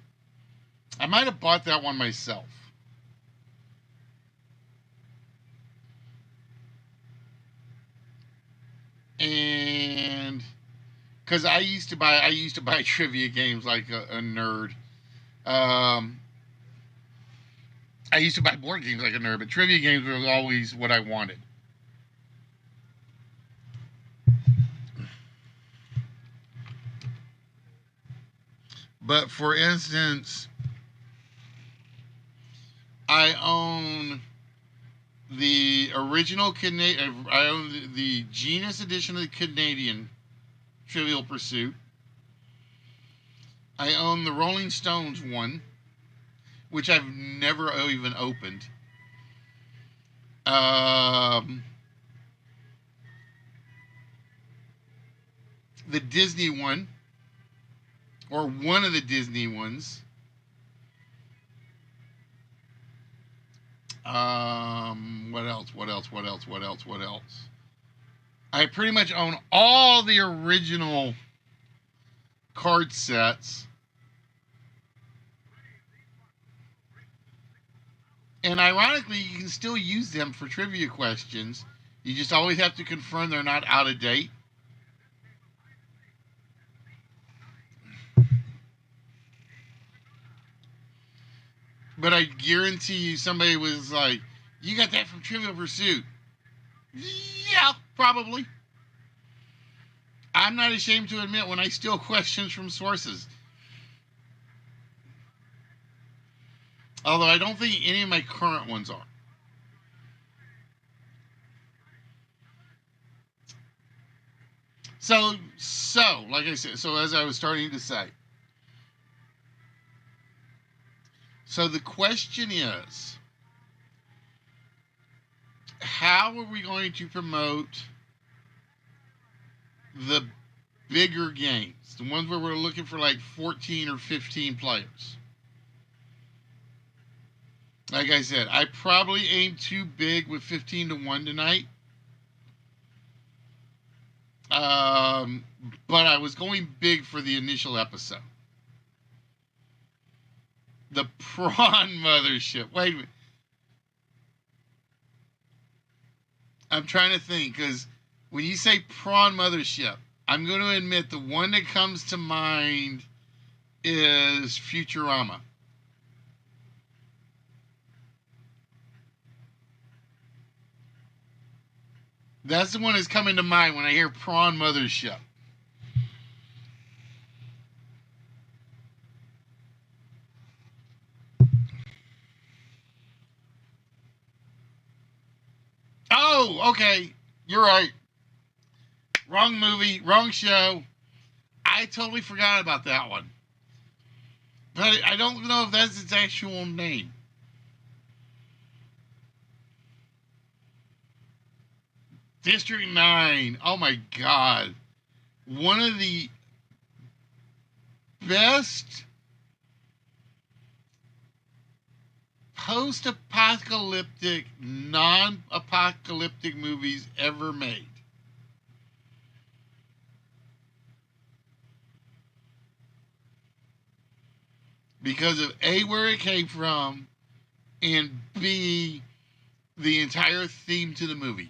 I might have bought that one myself. And because I used to buy trivia games like a nerd. I used to buy board games like a nerd, but trivia games were always what I wanted. But for instance, I own the original Canadian. I own the Genius edition of the Canadian Trivial Pursuit. I own the Rolling Stones one, which I've never even opened. The Disney one, or one of the Disney ones. What else? I pretty much own all the original card sets. And ironically, you can still use them for trivia questions. You just always have to confirm they're not out of date. But I guarantee you somebody was like, you got that from Trivial Pursuit. Yeah, probably. I'm not ashamed to admit when I steal questions from sources. Although I don't think any of my current ones are. So, like I said, so as I was starting to say, so the question is, how are we going to promote the bigger games, the ones where we're looking for like 14 or 15 players? Like I said, I probably aimed too big with 15 to 1 tonight. But I was going big for the initial episode. The Prawn Mothership. Wait a minute. I'm trying to think, because when you say Prawn Mothership, I'm going to admit the one that comes to mind is Futurama. That's the one that's coming to mind when I hear Prawn Mothership. Oh, okay. You're right. Wrong movie, wrong show. I totally forgot about that one. But I don't know if that's its actual name. District 9. Oh my God. One of the best post-apocalyptic, non-apocalyptic movies ever made. Because of A, where it came from, and B, the entire theme to the movie.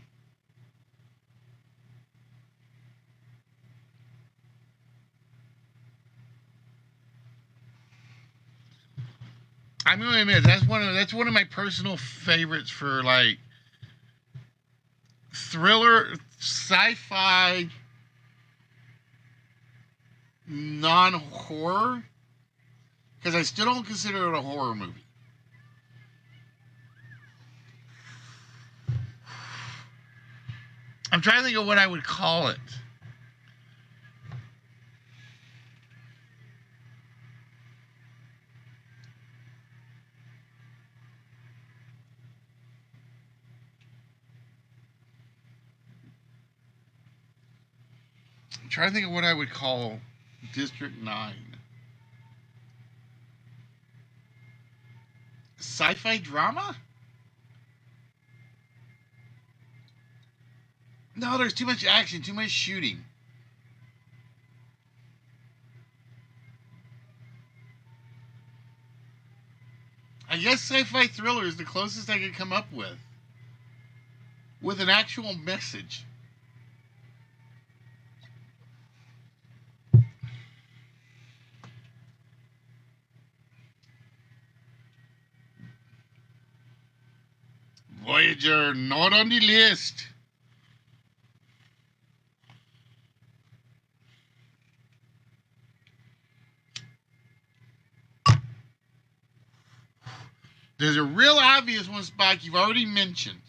I'm going to admit that's one of my personal favorites for like thriller, sci-fi, non-horror, because I still don't consider it a horror movie. I'm trying to think of what I would call it. I'm trying to think of what I would call District 9. Sci-fi drama? No, there's too much action, too much shooting. I guess sci-fi thriller is the closest I could come up with an actual message. Voyager, not on the list. There's a real obvious one, Spike, you've already mentioned.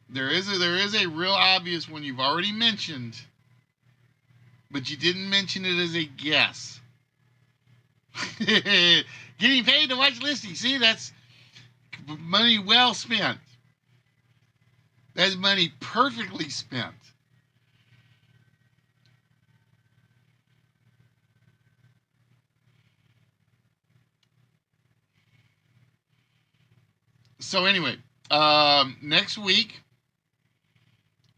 There is a real obvious one you've already mentioned, but you didn't mention it as a guess. Getting paid to watch listings. See, that's money well spent. That's money perfectly spent. So anyway, next week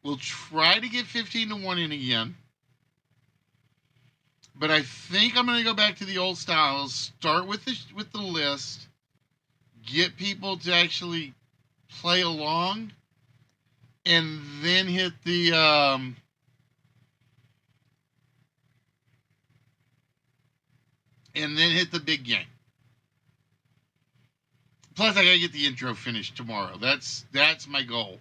we'll try to get 15 to 1 in again. But I think I'm going to go back to the old styles. Start with the list. Get people to actually play along, and then hit the big game. Plus, I gotta get the intro finished tomorrow. That's my goal.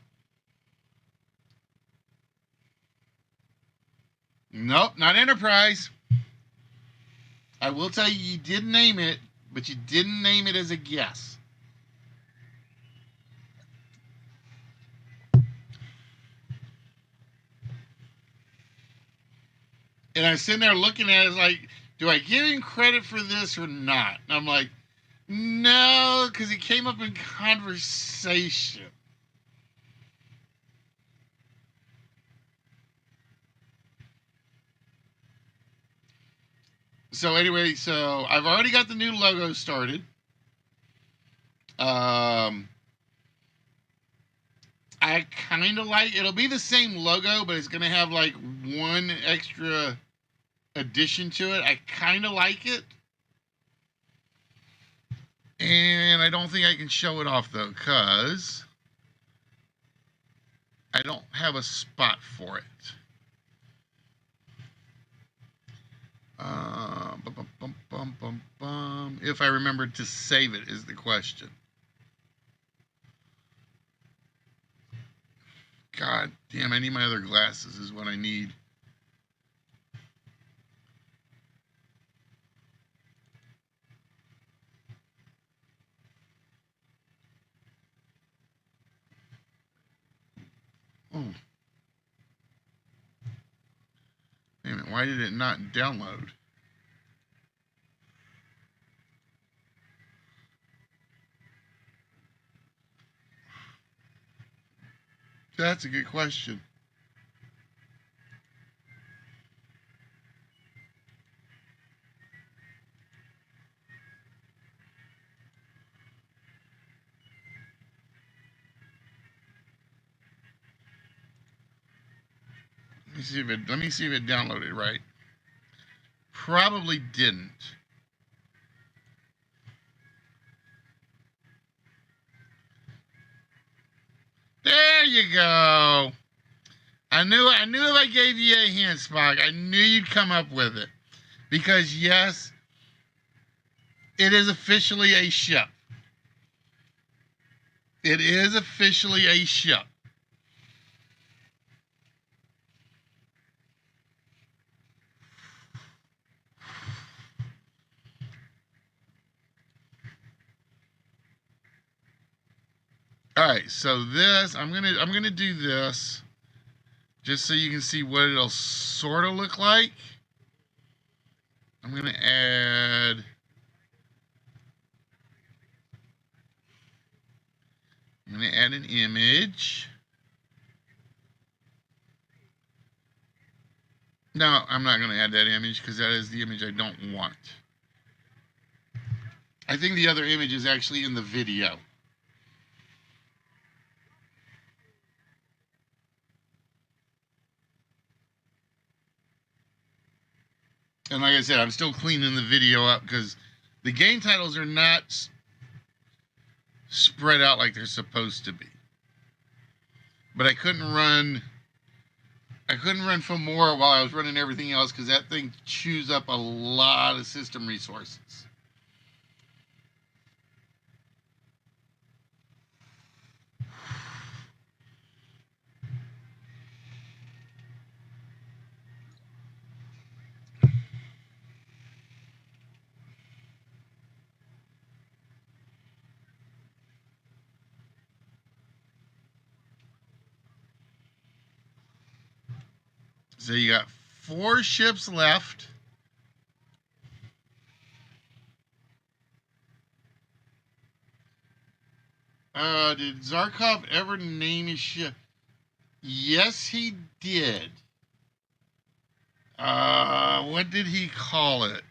Nope, not Enterprise. I will tell you, you did name it, but you didn't name it as a guess. And I was sitting there looking at it like, do I give him credit for this or not? And I'm like, no, because he came up in conversation. So anyway, so I've already got the new logo started. I kind of like, it'll be the same logo, but it's going to have like one extra addition to it. I kind of like it. And I don't think I can show it off though, because I don't have a spot for it. If I remember to save it is the question. God damn, I need my other glasses is what I need. Oh. Wait a minute, why did it not download? That's a good question. Let me see if it downloaded right. Probably didn't. There you go. I knew if I gave you a hint, Spock, I knew you'd come up with it. Because yes, it is officially a ship. It is officially a ship. All right, so this I'm gonna do this just so you can see what it'll sort of look like. I'm gonna add an image. No, I'm not gonna add that image because that is the image I don't want. I think the other image is actually in the video. And like I said, I'm still cleaning the video up because the game titles are not spread out like they're supposed to be. But I couldn't run for more while I was running everything else because that thing chews up a lot of system resources. So you got 4 ships left. Did Zarkov ever name his ship? Yes, he did. What did he call it?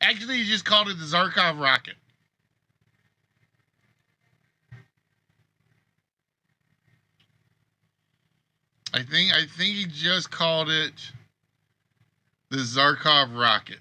Actually, he just called it the Zarkov rocket. I think he just called it the Zarkov rocket.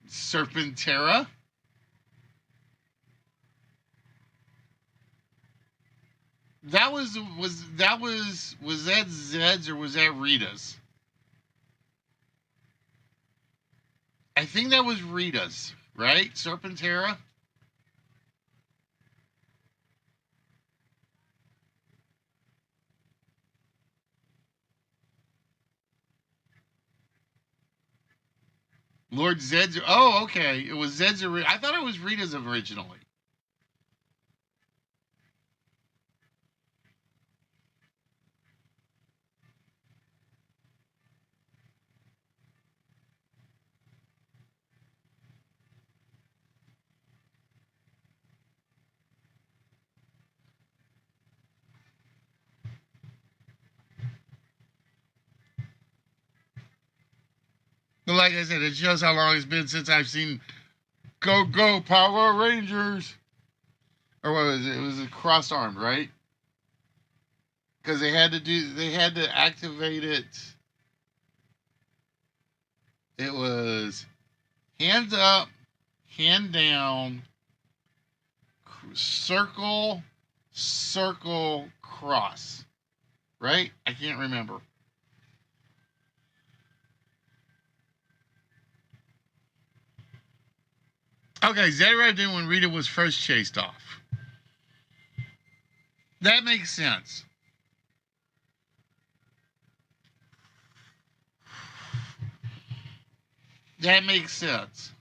Serpentera. That was that Zed's or was that Rita's? I think that was Rita's, right? Serpentera. Lord Zed's. Oh, okay. It was Zed's. I thought it was Rita's originally. But like I said, it shows how long it's been since I've seen Go Go Power Rangers. Or what was it? It was a crossed armed, right? Because they had to activate it. It was hands up, hand down, circle, circle, cross. Right? I can't remember. Okay, Zed arrived in when Rita was first chased off. That makes sense. That makes sense.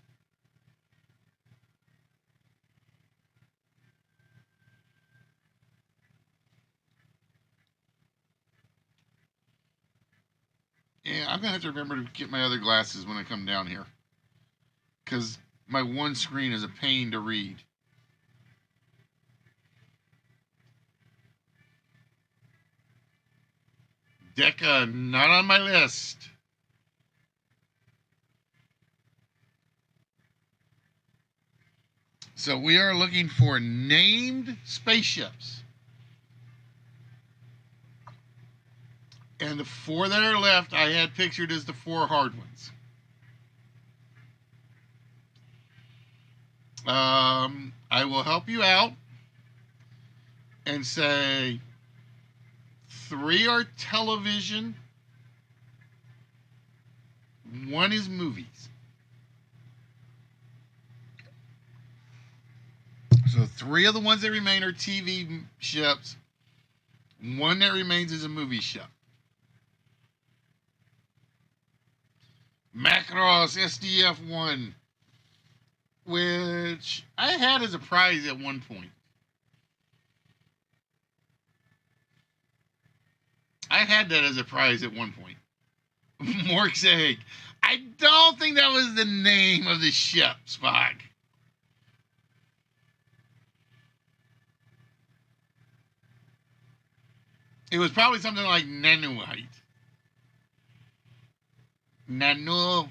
Yeah, I'm going to have to remember to get my other glasses when I come down here. Because my one screen is a pain to read. Deca, not on my list. So we are looking for named spaceships. And the 4 that are left, I had pictured as the 4 hard ones. I will help you out and say 3 are television, 1 is movies. So 3 of the ones that remain are TV ships. 1 that remains is a movie ship. Macross SDF-1, which I had as a prize at one point. I had that as a prize at one point. Mork's Egg. I don't think that was the name of the ship, Spock. It was probably something like Nanuite. Nanu.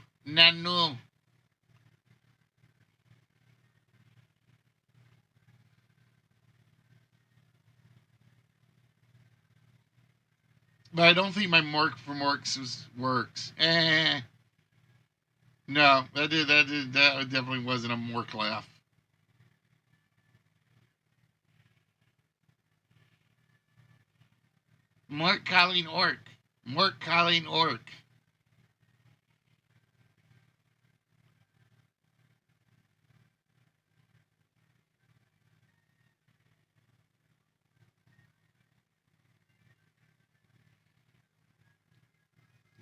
But I don't think my Mork for Morks works. No, that definitely wasn't a Mork laugh. Mork Colleen Orc. Mork Colleen Orc.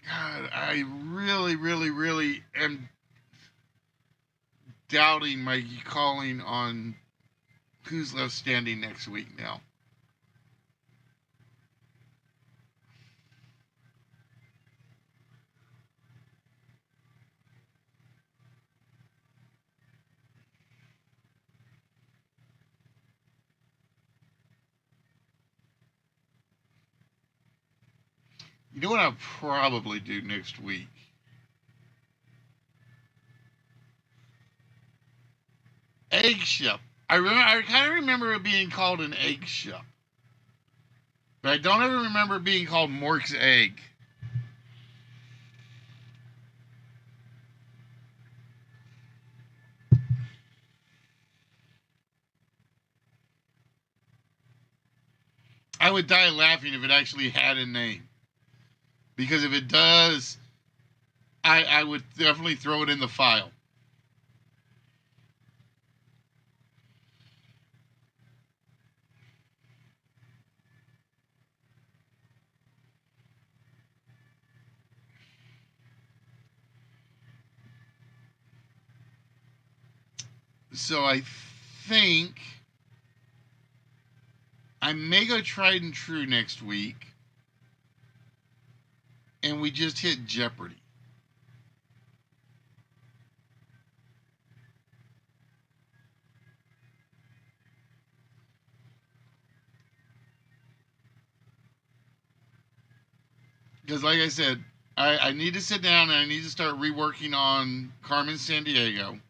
God, I really am doubting my calling on Who's Left Standing next week now. You know what I'll probably do next week? Egg ship. I kind of remember it being called an egg ship. But I don't ever remember it being called Mork's Egg. I would die laughing if it actually had a name. Because if it does, I would definitely throw it in the file. So I think I may go tried and true next week. And we just hit Jeopardy. Because like I said, I need to sit down and I need to start reworking on Carmen Sandiego.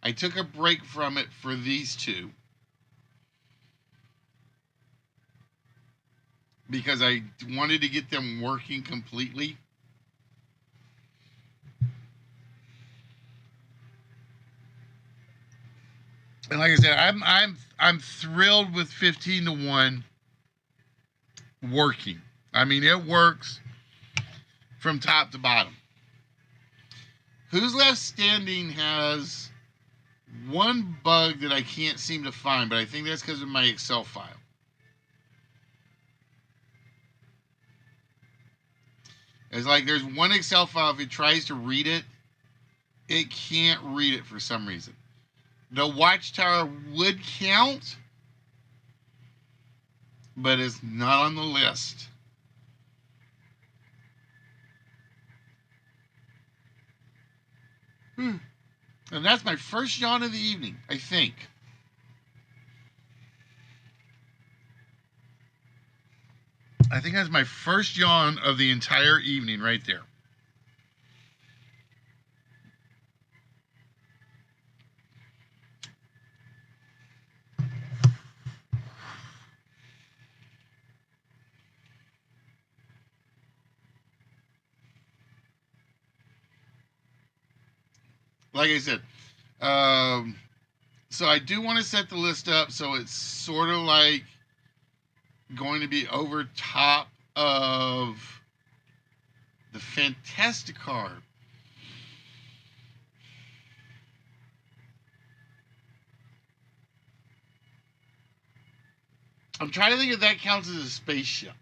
I took a break from it for these two. Because I wanted to get them working completely. And like I said, I'm thrilled with 15-1 working. I mean, it works from top to bottom. Who's Left Standing has one bug that I can't seem to find, but I think that's because of my Excel file. It's like there's one Excel file, if it tries to read it, it can't read it for some reason. The Watchtower would count, but it's not on the list. And that's my first yawn of the evening, I think. I think that's my first yawn of the entire evening right there. Like I said, so I do want to set the list up so it's sort of like going to be over top of the Fantasticar. I'm trying to think if that counts as a spaceship.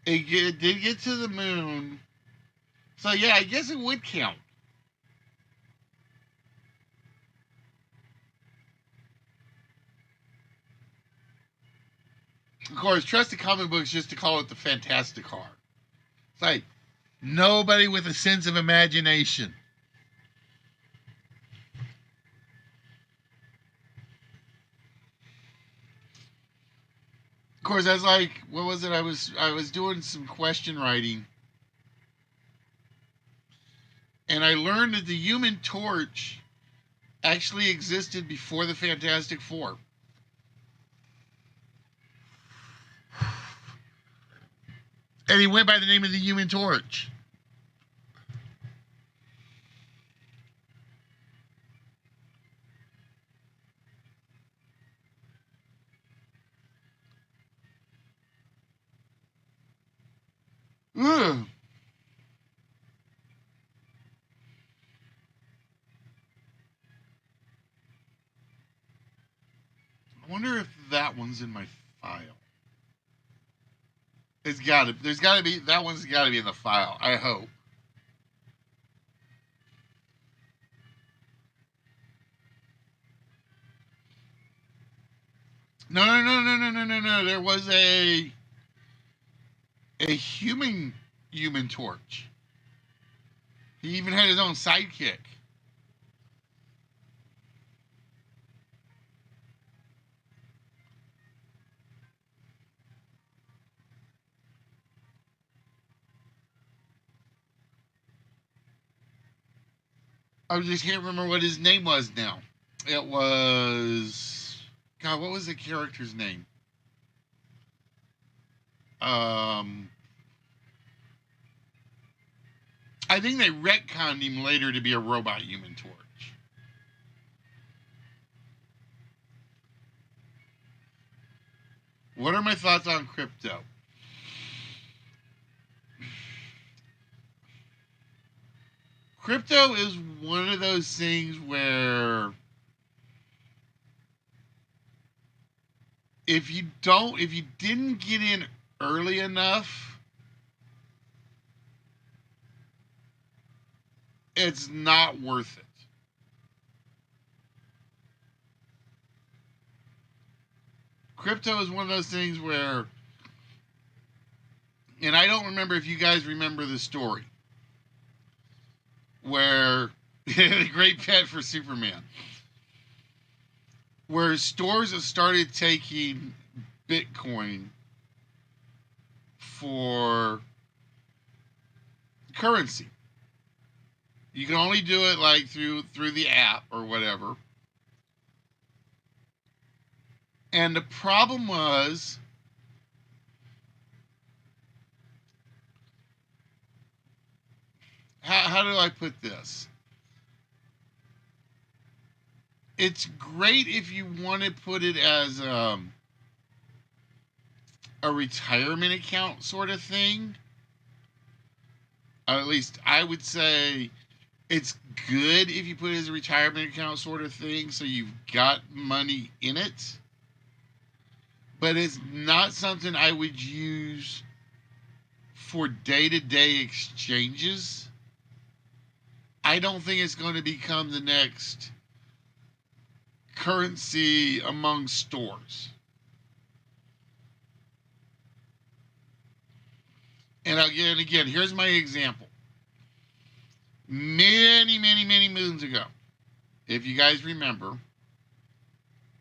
It did get to the moon. So yeah, I guess it would count. Of course, trust the comic books just to call it the Fantasticar. It's like nobody with a sense of imagination. Of course, that's like, what was it? I was doing some question writing, and I learned that the Human Torch actually existed before the Fantastic Four. And he went by the name of the Human Torch. Ugh. I wonder if that one's in my file. There's gotta be, that one's gotta be in the file, I hope. No. There was a human Torch. He even had his own sidekick. I just can't remember what his name was now. It was, God, what was the character's name? I think they retconned him later to be a robot Human Torch. What are my thoughts on crypto? Crypto is one of those things where if you didn't get in early enough, it's not worth it. Crypto is one of those things where, and I don't remember if you guys remember the story, where the great pet for Superman, where stores have started taking Bitcoin for currency. You can only do it like through the app or whatever. And the problem was, how do I put this? It's great if you want to put it as a retirement account sort of thing. At least I would say it's good if you put it as a retirement account sort of thing, so you've got money in it. But it's not something I would use for day-to-day exchanges. I don't think it's going to become the next currency among stores. And again, here's my example. Many moons ago, if you guys remember,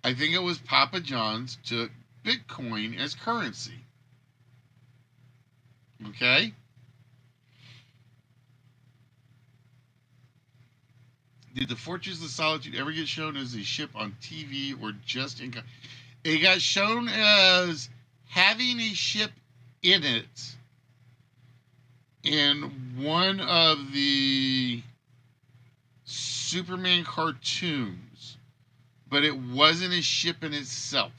I think it was Papa John's took Bitcoin as currency. Okay? Did the Fortress of Solitude ever get shown as a ship on TV or just in... It got shown as having a ship in it in one of the Superman cartoons, but it wasn't a ship in itself.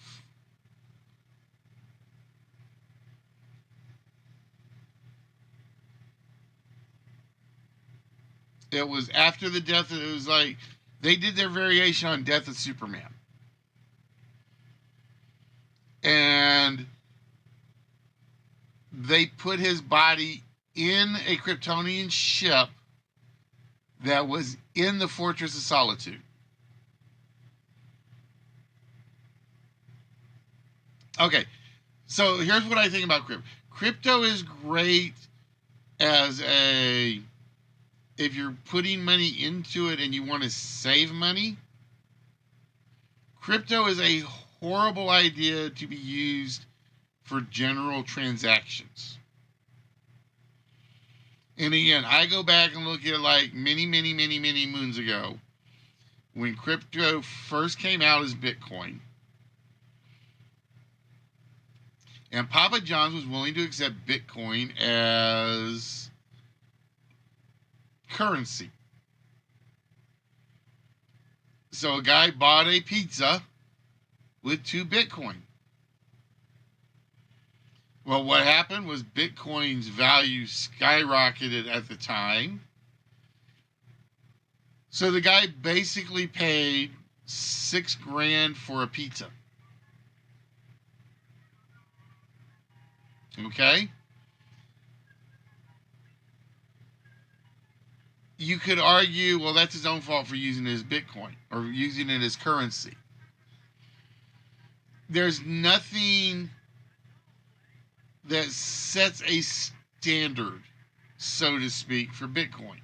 It was after the death. It was like they did their variation on Death of Superman, and they put his body in a Kryptonian ship that was in the Fortress of Solitude. Okay, so here's what I think about crypto. Crypto is great as a... if you're putting money into it and you want to save money. Crypto is a horrible idea to be used for general transactions. And again, I go back and look at like many moons ago when crypto first came out as Bitcoin. And Papa John's was willing to accept Bitcoin as currency. So a guy bought a pizza with 2 Bitcoin. Well, what happened was Bitcoin's value skyrocketed at the time. So the guy basically paid $6,000 for a pizza. Okay? You could argue, well, that's his own fault for using it as Bitcoin or using it as currency. There's nothing that sets a standard, so to speak, for Bitcoin.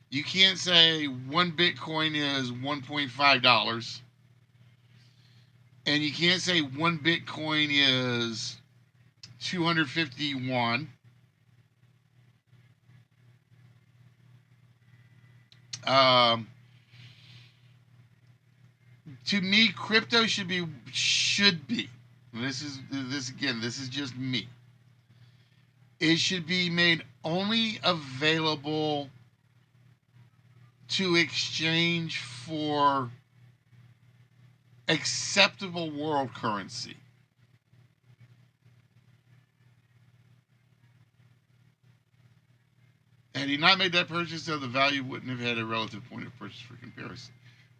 You can't say 1 Bitcoin is $1.5, and you can't say 1 Bitcoin is 251. To me, crypto should be. This is just me. It should be made only available to exchange for acceptable world currency. Had he not made that purchase, though, the value wouldn't have had a relative point of purchase for comparison.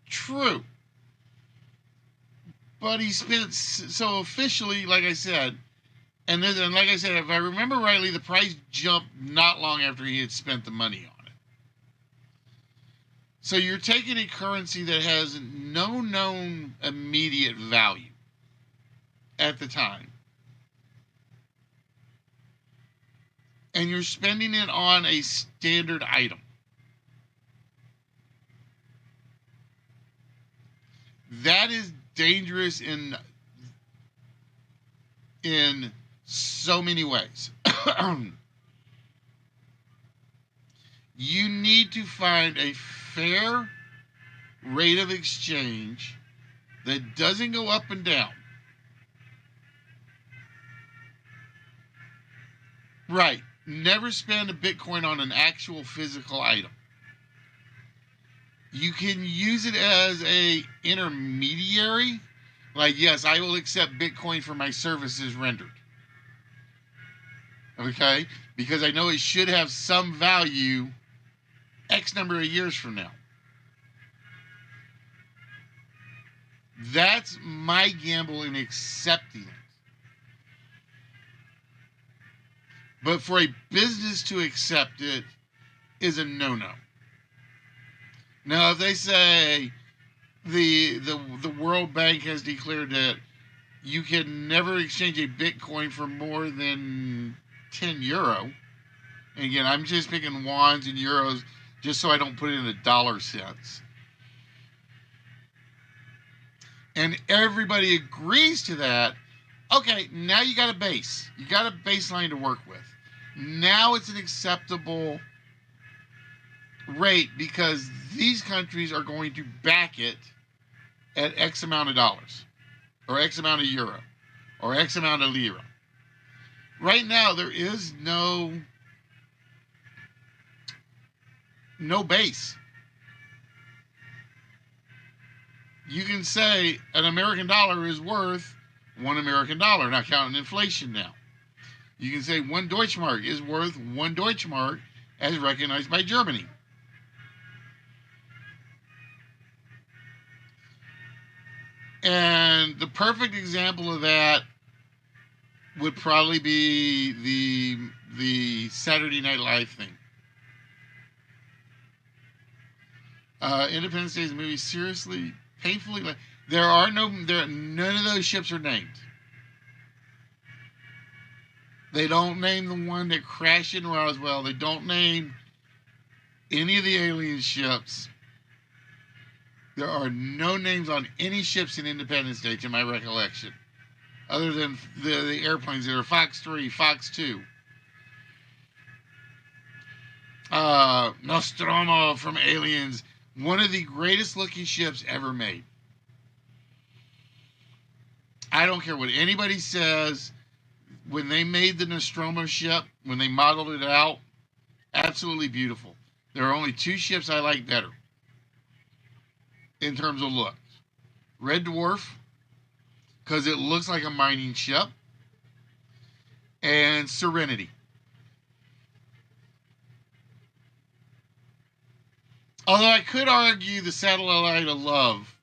True. But he spent, so officially, like I said, and like I said, if I remember rightly, the price jumped not long after he had spent the money on it. So you're taking a currency that has no known immediate value at the time, and you're spending it on a standard item. That is dangerous in so many ways. You need to find a fair rate of exchange that doesn't go up and down. Right. Never spend a Bitcoin on an actual physical item. You can use it as a intermediary. Like, yes, I will accept Bitcoin for my services rendered. Okay? Because I know it should have some value X number of years from now. That's my gamble in accepting it. But for a business to accept it is a no-no. Now, if they say the World Bank has declared that you can never exchange a Bitcoin for more than 10 euro, and again, I'm just picking wands and euros just so I don't put it in the dollar sense, and everybody agrees to that, okay, now you got a base. You got a baseline to work with. Now it's an acceptable rate because these countries are going to back it at X amount of dollars or X amount of euro or X amount of lira. Right now, there is no base. You can say an American dollar is worth $1 American, not counting inflation now. You can say 1 Deutschmark is worth 1 Deutschmark as recognized by Germany. And the perfect example of that would probably be the Saturday Night Live thing. Independence Day is a movie, seriously, painfully. None of those ships are named. They don't name the one that crashed in Roswell. They don't name any of the alien ships. There are no names on any ships in Independence Day, to my recollection, other than the airplanes that are Fox 3, Fox 2. Nostromo from Aliens, one of the greatest looking ships ever made. I don't care what anybody says. When they made the Nostromo ship, when they modeled it out, absolutely beautiful. There are only 2 ships I like better in terms of looks. Red Dwarf, because it looks like a mining ship, and Serenity. Although I could argue the Satellite of Love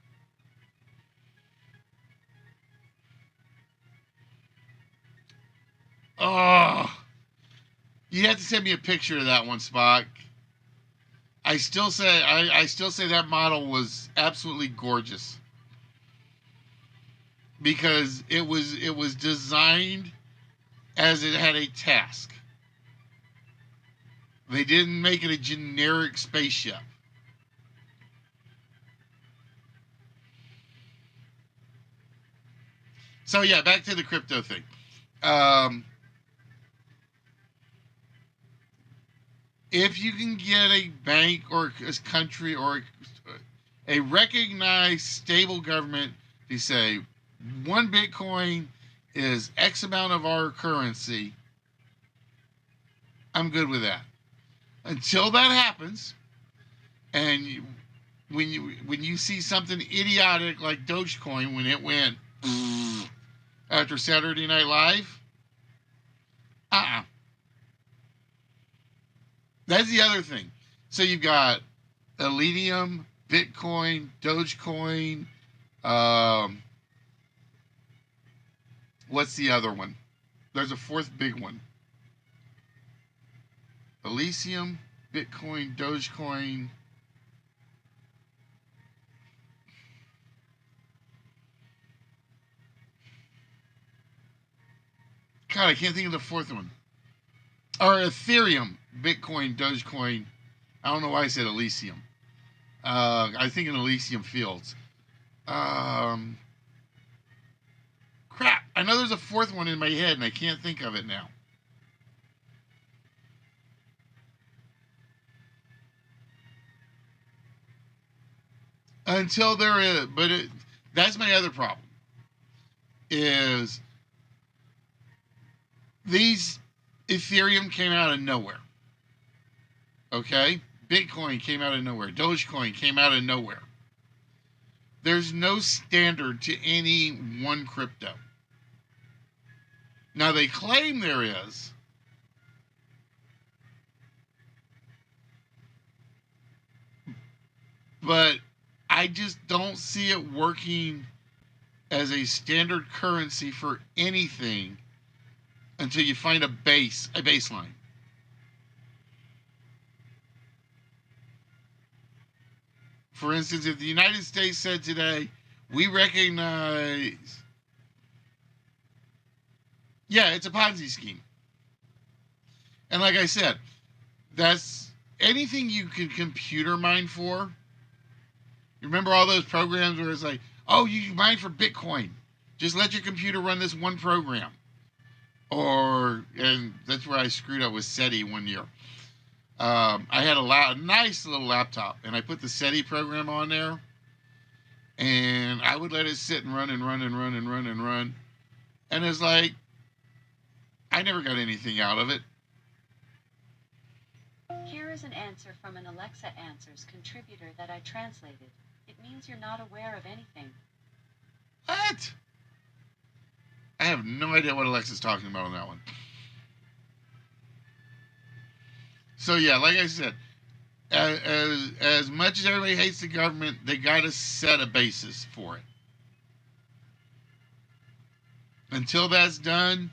you'd have to send me a picture of that one, Spock. I still say that model was absolutely gorgeous because it was designed as it had a task. They didn't make it a generic spaceship. So yeah, back to the crypto thing. If you can get a bank or a country or a recognized stable government to say 1 Bitcoin is X amount of our currency, I'm good with that. Until that happens, and when you see something idiotic like Dogecoin when it went after Saturday Night Live, That's the other thing. So you've got Ethereum, Bitcoin, Dogecoin. What's the other one? There's a fourth big one. Elysium, Bitcoin, Dogecoin. God, I can't think of the fourth one. Or Ethereum, Bitcoin, Dogecoin. I don't know why I said Elysium. I think in Elysium Fields. Crap. I know there's a fourth one in my head and I can't think of it now. Until there is, but that's my other problem. Is these Ethereum came out of nowhere. Okay? Bitcoin came out of nowhere. Dogecoin came out of nowhere. There's no standard to any one crypto. Now they claim there is. But I just don't see it working as a standard currency for anything until you find a baseline. For instance, if the United States said today, we recognize, yeah, it's a Ponzi scheme. And like I said, that's anything you can computer mine for. You remember all those programs where it's like, oh, you mine for Bitcoin. Just let your computer run this one program. And that's where I screwed up with SETI one year. I had a nice little laptop, and I put the SETI program on there, and I would let it sit and run and run and run and run and run. And it's like, I never got anything out of it. Here is an answer from an Alexa Answers contributor that I translated. It means you're not aware of anything. What? I have no idea what Alexa's talking about on that one. So yeah, like I said, as much as everybody hates the government, they got to set a basis for it. Until that's done,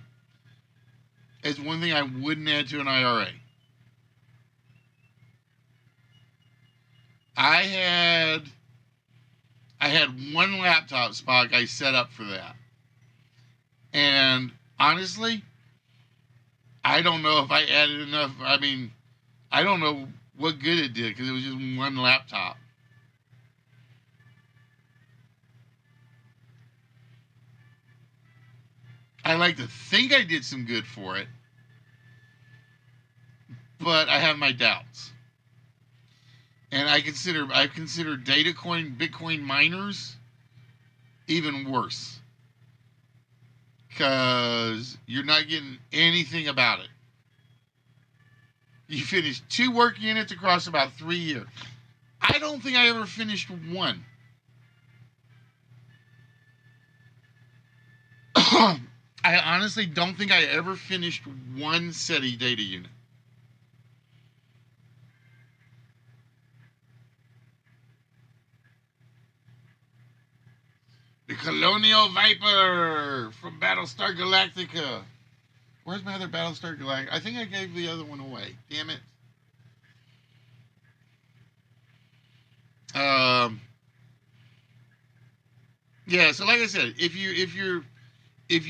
it's one thing I wouldn't add to an IRA. I had one laptop, Spock, I set up for that. And honestly, I don't know if I added enough. I mean, I don't know what good it did because it was just one laptop. I like to think I did some good for it, but I have my doubts. And I consider Bitcoin miners even worse. Because you're not getting anything about it. You finished 2 work units across about 3 years. I don't think I ever finished one. I honestly don't think I ever finished one SETI data unit. The Colonial Viper from Battlestar Galactica. Where's my other Battlestar Galactica? I think I gave the other one away. Damn it. Yeah, so like I said, if you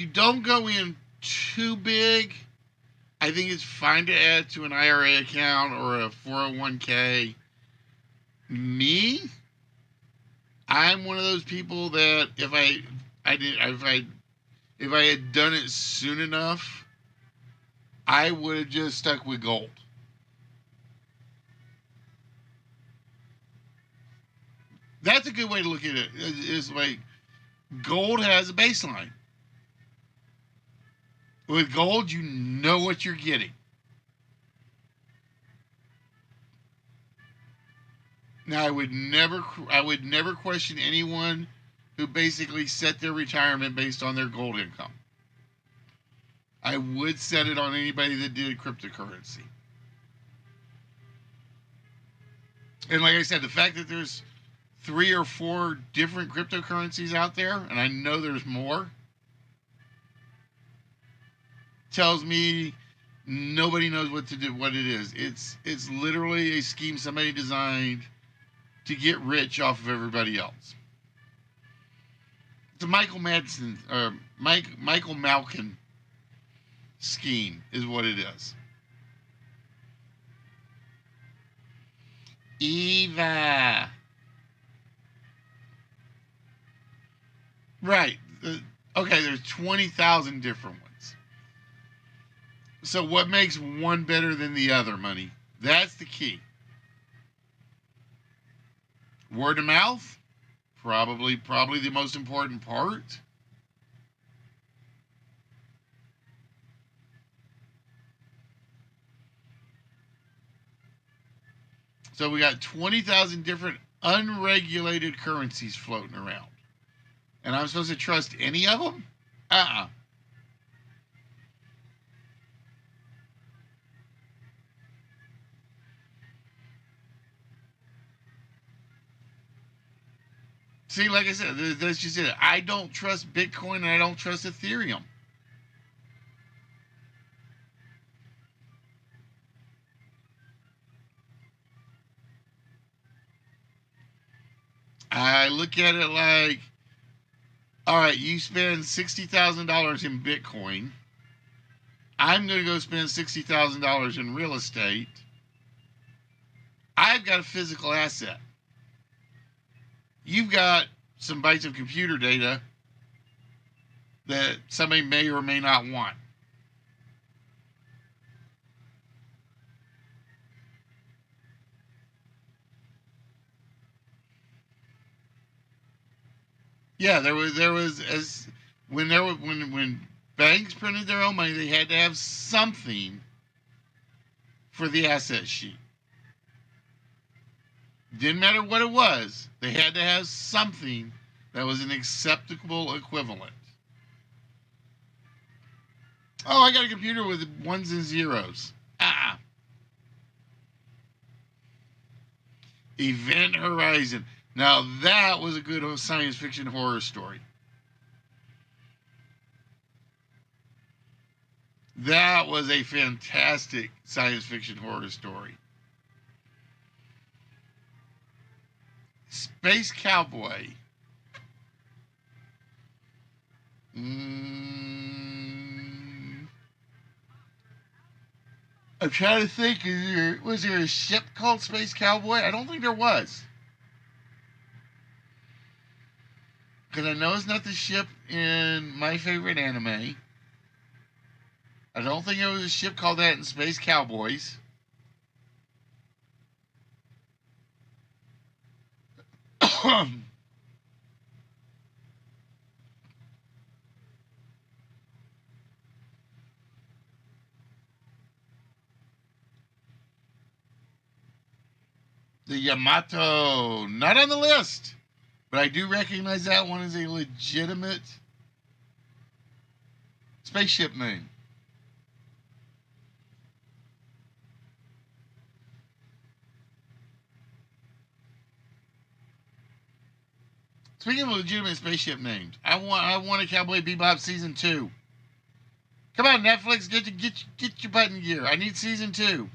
don't go in too big, I think it's fine to add to an IRA account or a 401k. I'm one of those people that if I had done it soon enough, I would have just stuck with gold. That's a good way to look at it. It's like gold has a baseline. With gold, you know what you're getting. Now, I would never question anyone who basically set their retirement based on their gold income. I would set it on anybody that did cryptocurrency. And like I said, the fact that there's 3 or 4 different cryptocurrencies out there, and I know there's more, tells me nobody knows what to do, what it is. It's literally a scheme somebody designed to get rich off of everybody else. It's a Michael Madsen or Michael Malkin scheme is what it is. Eva. Right. Okay, there's 20,000 different ones. So what makes one better than the other, money? That's the key. Word of mouth? Probably the most important part. So we got 20,000 different unregulated currencies floating around. And I'm supposed to trust any of them? See, like I said, that's just it. I don't trust Bitcoin and I don't trust Ethereum. I look at it like, all right, you spend $60,000 in Bitcoin. I'm going to go spend $60,000 in real estate. I've got a physical asset. You've got some bytes of computer data that somebody may or may not want. Yeah, there was as when banks printed their own money, they had to have something for the asset sheet. Didn't matter what it was, they had to have something that was an acceptable equivalent. Oh, I got a computer with ones and zeros. Event Horizon. Now that was a good science fiction horror story. That was a fantastic science fiction horror story. Space Cowboy. I'm trying to think. Was there a ship called Space Cowboy? I don't think there was. Because I know it's not the ship in my favorite anime. I don't think there was a ship called that in Space Cowboys. The Yamato, not on the list, but I do recognize that one as a legitimate spaceship name. Speaking of legitimate spaceship names, I want a Cowboy Bebop season 2. Come on, Netflix, get your butt in gear. I need season 2.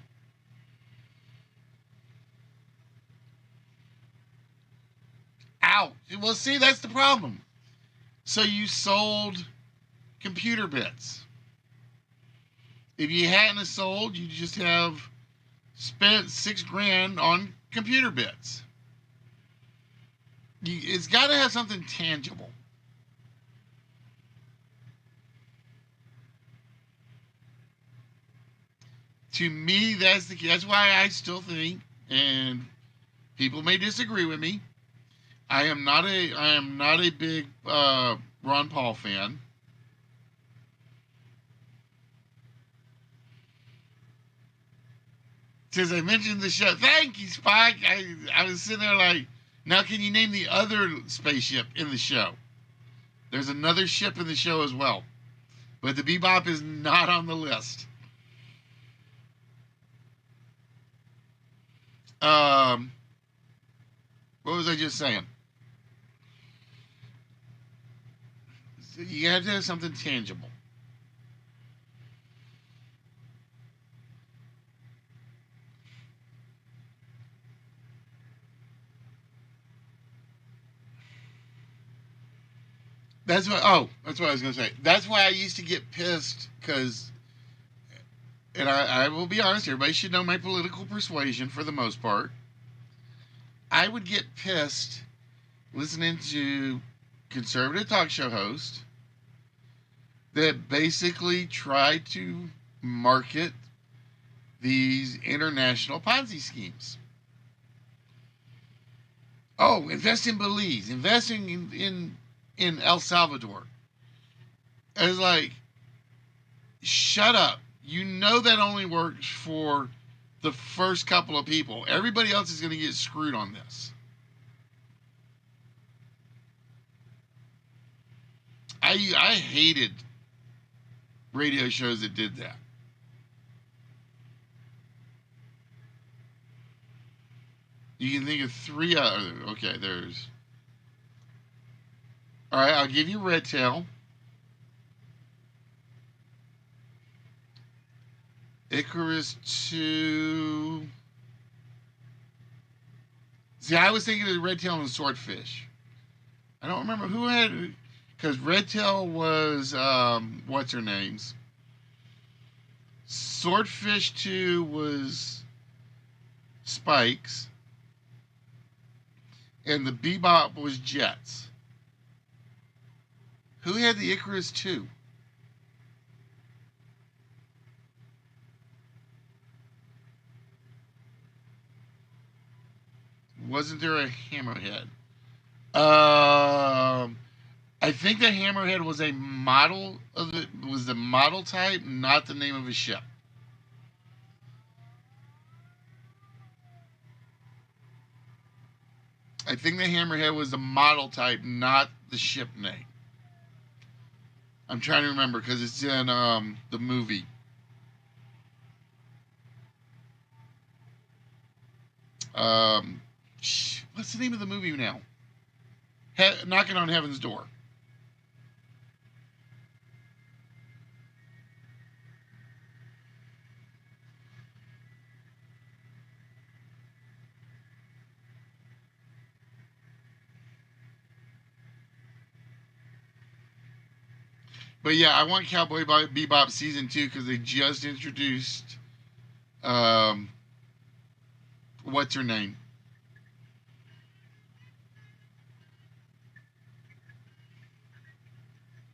Out. Well, see, that's the problem. So you sold computer bits. If you hadn't sold, you just have spent $6,000 on computer bits. It's got to have something tangible. To me, that's the key. That's why I still think, and people may disagree with me, I am not a big Ron Paul fan. Since I mentioned the show, thank you, Spike. I was sitting there like, now can you name the other spaceship in the show? There's another ship in the show as well, but the Bebop is not on the list. was I just saying? So you have to have something tangible. That's what I was going to say. That's why I used to get pissed because, and I will be honest, everybody should know my political persuasion for the most part. I would get pissed listening to conservative talk show hosts that basically try to market these international Ponzi schemes. Oh, invest in Belize, investing in El Salvador. I was like, shut up. You know that only works for the first couple of people. Everybody else is going to get screwed on this. I hated radio shows that did that. You can think of three other. Okay, there's. All right, I'll give you Red Tail. Icarus 2. See, I was thinking of Red Tail and Swordfish. I don't remember who had, because Red Tail was what's her name's. Swordfish 2 was Spike's, and the Bebop was Jets. Who had the Icarus 2? Wasn't there a Hammerhead? I think the Hammerhead was a model of it. Was the model type, not the name of a ship. I think the Hammerhead was the model type, not the ship name. I'm trying to remember because it's in the movie. What's the name of the movie now? Knocking on Heaven's Door. But yeah, I want Cowboy Bebop Season 2 because they just introduced, what's her name?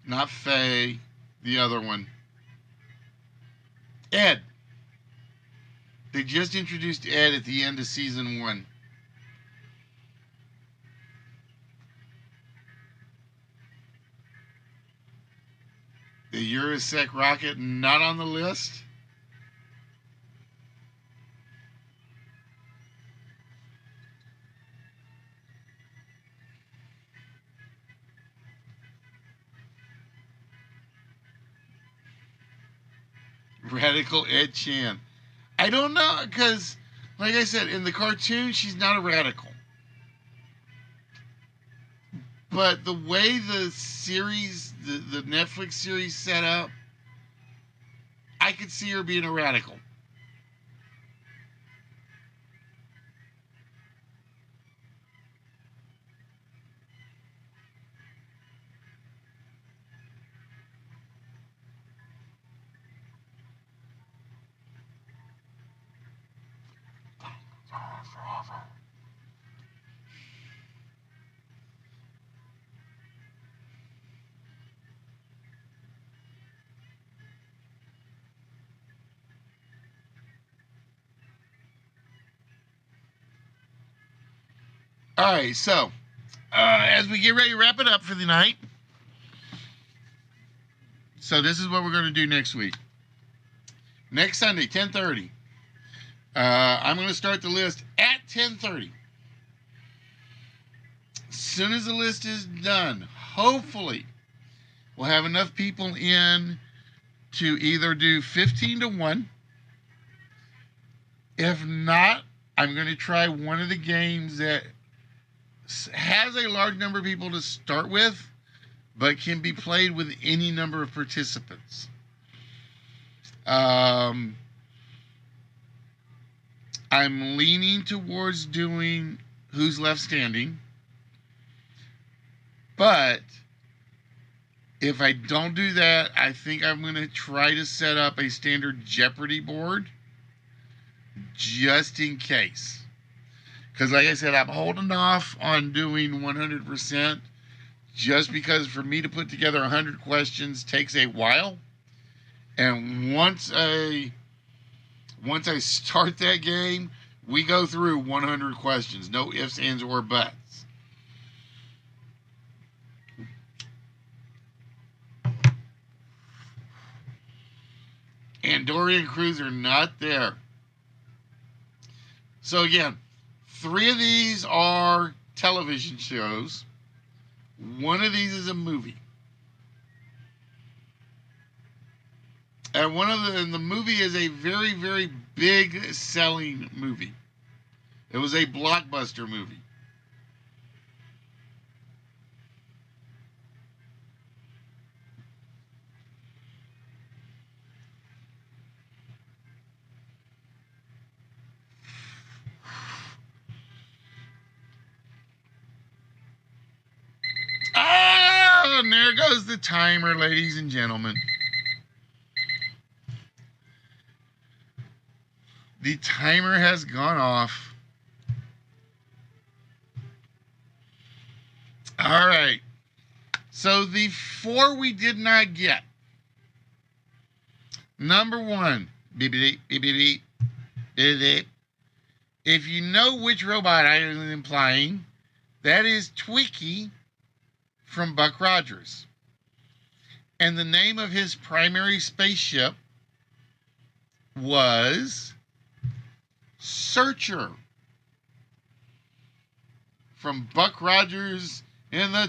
Not Faye, the other one. Ed. They just introduced Ed at the end of Season 1. The Eurosec rocket not on the list. Radical Ed Chan. I don't know, because, like I said, in the cartoon, she's not a radical. But the way the series, the Netflix series set up, I could see her being a radical. All right, so as we get ready to wrap it up for the night, so this is what we're going to do next week. Next Sunday, 10:30. I'm going to start the list at 10:30. As soon as the list is done, hopefully we'll have enough people in to either do 15 to 1. If not, I'm going to try one of the games that has a large number of people to start with, but can be played with any number of participants. I'm leaning towards doing Who's Left Standing, but if I don't do that, I think I'm going to try to set up a standard Jeopardy board just in case. Because like I said, I'm holding off on doing 100% just because for me to put together 100 questions takes a while. And once I start that game, we go through 100 questions. No ifs, ands, or buts. And Dorian Cruz are not there. So again, 3 of these are television shows. 1 of these is a movie. And the movie is a very, very big selling movie. It was a blockbuster movie. Ah, and there goes the timer, ladies and gentlemen. The timer has gone off. All right. So the 4 we did not get. Number 1. Beep, beep, beep, beep, beep, beep. If you know which robot I am implying, that is Twiki from Buck Rogers. And the name of his primary spaceship was Searcher from Buck Rogers in the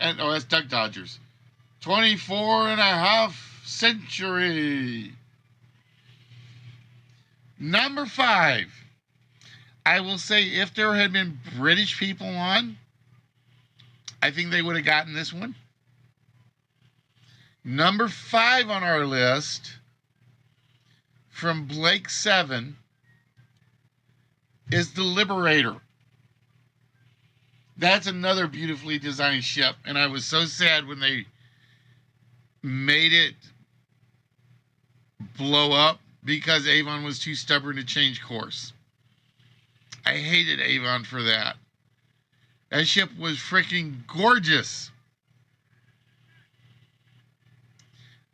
that's Duck Dodgers, 24 and a half century. Number 5, I will say if there had been British people on, I think they would have gotten this one. Number 5 on our list from Blake 7 is the Liberator. That's another beautifully designed ship, and I was so sad when they made it blow up because Avon was too stubborn to change course. I hated Avon for that. That ship was freaking gorgeous.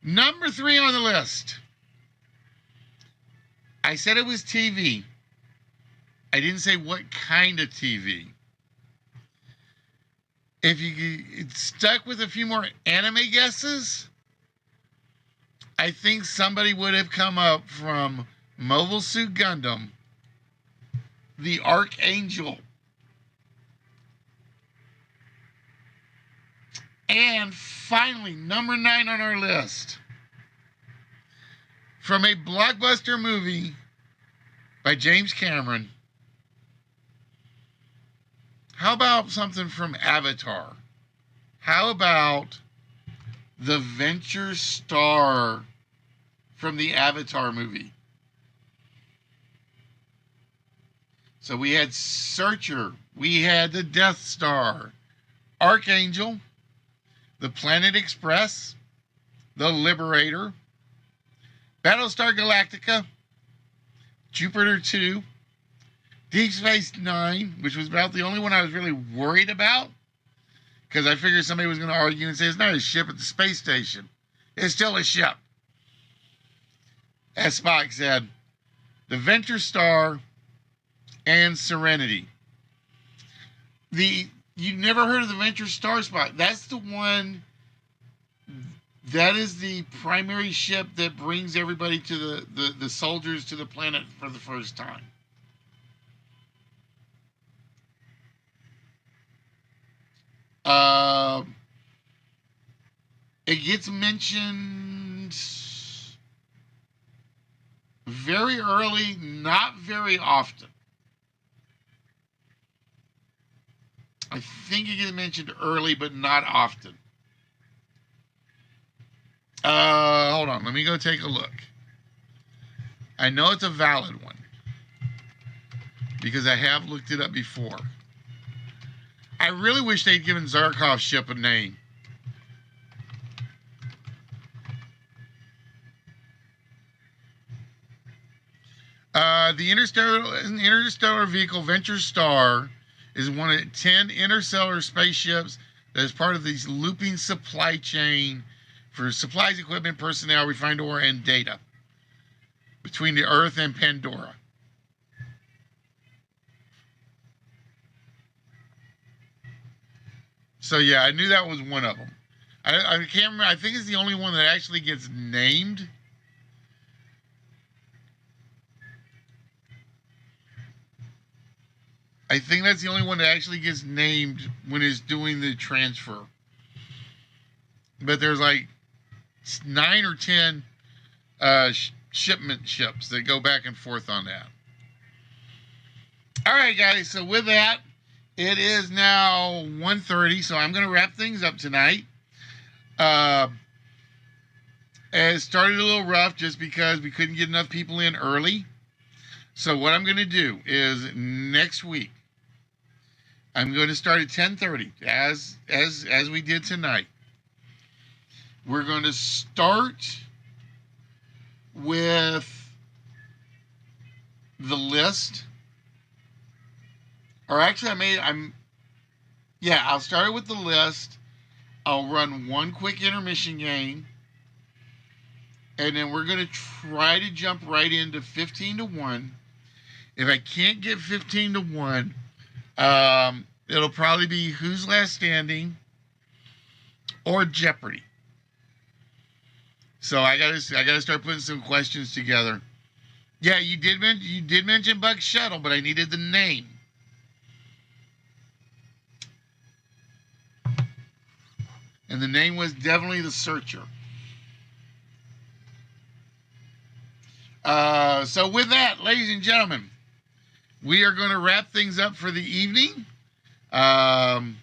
Number 3 on the list. I said it was TV. I didn't say what kind of TV. If you get stuck with a few more anime guesses, I think somebody would have come up from Mobile Suit Gundam, the Archangel. And finally, number 9 on our list, from a blockbuster movie by James Cameron. How about something from Avatar? How about the Venture Star from the Avatar movie? So we had Searcher, we had the Death Star, Archangel, the Planet Express, the Liberator, Battlestar Galactica, Jupiter 2, Deep Space Nine, which was about the only one I was really worried about, because I figured somebody was going to argue and say it's not a ship at the space station. It's still a ship. As Spock said, the Venture Star and Serenity. You never heard of the Venture Star, Spock? That's the one. That is the primary ship that brings everybody to the soldiers to the planet for the first time. It gets mentioned very early, not very often. I think it gets mentioned early, but not often. Hold on. Let me go take a look. I know it's a valid one because I have looked it up before. I really wish they'd given Zarkov's ship a name. The interstellar vehicle Venture Star is one of 10 interstellar spaceships that is part of this looping supply chain for supplies, equipment, personnel, refined ore, and data between the Earth and Pandora. So yeah, I knew that was one of them. I can't remember. I think it's the only one that actually gets named. I think that's the only one that actually gets named when it's doing the transfer. But there's like 9 or 10 shipment ships that go back and forth on that. All right, guys. So with that, it is now 1:30, so I'm going to wrap things up tonight. It started a little rough just because we couldn't get enough people in early. So what I'm going to do is next week, I'm going to start at 10:30 as we did tonight. We're going to start with the list. Or actually, I'll start it with the list. I'll run one quick intermission game. And then we're going to try to jump right into 15-1. If I can't get 15-1, it'll probably be Who's Last Standing or Jeopardy. So I gotta start putting some questions together. Yeah, you did mention Buck Shuttle, but I needed the name. And the name was definitely The Searcher. So with that, ladies and gentlemen, we are going to wrap things up for the evening. Like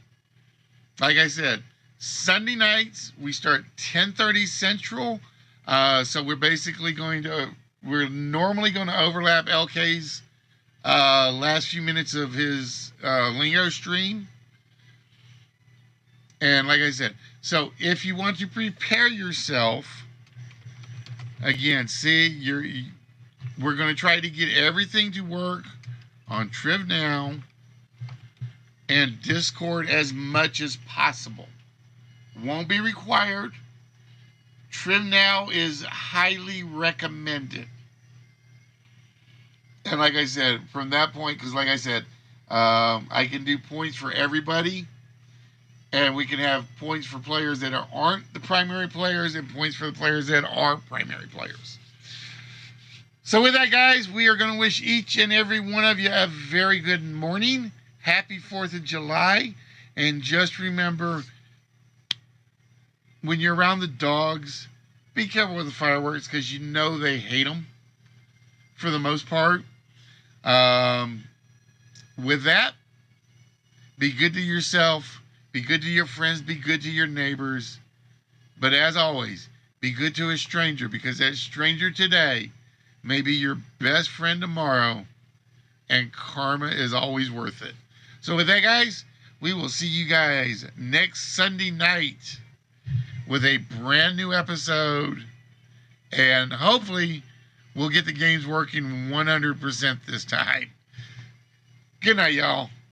I said, Sunday nights, we start 10:30 Central. So we're normally going to overlap LK's last few minutes of his Lingo stream. And like I said, so if you want to prepare yourself, again, we're going to try to get everything to work on Triv Now and Discord as much as possible. Won't be required. Triv Now is highly recommended. And like I said, from that point, because like I said, I can do points for everybody. And we can have points for players that aren't the primary players and points for the players that are primary players. So with that, guys, we are going to wish each and every one of you a very good morning. Happy 4th of July. And just remember, when you're around the dogs, be careful with the fireworks because you know they hate them for the most part. With that, be good to yourself. Be good to your friends. Be good to your neighbors. But as always, be good to a stranger because that stranger today may be your best friend tomorrow. And karma is always worth it. So with that, guys, we will see you guys next Sunday night with a brand new episode. And hopefully we'll get the games working 100% this time. Good night, y'all.